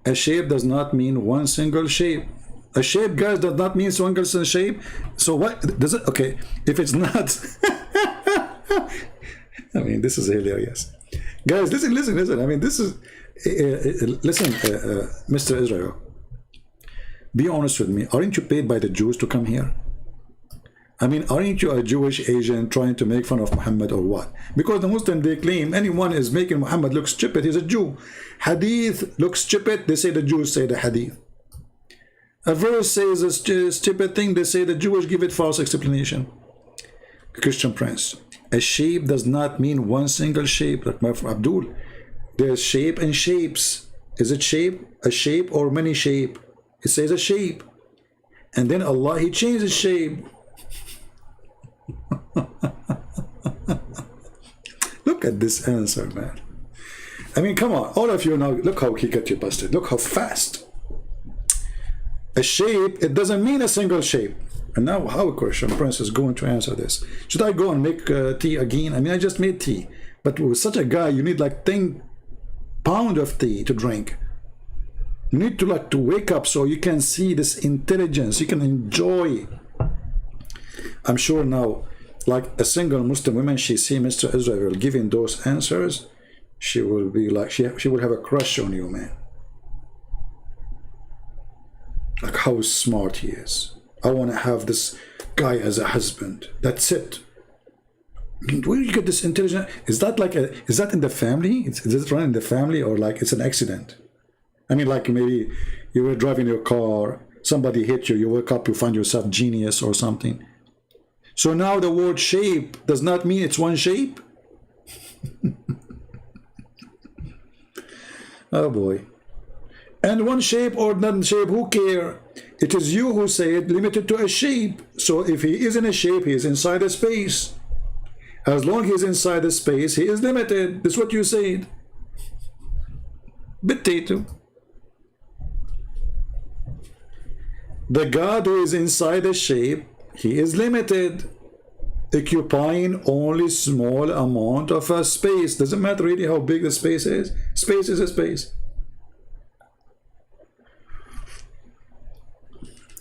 Speaker 1: A shape does not mean one single shape. A shape, guys, does not mean single shape. So what does it? Okay, if it's not, I mean, this is hilarious, guys. Listen. I mean, this is listen, Mr. Israel. Be honest with me. Aren't you paid by the Jews to come here? I mean, aren't you a Jewish agent trying to make fun of Muhammad or what? Because the Muslim, they claim anyone is making Muhammad look stupid, he's a Jew. Hadith looks stupid, they say the Jews say the Hadith. A verse says a stupid thing, they say the Jewish give it false explanation. Christian Prince, a shape does not mean one single shape. Like my friend Abdul, there's shape and shapes. Is it shape, a shape, or many shape? It says a shape. And then Allah, he changed his shape. Look at this answer, man. I mean, come on, all of you now, look how he got you busted. Look how fast. A shape, it doesn't mean a single shape. And now how Christian Prince is going to answer this? Should I go and make tea again? I mean, I just made tea. But with such a guy, you need like 10 pounds of tea to drink. You need to wake up so you can see this intelligence. You can enjoy. I'm sure now, like a single Muslim woman, she see Mr. Israel giving those answers, she will be like, she will have a crush on you, man. Like how smart he is. I want to have this guy as a husband. That's it. I mean, where do you get this intelligence? Is that like is that in the family? Is it running in the family, or like it's an accident? I mean, like maybe you were driving your car, somebody hit you, you wake up, you find yourself genius or something. So now the word shape does not mean it's one shape? Oh boy. And one shape or non-shape, who care? It is you who say it, limited to a shape. So if he is in a shape, he is inside a space. As long as he is inside a space, he is limited. That's what you said. potato. The God who is inside the shape, he is limited, occupying only small amount of a space. Doesn't matter really how big the space is. Space is a space.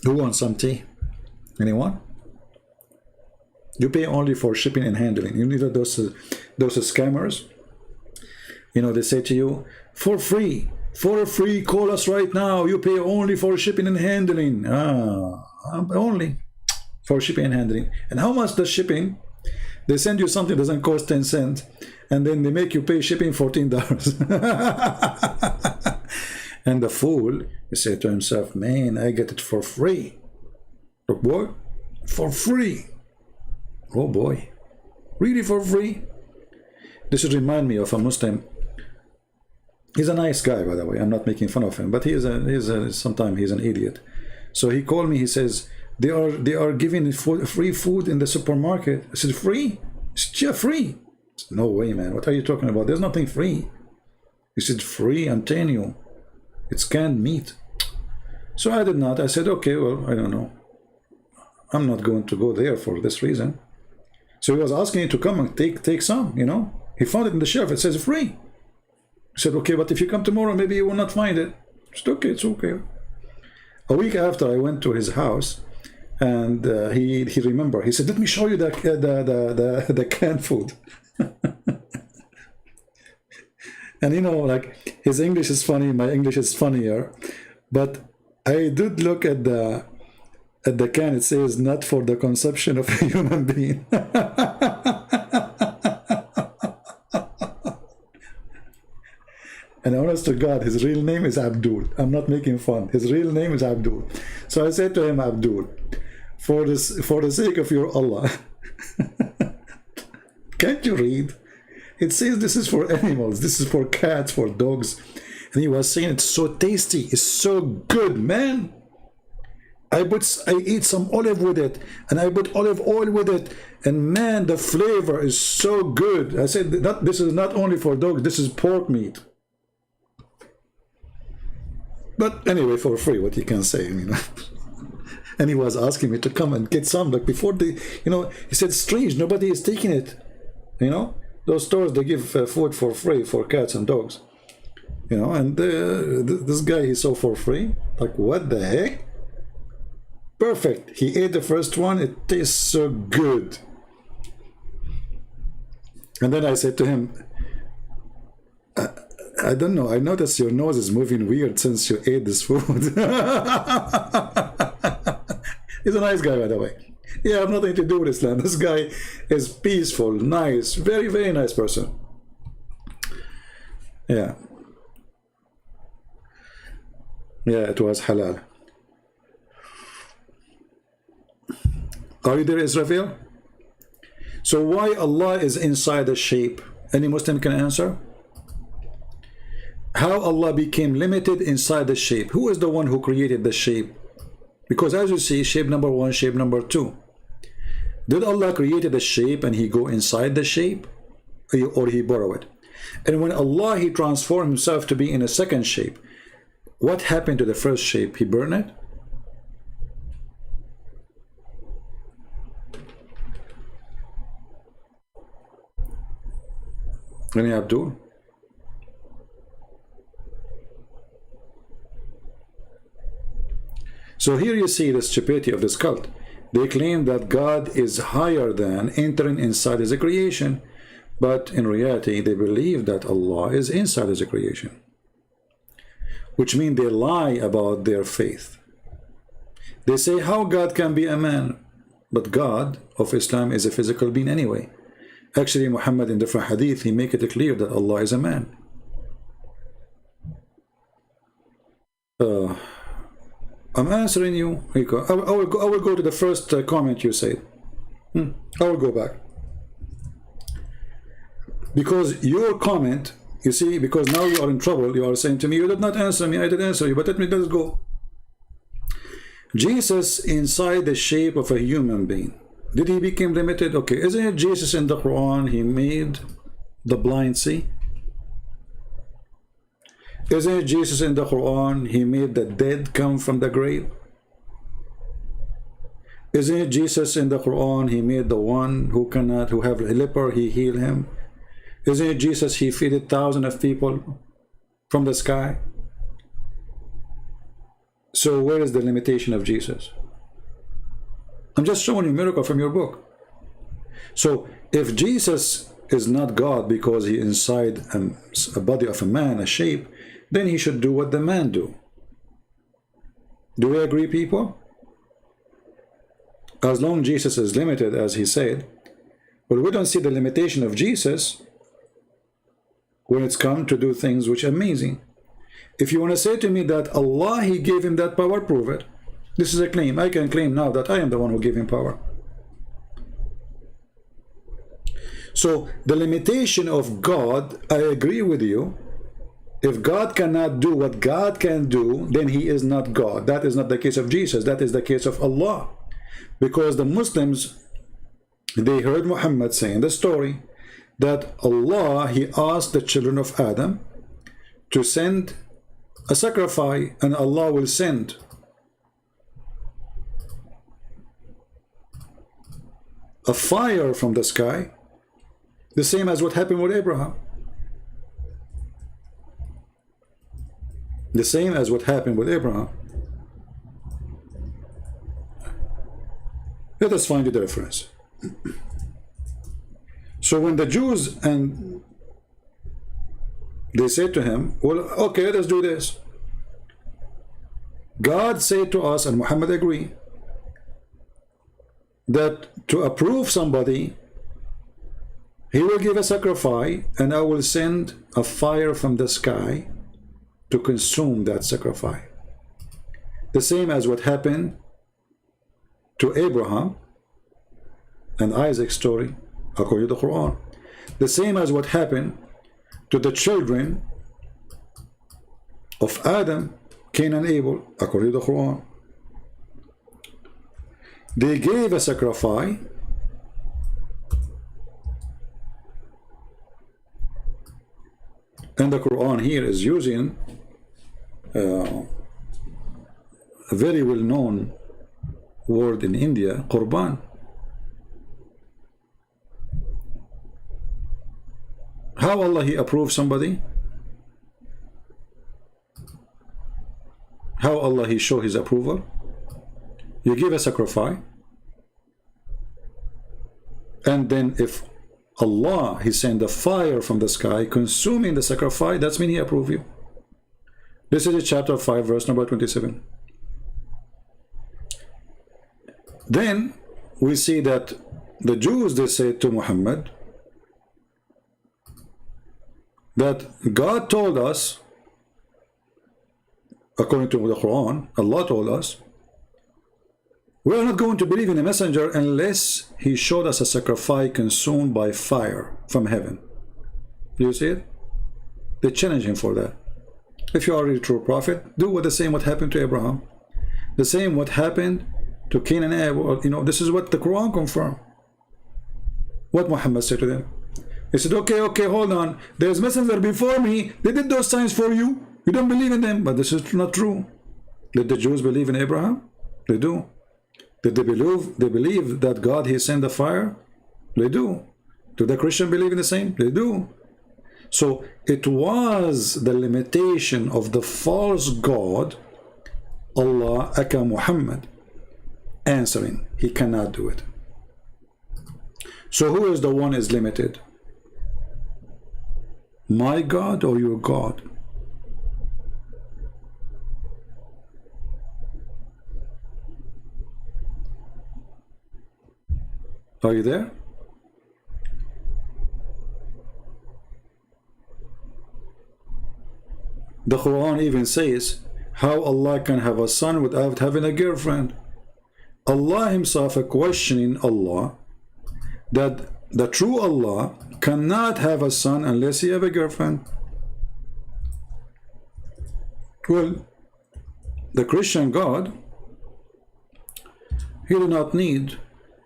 Speaker 1: Who wants some tea? Anyone? You pay only for shipping and handling. You need those scammers. You know, they say to you, for free, call us right now. You pay only for shipping and handling. Only for shipping and handling. And how much the shipping? They send you something that doesn't cost 10 cents, and then they make you pay shipping $14. And the fool, he said to himself, man, I get it for free. Look, boy, for free. Oh boy, really for free? This would remind me of a Muslim. He's a nice guy, by the way. I'm not making fun of him, but sometimes he's an idiot. So he called me. He says they are giving free food in the supermarket. I said, free? It's yeah, free. Said, no way, man. What are you talking about? There's nothing free. He said, free, I'm telling you. It's canned meat. So I did not. I said, okay, well, I don't know. I'm not going to go there for this reason. So he was asking me to come and take some, you know. He found it in the shelf. It says free. I said, okay, but if you come tomorrow, maybe you will not find it. I said, okay, it's okay. A week after, I went to his house, and he remembered. He said, let me show you the canned food. And you know, like, his English is funny, my English is funnier, but I did look at the can. It says not for the consumption of a human being. And honest to God, his real name is Abdul. I'm not making fun. His real name is Abdul. So I said to him, Abdul, for the sake of your Allah, can't you read? It says this is for animals. This is for cats, for dogs. And he was saying it's so tasty. It's so good, man. I eat some olive with it, and I put olive oil with it, and man, the flavor is so good. I said, this is not only for dogs, this is pork meat. But anyway, for free, what you can say, you know. And he was asking me to come and get some, like before he said, strange, nobody is taking it. You know, those stores, they give food for free for cats and dogs. You know, and this guy, he saw for free. Like, what the heck? Perfect. He ate the first one. It tastes so good. And then I said to him, I don't know. I noticed your nose is moving weird since you ate this food. He's a nice guy, by the way. Yeah, I have nothing to do with Islam. This guy is peaceful, nice, very, very nice person. Yeah. Yeah, it was halal. Are you there, Israel? So why Allah is inside the shape? Any Muslim can answer? How Allah became limited inside the shape? Who is the one who created the shape? Because as you see, shape number 1, shape number 2. Did Allah create the shape and he go inside the shape? Or he borrow it? And when Allah, he transformed himself to be in a second shape, what happened to the first shape? He burned it? Any Abdul? So here you see the stupidity of this cult. They claim that God is higher than entering inside his creation, but in reality they believe that Allah is inside his creation, which means they lie about their faith. They say how God can be a man, but God of Islam is a physical being anyway. Actually, Muhammad in different hadith, he make it clear that Allah is a man. I'm answering you. I will go to the first comment you said. I will go back. Because your comment, you see, because now you are in trouble, you are saying to me, you did not answer me, I did answer you, but let's go. Jesus inside the shape of a human being. Did he become limited? Okay, isn't it Jesus in the Quran, he made the blind see? Isn't it Jesus in the Quran? He made the dead come from the grave. Isn't it Jesus in the Quran? He made the one who have a leper, he healed him. Isn't it Jesus? He fed thousands of people from the sky. So where is the limitation of Jesus? I'm just showing you a miracle from your book. So if Jesus is not God because he inside a body of a man, a shape, then he should do what the man do. Do we agree, people? As long as Jesus is limited, as he said, but we don't see the limitation of Jesus when it's come to do things which are amazing. If you want to say to me that Allah, he gave him that power, prove it. This is a claim. I can claim now that I am the one who gave him power. So the limitation of God, I agree with you. If God cannot do what God can do, then he is not God. That is not the case of Jesus. That is the case of Allah. Because the Muslims, they heard Muhammad saying the story that Allah, he asked the children of Adam to send a sacrifice, and Allah will send a fire from the sky, the same as what happened with Abraham. The same as what happened with Abraham. Let us find the difference. So when the Jews, and they said to him, well, okay, let us do this. God said to us, and Muhammad agreed, that to approve somebody, he will give a sacrifice, and I will send a fire from the sky to consume that sacrifice. The same as what happened to Abraham and Isaac's story, according to the Quran. The same as what happened to the children of Adam, Cain and Abel, according to the Quran. They gave a sacrifice, and the Quran here is using a very well-known word in India, Qurban. How Allah he approves somebody? How Allah he show his approval? You give a sacrifice, and then if Allah he send a fire from the sky consuming the sacrifice, that's mean he approve you. This is chapter 5 verse number 27. Then we see that the Jews, they said to Muhammad that God told us, according to the Quran, Allah told us, we are not going to believe in a messenger unless he showed us a sacrifice consumed by fire from heaven. Do you see it? They challenge him for that. If you are a true prophet, do what the same what happened to Abraham, the same what happened to Cain and Abel. You know, this is what the Quran confirmed. What Muhammad said to them. He said, okay, hold on. There's messenger before me. They did those signs for you. You don't believe in them, but this is not true. Did the Jews believe in Abraham? They do. Did they believe? They believe that God he sent the fire? They do. Do the Christian believe in the same? They do. So it was the limitation of the false God, Allah aka Muhammad, answering. He cannot do it. So who is the one is limited? My God or your God? Are you there? The Quran even says how Allah can have a son without having a girlfriend. Allah himself is questioning Allah that the true Allah cannot have a son unless he have a girlfriend. Well, the Christian God, he do not need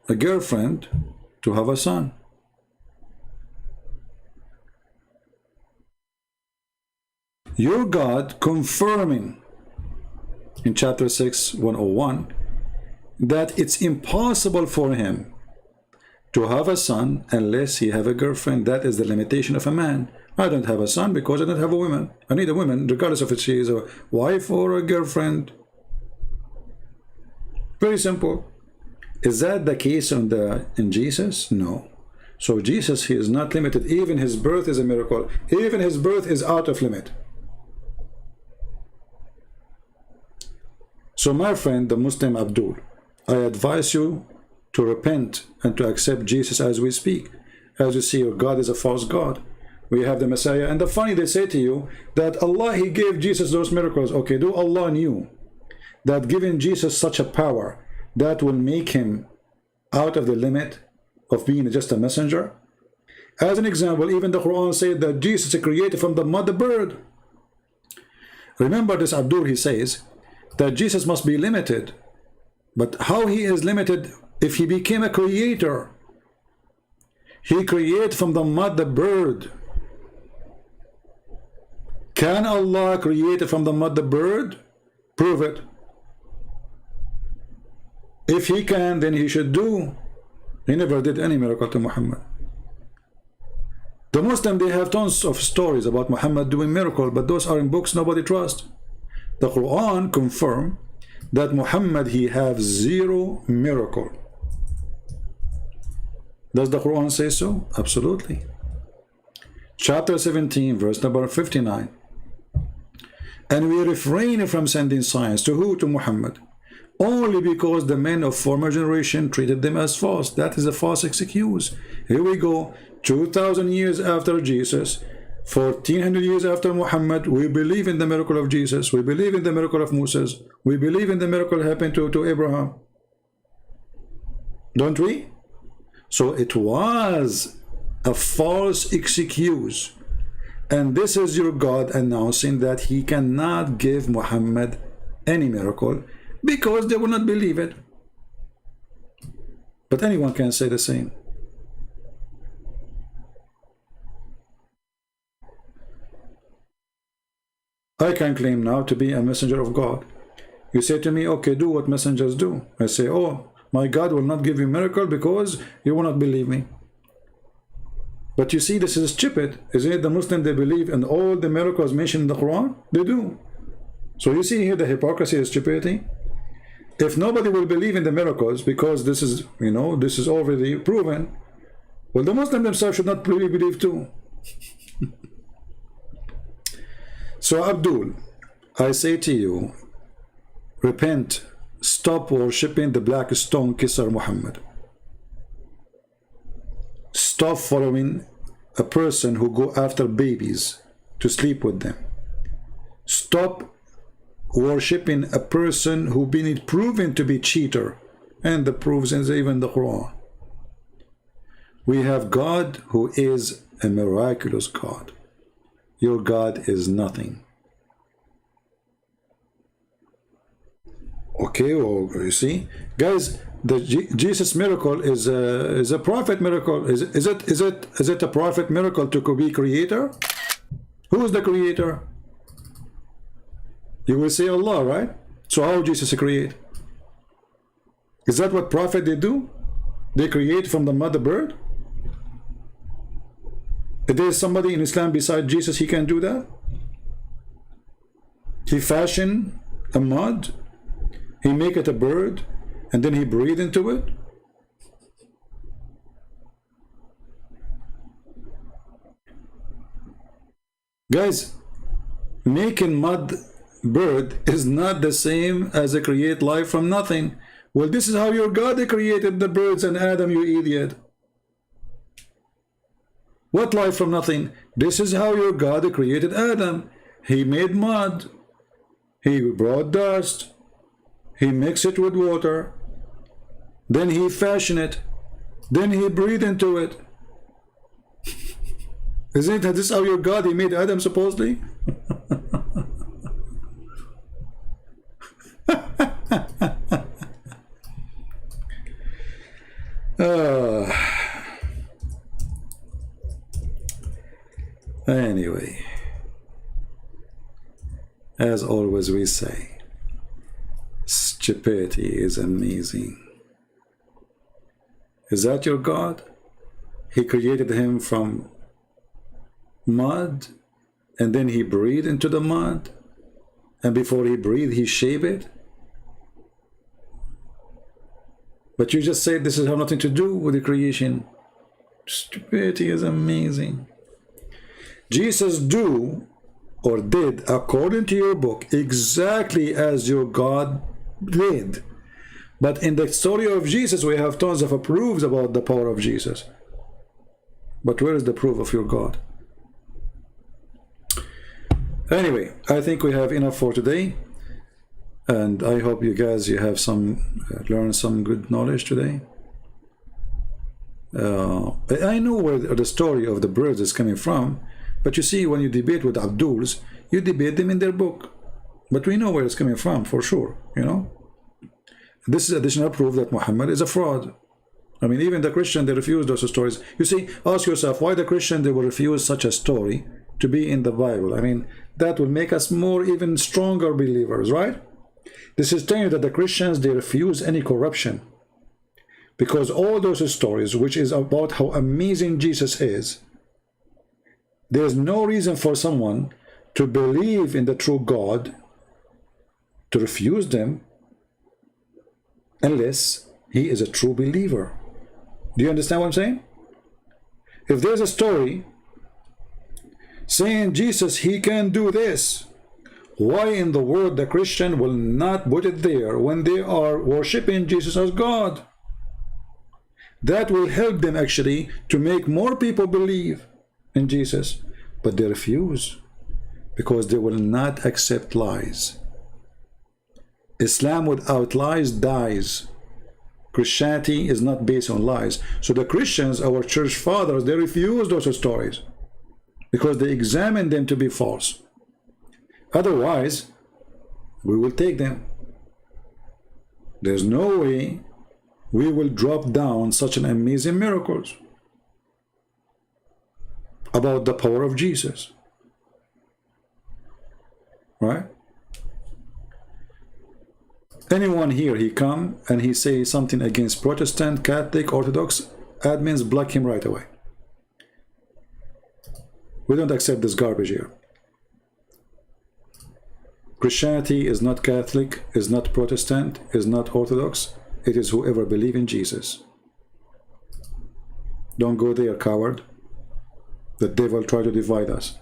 Speaker 1: a girlfriend to have a son. Your God confirming in chapter 6, 101, that it's impossible for him to have a son unless he have a girlfriend. That is the limitation of a man. I don't have a son because I don't have a woman. I need a woman, regardless of if she is a wife or a girlfriend. Very simple. Is that the case in Jesus? No. So Jesus, he is not limited. Even his birth is a miracle. Even his birth is out of limit. So my friend, the Muslim Abdul, I advise you to repent and to accept Jesus as we speak. As you see, your God is a false God. We have the Messiah. And the funny, they say to you that Allah, he gave Jesus those miracles. Okay, do Allah knew that giving Jesus such a power that will make him out of the limit of being just a messenger? As an example, even the Quran said that Jesus is created from the mother bird. Remember this Abdul, he says that Jesus must be limited. But how he is limited if he became a creator? He created from the mother bird. Can Allah create from the mother bird? Prove it. If he can, then he should do. He never did any miracle to Muhammad. The Muslims, they have tons of stories about Muhammad doing miracles, but those are in books nobody trusts. The Quran confirm that Muhammad, he have 0 miracle. Does the Quran say so? Absolutely. Chapter 17, verse number 59. And we refrain from sending signs to who? To Muhammad. Only because the men of former generation treated them as false. That is a false excuse. Here we go. 2,000 years after Jesus, 1,400 years after Muhammad, we believe in the miracle of Jesus. We believe in the miracle of Moses. We believe in the miracle that happened to Abraham. Don't we? So it was a false excuse. And this is your God announcing that he cannot give Muhammad any miracle because they will not believe it. But anyone can say the same. I can claim now to be a messenger of God. You say to me, okay, do what messengers do. I say, oh, my God will not give you a miracle because you will not believe me. But you see, this is stupid. Isn't it? The Muslim, they believe in all the miracles mentioned in the Quran. They do. So you see here the hypocrisy and stupidity. If nobody will believe in the miracles because this is, you know, this is already proven, well, the Muslim themselves should not believe too. So Abdul, I say to you, repent, stop worshipping the black stone kisser Muhammad. Stop following a person who go after babies to sleep with them. Stop worshipping a person who been proven to be cheater, and the proofs is even the Quran. We have God who is a miraculous God. Your God is nothing. Okay, well, you see, guys, the Jesus miracle is a prophet miracle. Is it a prophet miracle to be creator? Who is the creator? You will say Allah, right? So how Jesus create? Is that what prophet they do? They create from the mother bird? If there is somebody in Islam beside Jesus, he can do that? He fashion a mud, he make it a bird, and then he breathe into it? Guys, making mud bird is not the same as a create life from nothing. Well, this is how your God created the birds and Adam, you idiot. What life from nothing? This is how your God created Adam. He made mud. He brought dust. He mixed it with water. Then he fashioned it. Then he breathed into it. Isn't this how your God, he made Adam supposedly? Anyway, As always we say, stupidity is amazing. Is that your God? He created him from mud, and then he breathed into the mud, and before he breathed he shaped it. But you just said this has nothing to do with the creation. Stupidity is amazing. Jesus do or did according to your book exactly as your God did. But in the story of Jesus we have tons of proofs about the power of Jesus. But where is the proof of your God? Anyway, I think we have enough for today, and I hope you guys have learned some good knowledge today. I know where the story of the birds is coming from, but you see, when you debate with Abduls, you debate them in their book, but we know where it's coming from for sure, you know. This is additional proof that Muhammad is a fraud. I mean, even the Christian, they refuse those stories. You see, ask yourself why the Christian, they will refuse such a story to be in the Bible. I mean, that will make us more even stronger believers, right? This is telling you that the Christians, they refuse any corruption, because all those stories which is about how amazing Jesus is, there's no reason for someone to believe in the true God to refuse them unless he is a true believer. Do you understand what I'm saying? If there's a story saying Jesus, he can do this, why in the world the Christian will not put it there when they are worshiping Jesus as God? That will help them actually to make more people believe in Jesus, but they refuse because they will not accept lies. Islam without lies dies. Christianity is not based on lies. So the Christians, our church fathers, they refuse those stories because they examine them to be false. Otherwise, we will take them. There's no way we will drop down such an amazing miracles about the power of Jesus. Right? Anyone here, he come and he say something against Protestant, Catholic, Orthodox, admins block him right away. We don't accept this garbage here. Christianity is not Catholic, is not Protestant, is not Orthodox. It is whoever believes in Jesus. Don't go there, coward. The devil try to divide us.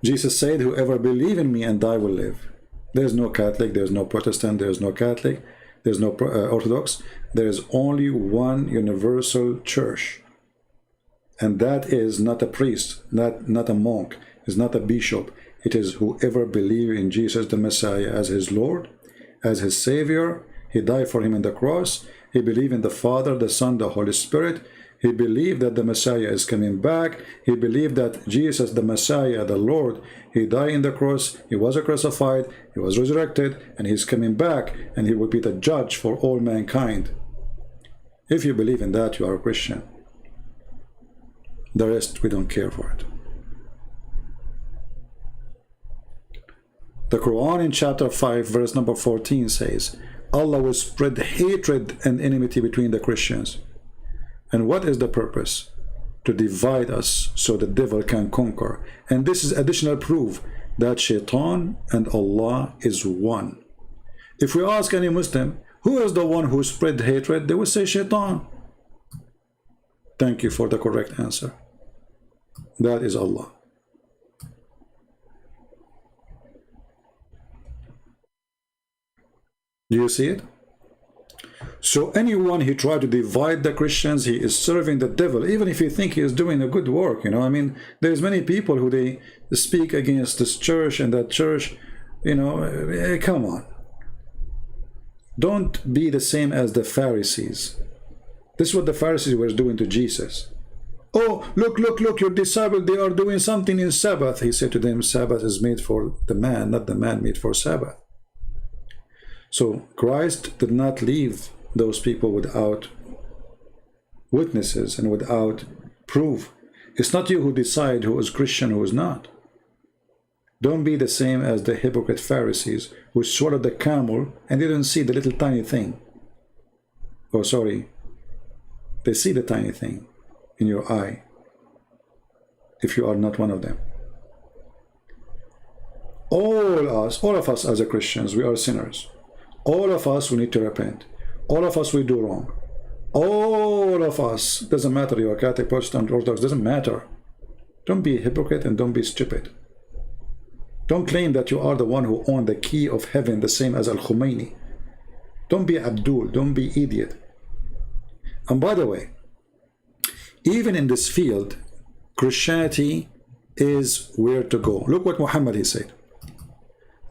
Speaker 1: Jesus said, whoever believes in me and I will live. There's no Catholic, there's no Protestant, there's no Catholic, there's no Orthodox. There is only one universal church. And that is not a priest, not a monk, is not a bishop. It is whoever believes in Jesus the Messiah as his Lord, as his Savior. He died for him on the cross. He believed in the Father, the Son, the Holy Spirit. He believed that the Messiah is coming back. He believed that Jesus, the Messiah, the Lord, he died in the cross, he was crucified, he was resurrected, and he's coming back, and he will be the judge for all mankind. If you believe in that, you are a Christian. The rest, we don't care for it. The Quran in chapter 5, verse number 14 says, Allah will spread hatred and enmity between the Christians. And what is the purpose? To divide us so the devil can conquer. And this is additional proof that Shaitan and Allah is one. If we ask any Muslim, who is the one who spread hatred? They will say Shaitan. Thank you for the correct answer. That is Allah. Do you see it? So anyone who try to divide the Christians, he is serving the devil, even if he think he is doing a good work, you know. I mean, there's many people who they speak against this church and that church, you know. Come on. Don't be the same as the Pharisees. This is what the Pharisees were doing to Jesus. Oh, look, your disciples, they are doing something in Sabbath. He said to them, Sabbath is made for the man, not the man made for Sabbath. So Christ did not leave those people without witnesses and without proof. It's not you who decide who is Christian, who is not. Don't be the same as the hypocrite Pharisees who swallowed the camel and didn't see the little tiny thing. Oh, sorry. They see the tiny thing in your eye if you are not one of them. All of us as a Christians, we are sinners. All of us, we need to repent. All of us, we do wrong. All of us, doesn't matter, you are Catholic, Protestant, Orthodox, doesn't matter. Don't be a hypocrite and don't be stupid. Don't claim that you are the one who owned the key of heaven, the same as Al-Khomeini. Don't be Abdul, don't be idiot. And by the way, even in this field, Christianity is where to go. Look what Muhammad he said.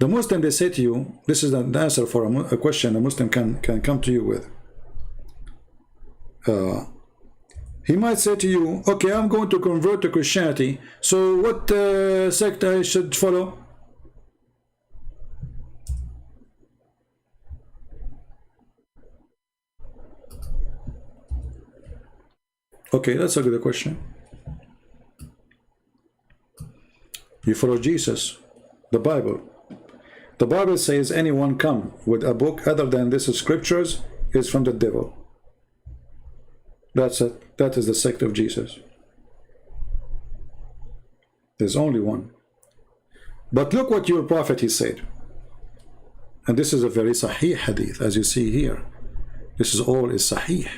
Speaker 1: The Muslim, they say to you, this is the answer for a question a Muslim can come to you with. He might say to you, okay, I'm going to convert to Christianity, so what sect I should follow? Okay, that's a good question. You follow Jesus, the Bible. The Bible says anyone come with a book other than this scriptures is from the devil. That's it. That is the sect of Jesus. There's only one. But look what your prophet he said. And this is a very sahih hadith, as you see here. This is all is sahih.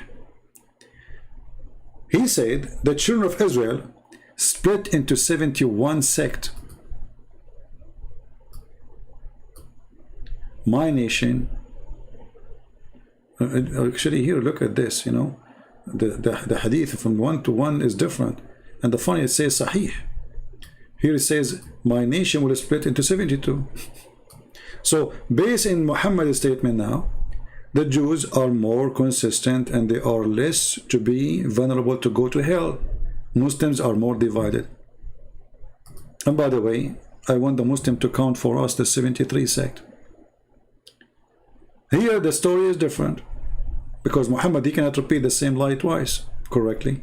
Speaker 1: He said the children of Israel split into 71 sects. My nation, actually here, look at this, you know, the hadith from 1 to 1 is different. And the funny, it says sahih. Here it says, my nation will split into 72. So, based in Muhammad's statement now, the Jews are more consistent and they are less to be vulnerable to go to hell. Muslims are more divided. And by the way, I want the Muslim to count for us the 73 sect. Here the story is different, because Muhammad, he cannot repeat the same lie twice correctly.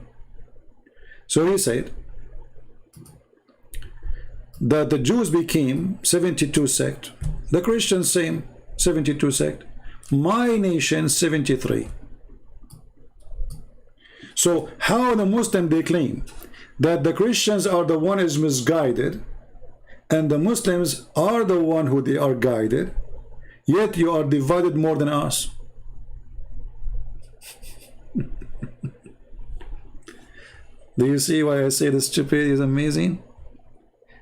Speaker 1: So he said that the Jews became 72 sect, the Christians same 72 sect, my nation 73. So how the Muslim they claim that the Christians are the one is misguided and the Muslims are the one who they are guided, yet you are divided more than us. Do you see why I say the stupid is amazing?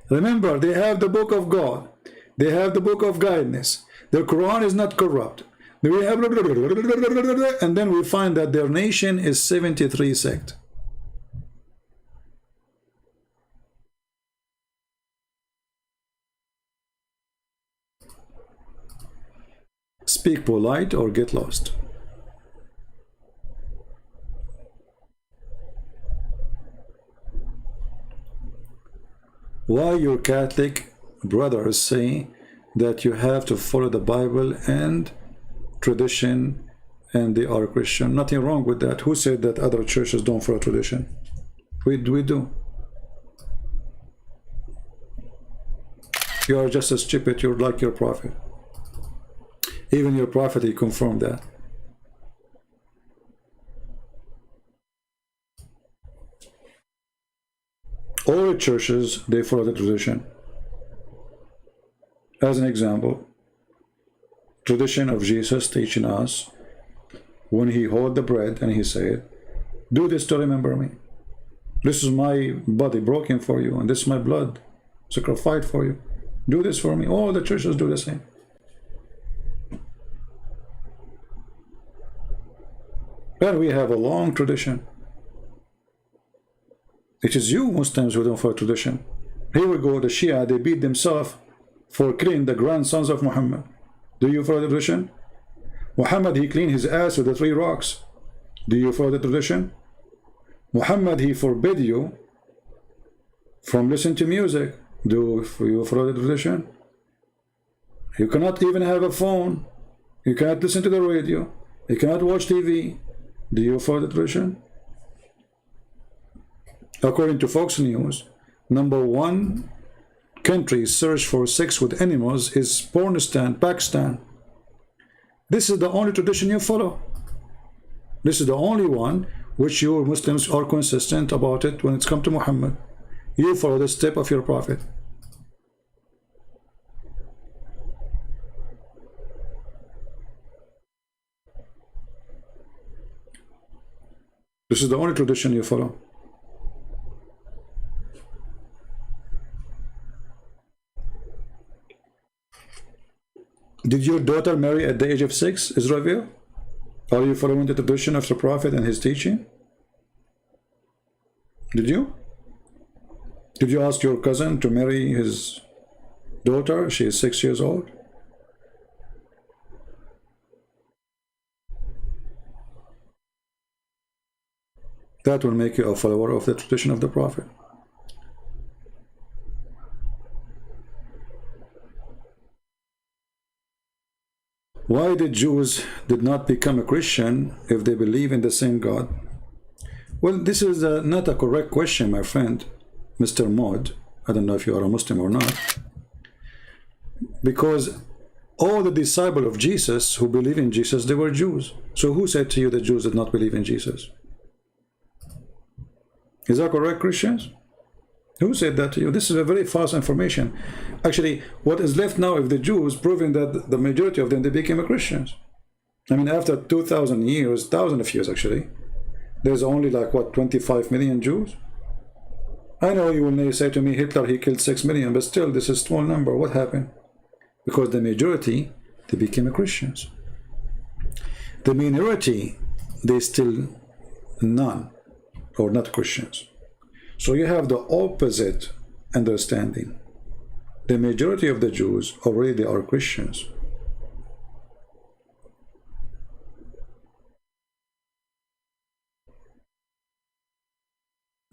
Speaker 1: Remember, they have the book of God. They have the book of guidance. The Quran is not corrupt. We have, and then we find that their nation is 73 sect. Speak polite or get lost. Why your Catholic brothers say that you have to follow the Bible and tradition and they are Christian? Nothing wrong with that. Who said that other churches don't follow tradition? We do. You are just as stupid. You're like your prophet. Even your prophet, he confirmed that. All churches, they follow the tradition. As an example, tradition of Jesus teaching us when he held the bread and he said, do this to remember me. This is my body broken for you, and this is my blood sacrificed for you. Do this for me. All the churches do the same. And we have a long tradition. It is you Muslims who don't follow tradition. Here we go, the Shia, they beat themselves for killing the grandsons of Muhammad. Do you follow the tradition? Muhammad, he cleaned his ass with the 3 rocks. Do you follow the tradition? Muhammad, he forbid you from listening to music. Do you follow the tradition? You cannot even have a phone. You cannot listen to the radio. You cannot watch TV. Do you follow the tradition? According to Fox News, #1 countries search for sex with animals is Pornistan, Pakistan. This is the only tradition you follow. This is the only one which you Muslims are consistent about it when it's come to Muhammad. You follow the step of your prophet. This is the only tradition you follow. Did your daughter marry at the age of 6, Israel? Are you following the tradition of the Prophet and his teaching? Did you? Did you ask your cousin to marry his daughter? She is 6 years old. That will make you a follower of the tradition of the Prophet. Why the Jews did not become a Christian if they believe in the same God? Well, this is not a correct question, my friend, Mr. Maud. I don't know if you are a Muslim or not. Because all the disciples of Jesus who believe in Jesus, they were Jews. So who said to you that Jews did not believe in Jesus? Is that correct, Christians? Who said that to you? This is a very false information. Actually, what is left now of the Jews proving that the majority of them, they became Christians. I mean, after 2,000 years, thousands of years actually, there's only like, what, 25 million Jews? I know you will say to me, Hitler, he killed 6 million, but still, this is a small number. What happened? Because the majority, they became Christians. The minority, they still none, or not Christians. So you have the opposite understanding. The majority of the Jews already are Christians.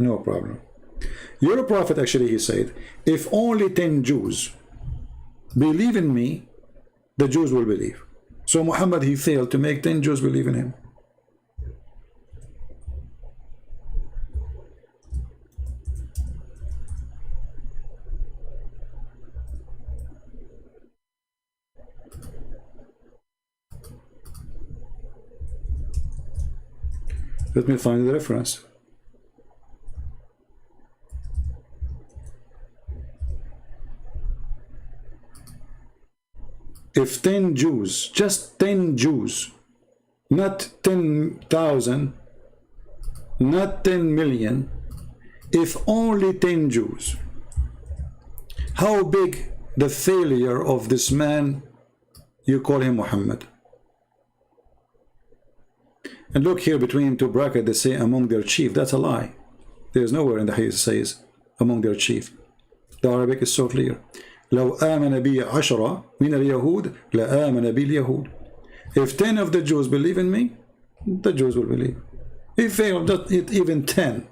Speaker 1: No problem. Your prophet actually, he said, if only 10 Jews believe in me, the Jews will believe. So Muhammad, he failed to make 10 Jews believe in him. Let me find the reference. If 10 Jews, just 10 Jews, not 10,000, not 10 million, if only 10 Jews, how big the failure of this man, you call him Muhammad? And look here between two brackets, they say among their chief. That's a lie. There is nowhere in the hadith says among their chief. The Arabic is so clear. لو آمن بي 10 من اليهود لآمن باليهود. If 10 of the Jews believe in me, the Jews will believe. If failed, even 10.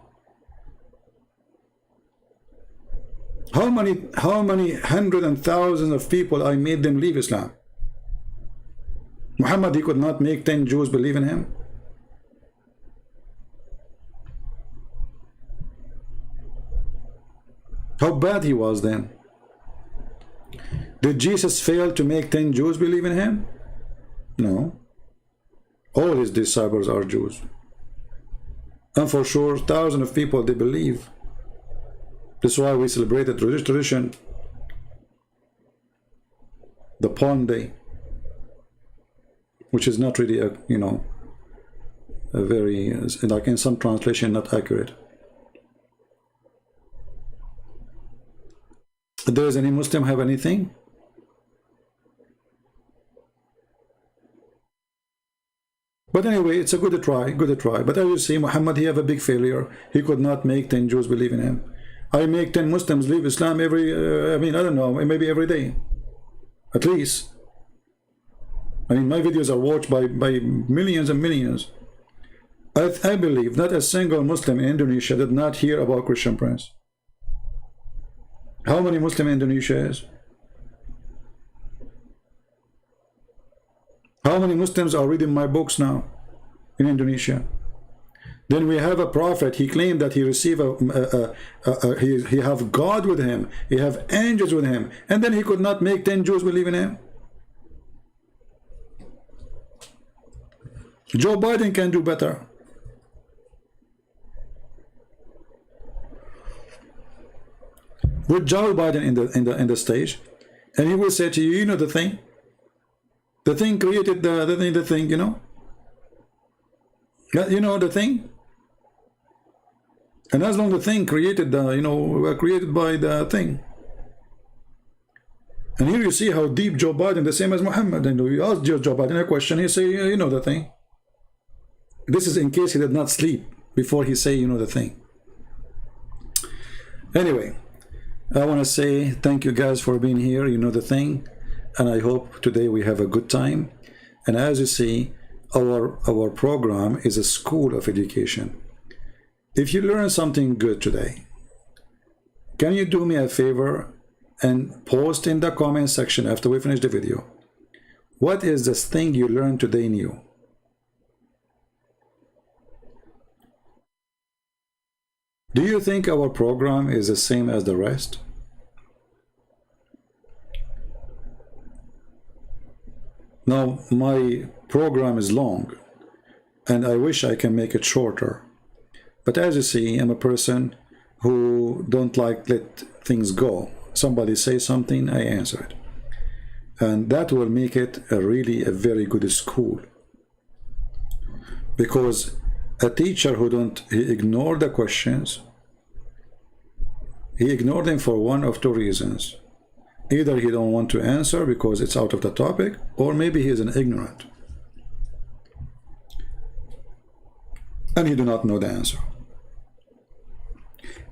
Speaker 1: How many hundreds and thousands of people I made them leave Islam? Muhammad, he could not make 10 Jews believe in him. How bad he was then. Did Jesus fail to make 10 Jews believe in him? No. All his disciples are Jews. And for sure, thousands of people, they believe. That's why we celebrate the tradition, the Palm Day, which is not really a, you know, a very, like in some translation, not accurate. Does any Muslim have anything? But anyway, it's a good try, good try. But as you see, Muhammad, he have a big failure. He could not make 10 Jews believe in him. I make 10 Muslims leave Islam every, I mean, I don't know, maybe every day. At least. I mean, my videos are watched by millions and millions. I believe not a single Muslim in Indonesia did not hear about Christian Prince. How many Muslim in Indonesia is? How many Muslims are reading my books now in Indonesia? Then we have a prophet. He claimed that he received he have God with him. He have angels with him, and then he could not make 10 Jews believe in him. Joe Biden can do better. Put Joe Biden in the stage, and he will say to you, you know the thing created the thing, you know the thing. And as long as the thing created created by the thing. And here you see how deep Joe Biden, the same as Muhammad. And you ask Joe Biden a question, he say, you know the thing. This is in case he did not sleep before he say, you know the thing. Anyway, I want to say thank you guys for being here, you know the thing. And I hope today we have a good time. And as you see, our program is a school of education. If you learn something good today, can you do me a favor and post in the comment section after we finish the video, what is this thing you learned today new? Do you think our program is the same as the rest? Now, my program is long, and I wish I can make it shorter. But as you see, I'm a person who don't like let things go. Somebody say something, I answer it. And that will make it really a very good school. Because a teacher who he ignore the questions, he ignored them for one of two reasons. Either he don't want to answer because it's out of the topic, or maybe he is an ignorant. And he do not know the answer.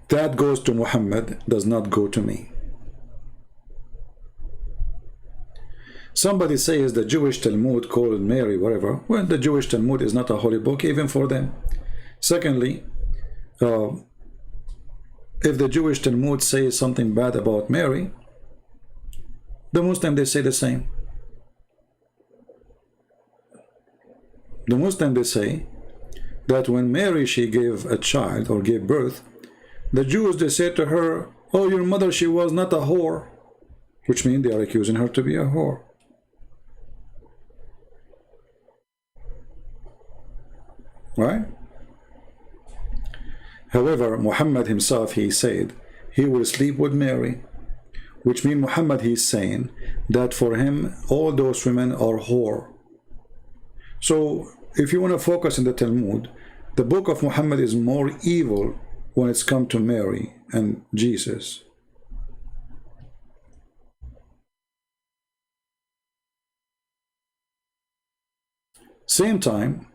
Speaker 1: That goes to Muhammad, does not go to me. Somebody says the Jewish Talmud called Mary, whatever. Well, the Jewish Talmud is not a holy book even for them. Secondly, if the Jewish Talmud says something bad about Mary, the Muslim, they say the same. The Muslim, they say that when Mary, she gave a child or gave birth, the Jews, they said to her, oh, your mother, she was not a whore, which means they are accusing her to be a whore. Right? However, Muhammad himself, he said he will sleep with Mary, which means Muhammad, he's saying that for him, all those women are whore. So, if you want to focus in the Talmud, the book of Muhammad is more evil when it's come to Mary and Jesus. Same time,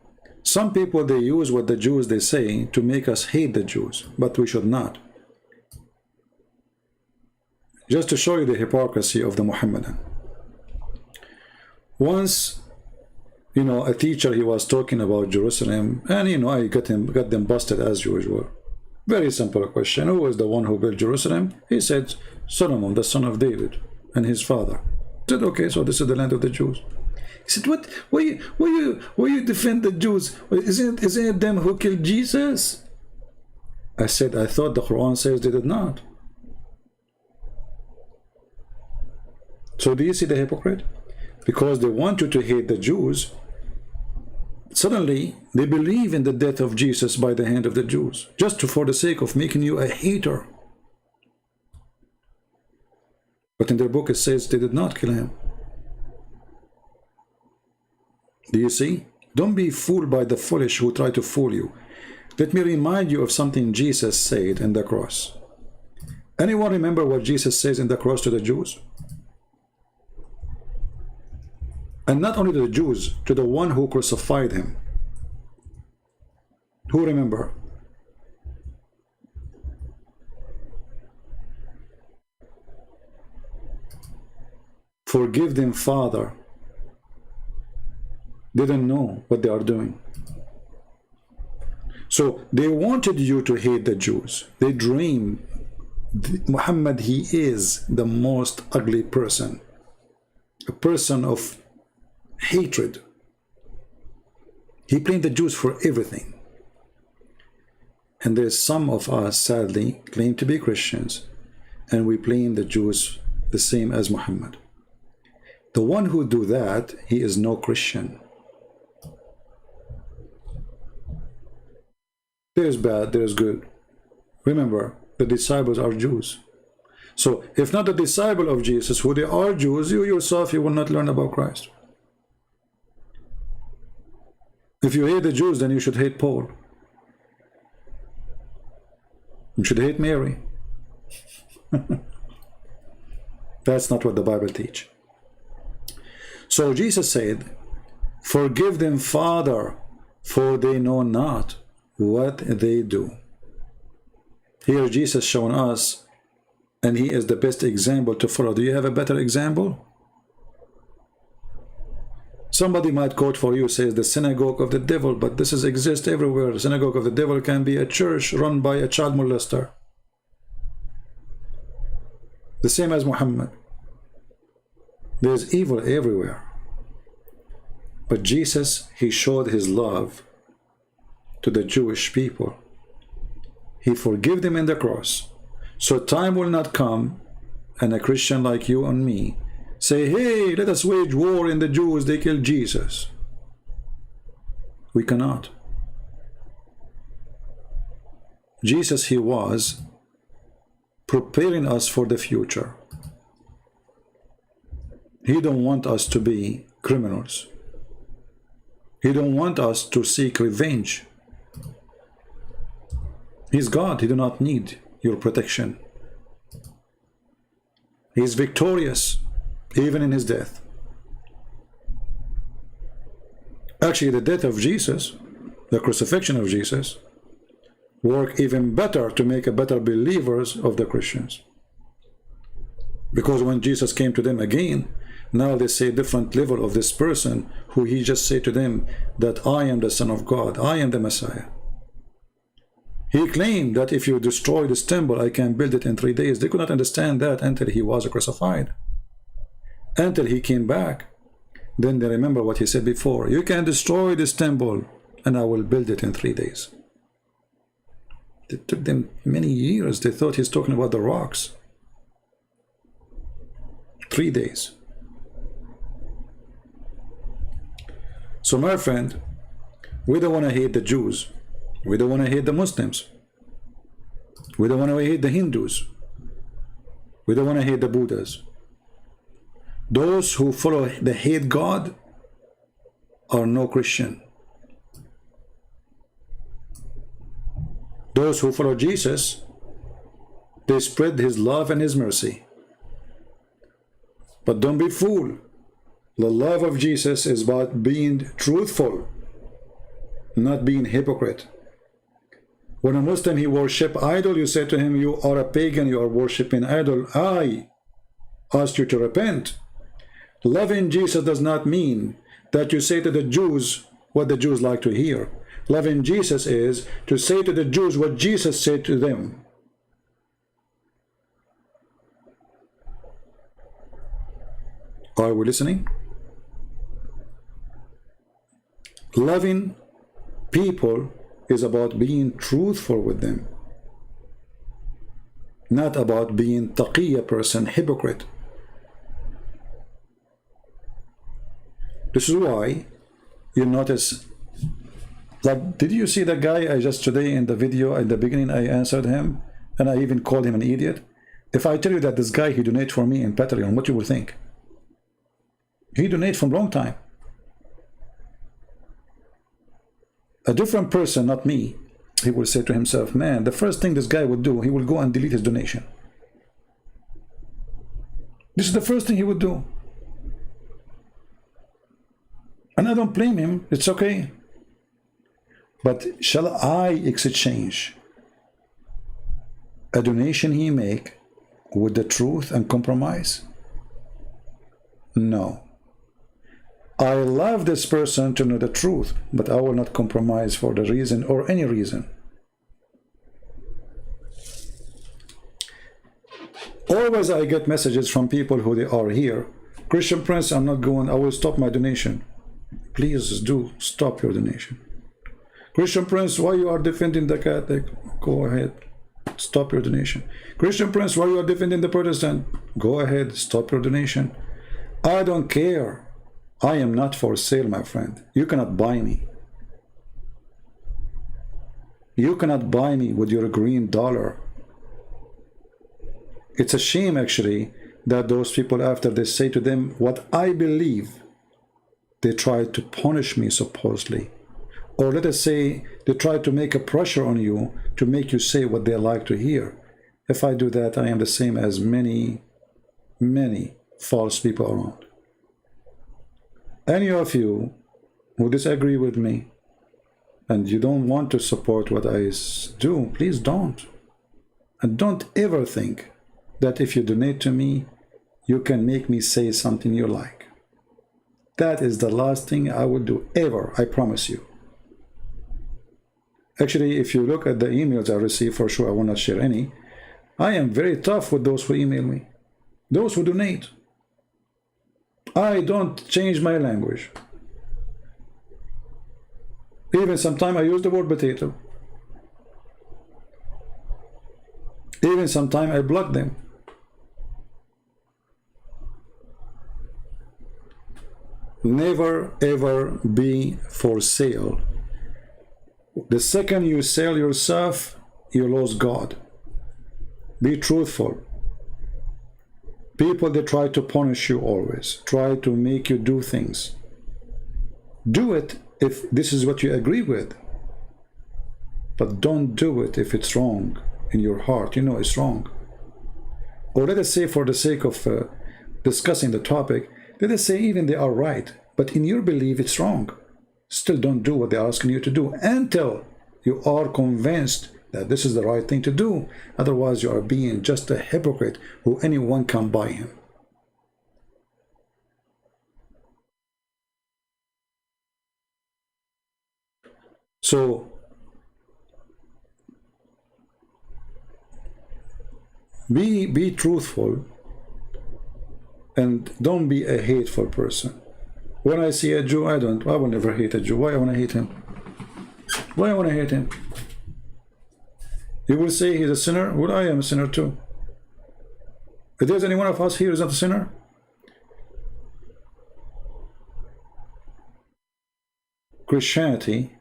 Speaker 1: some people, they use what the Jews, they say to make us hate the Jews, but we should not. Just to show you the hypocrisy of the Muhammadan. Once, a teacher, he was talking about Jerusalem, and I got them busted as usual. Very simple question. Who was the one who built Jerusalem? He said Solomon, the son of David, and his father. I said, okay, so this is the land of the Jews. He said, what? Why you defend the Jews? Isn't it them who killed Jesus? I said, I thought the Quran says they did not. So do you see the hypocrite? Because they want you to hate the Jews, suddenly they believe in the death of Jesus by the hand of the Jews, just for the sake of making you a hater. But in their book it says they did not kill him. Do you see? Don't be fooled by the foolish who try to fool you. Let me remind you of something Jesus said in the cross. Anyone remember what Jesus says in the cross to the Jews? And not only to the Jews, to the one who crucified him. Who remember? Forgive them, Father. They don't know what they are doing. So they wanted you to hate the Jews. They dreamed Muhammad, he is the most ugly person. A person of hatred. He blamed the Jews for everything. And there's some of us, sadly, claim to be Christians, and we blame the Jews the same as Muhammad. The one who do that, he is no Christian. There's bad, there's good. Remember, the disciples are Jews. So, if not the disciple of Jesus, who they are Jews, you yourself, you will not learn about Christ. If you hate the Jews, then you should hate Paul. You should hate Mary. That's not what the Bible teaches. So Jesus said, "Forgive them, Father, for they know not what they do." Here Jesus showing us, and he is the best example to follow. Do you have a better example? Somebody might quote for you, says the synagogue of the devil, but this exists everywhere. The synagogue of the devil can be a church run by a child molester. The same as Muhammad. There's evil everywhere. But Jesus, he showed his love to the Jewish people. He forgave them in the cross. So time will not come, and a Christian like you and me say, "Hey, let us wage war in the Jews, they killed Jesus." We cannot. Jesus, he was preparing us for the future. He don't want us to be criminals. He don't want us to seek revenge. He's God. He do not need your protection. He is victorious, even in his death. Actually, the death of Jesus, the crucifixion of Jesus, work even better to make a better believers of the Christians. Because when Jesus came to them again, now they say different level of this person who he just said to them that I am the Son of God, I am the Messiah. He claimed that if you destroy this temple, I can build it in 3 days. They could not understand that until he was crucified. Until he came back. Then they remember what he said before. You can destroy this temple and I will build it in 3 days. It took them many years. They thought he's talking about the rocks. 3 days. So my friend, we don't want to hate the Jews. We don't want to hate the Muslims. We don't want to hate the Hindus. We don't want to hate the Buddhas. Those who follow the hate God are no Christian. Those who follow Jesus, they spread his love and his mercy. But don't be fooled. The love of Jesus is about being truthful, not being hypocrite. When a Muslim, he worship idol, you say to him, you are a pagan, you are worshiping idol. I ask you to repent. Loving Jesus does not mean that you say to the Jews what the Jews like to hear. Loving Jesus is to say to the Jews what Jesus said to them. Are we listening? Loving people is about being truthful with them, not about being taqiyya person, hypocrite. This is why you notice, like, did you see that guy I just today in the video at the beginning I answered him and I even called him an idiot? If I tell you that this guy, he donated for me in Patreon, what you will think? He donated from long time. A different person, not me, he will say to himself, man, the first thing this guy would do, he will go and delete his donation. This is the first thing he would do. And I don't blame him, it's okay. But shall I exchange a donation he make with the truth and compromise? No. I love this person to know the truth, but I will not compromise for the reason or any reason. Always I get messages from people who they are here. Christian Prince, I'm not going, I will stop my donation. Please do stop your donation. Christian Prince, why you are defending the Catholic? Go ahead, stop your donation. Christian Prince, why you are defending the Protestant? Go ahead, stop your donation. I don't care. I am not for sale, my friend. You cannot buy me. You cannot buy me with your green dollar. It's a shame, actually, that those people, after they say to them what I believe, they try to punish me, supposedly. Or let us say they try to make a pressure on you to make you say what they like to hear. If I do that, I am the same as many, many false people around. Any of you who disagree with me and you don't want to support what I do, please don't. And don't ever think that if you donate to me, you can make me say something you like. That is the last thing I will do ever, I promise you. Actually, if you look at the emails I receive, for sure I will not share any. I am very tough with those who email me, those who donate. I don't change my language. Even sometimes I use the word potato. Even sometimes I block them. Never ever be for sale. The second you sell yourself, you lose God. Be truthful. People, they try to punish you always, try to make you do things. Do it if this is what you agree with. But don't do it if it's wrong in your heart. You know it's wrong. Or let us say, for the sake of discussing the topic, let us say even they are right, but in your belief it's wrong. Still don't do what they're asking you to do until you are convinced that this is the right thing to do. Otherwise you are being just a hypocrite who anyone can buy him. So be truthful and don't be a hateful person. When I see a Jew, I will never hate a Jew. Why I want to hate him? Why I want to hate him? You will say he's a sinner. Well, I am a sinner too. If there's any one of us here who is not a sinner, Christianity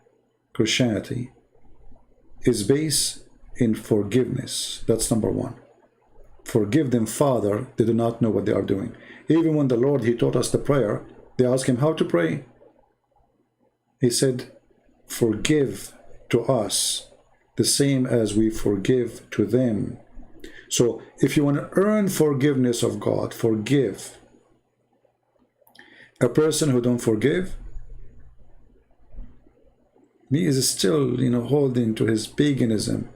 Speaker 1: is based in forgiveness. That's number one. Forgive them, Father, they do not know what they are doing. Even when the Lord, he taught us the prayer, they asked him how to pray. He said, forgive to us the same as we forgive to them. So if you want to earn forgiveness of God, forgive. A person who don't forgive, he is still, holding to his paganism.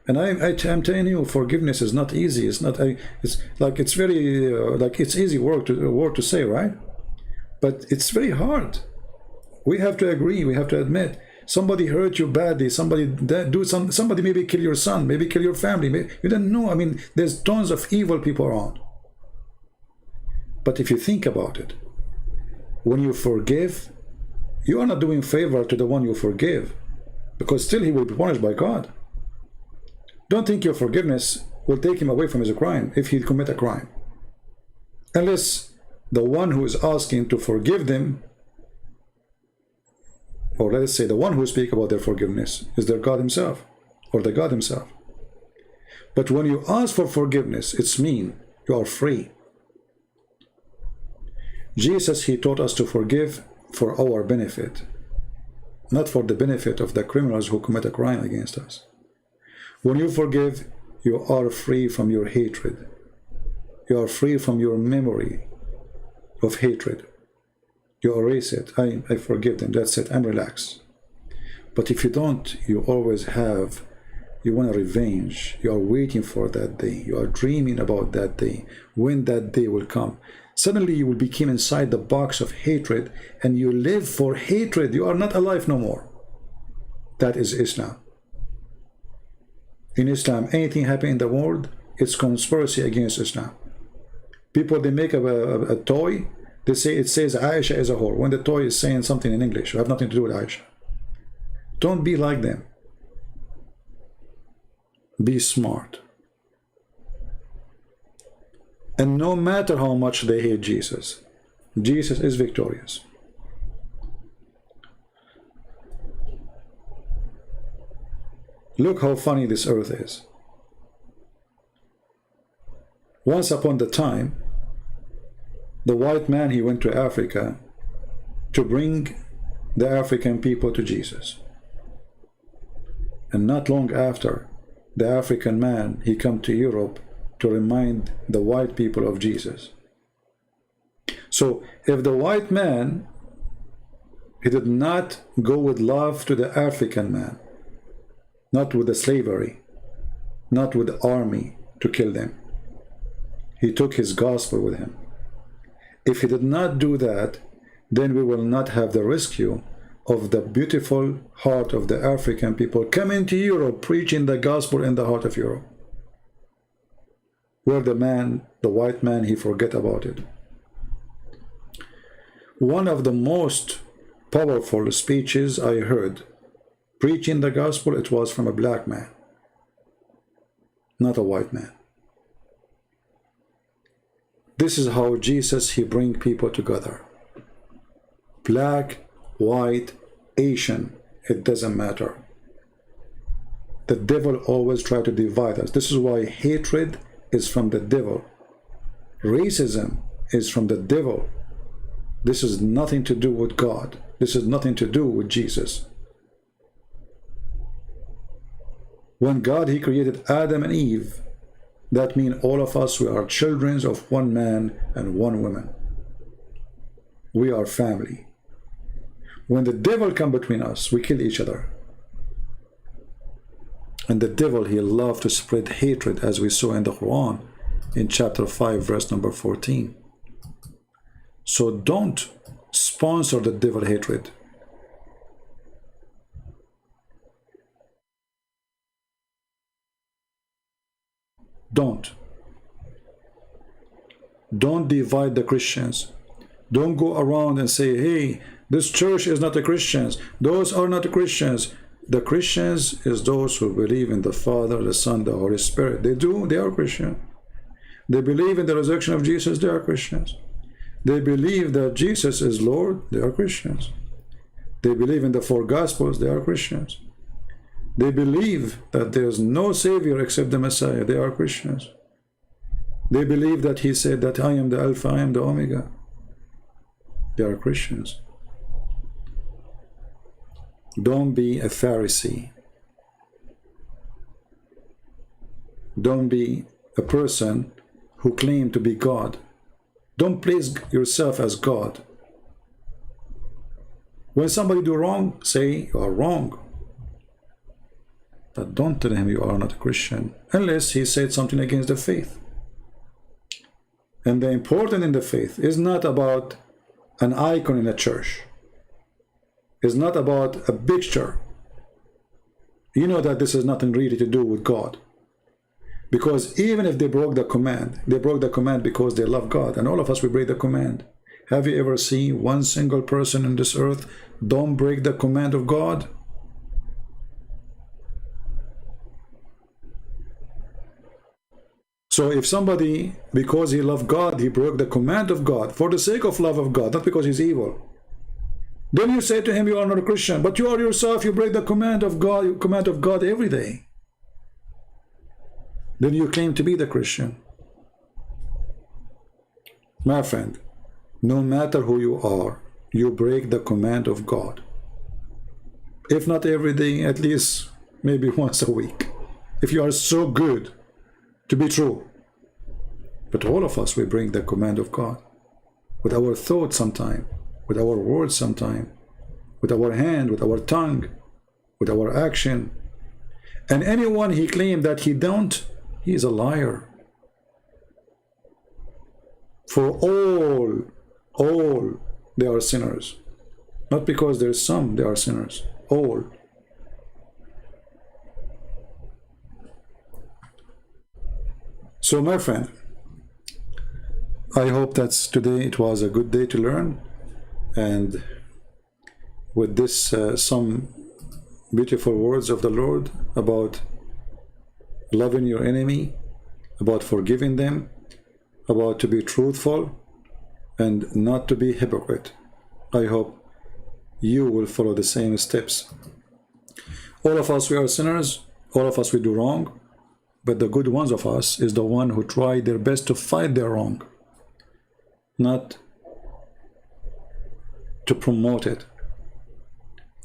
Speaker 1: And I'm telling you, forgiveness is not easy. It's not. It's very it's easy word to say, right? But it's very hard. We have to agree. We have to admit somebody hurt you badly. Somebody maybe kill your son, maybe kill your family. You don't know. I mean, there's tons of evil people around. But if you think about it, when you forgive, you are not doing favor to the one you forgive, because still he will be punished by God. Don't think your forgiveness will take him away from his crime if he commit a crime. Unless the one who is asking to forgive them, or let us say the one who speak about their forgiveness, is their God himself, or the God himself. But when you ask for forgiveness, it's mean you are free. Jesus, he taught us to forgive for our benefit, not for the benefit of the criminals who commit a crime against us. When you forgive, you are free from your hatred. You are free from your memory of hatred. You erase it. I forgive them. That's it. I'm relaxed. But if you don't, you always you want a revenge. You are waiting for that day. You are dreaming about that day. When that day will come, suddenly you will become inside the box of hatred, and you live for hatred. You are not alive no more. That is Islam. In Islam, anything happen in the world, it's conspiracy against Islam. People, they make a toy, they say it says Aisha is a whore, when the toy is saying something in English. You have nothing to do with Aisha. Don't be like them. Be smart. And no matter how much they hate Jesus, Jesus is victorious. Look how funny this earth is. Once upon the time, the white man, he went to Africa to bring the African people to Jesus. And not long after, the African man, he come to Europe to remind the white people of Jesus. So if the white man, he did not go with love to the African man, not with the slavery, not with the army to kill them, he took his gospel with him. If he did not do that, then we will not have the rescue of the beautiful heart of the African people coming to Europe, preaching the gospel in the heart of Europe, where the white man, he forget about it. One of the most powerful speeches I heard preaching the gospel, it was from a black man, not a white man. This is how Jesus, he bring people together. Black, white, Asian, it doesn't matter. The devil always try to divide us. This is why hatred is from the devil. Racism is from the devil. This has nothing to do with God. This has nothing to do with Jesus. When God, he created Adam and Eve, that means all of us, we are children of one man and one woman. We are family. When the devil come between us, we kill each other. And the devil, he loved to spread hatred, as we saw in the Quran, in chapter 5, verse number 14. So don't sponsor the devil hatred. Don't divide the Christians. Don't go around and say, hey, this church is not the Christians. Those are not the Christians. The Christians is those who believe in the Father, the Son, the Holy Spirit. They are Christian. They believe in the resurrection of Jesus, they are Christians. They believe that Jesus is Lord, they are Christians. They believe in the four Gospels, they are Christians. They believe that there is no Savior except the Messiah, they are Christians. They believe that he said that I am the Alpha, I am the Omega. They are Christians. Don't be a Pharisee. Don't be a person who claims to be God. Don't place yourself as God. When somebody do wrong, say you are wrong. But don't tell him you are not a Christian, unless he said something against the faith. And the important in the faith is not about an icon in a church. It's not about a picture. You know that this has nothing really to do with God. Because even if they broke the command because they love God. And all of us, we break the command. Have you ever seen one single person on this earth don't break the command of God? So if somebody, because he loved God, he broke the command of God for the sake of love of God, not because he's evil, then you say to him, you are not a Christian. But you are yourself, you break the command of God every day. Then you claim to be the Christian. My friend, no matter who you are, you break the command of God. If not every day, at least maybe once a week. If you are so good to be true. But all of us, we bring the command of God. With our thoughts sometime, with our words sometime, with our hand, with our tongue, with our action. And anyone he claimed that he don't, he is a liar. For all they are sinners. Not because there's some, they are sinners. All. So my friend, I hope that today it was a good day to learn, and with this some beautiful words of the Lord about loving your enemy, about forgiving them, about to be truthful and not to be hypocrite. I hope you will follow the same steps. All of us, we are sinners. All of us, we do wrong. But the good ones of us is the one who try their best to fight their wrong, not to promote it.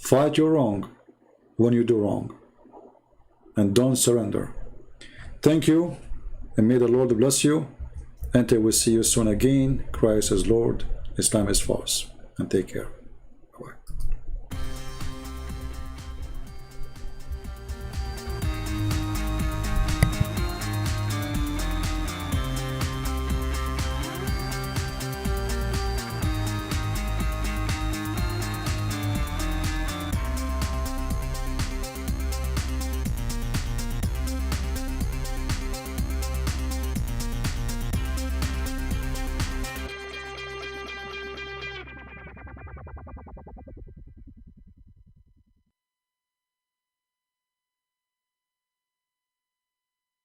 Speaker 1: Fight your wrong when you do wrong, and don't surrender. Thank you, and may the Lord bless you. Until we see you soon again. Christ is Lord, Islam is false, and take care.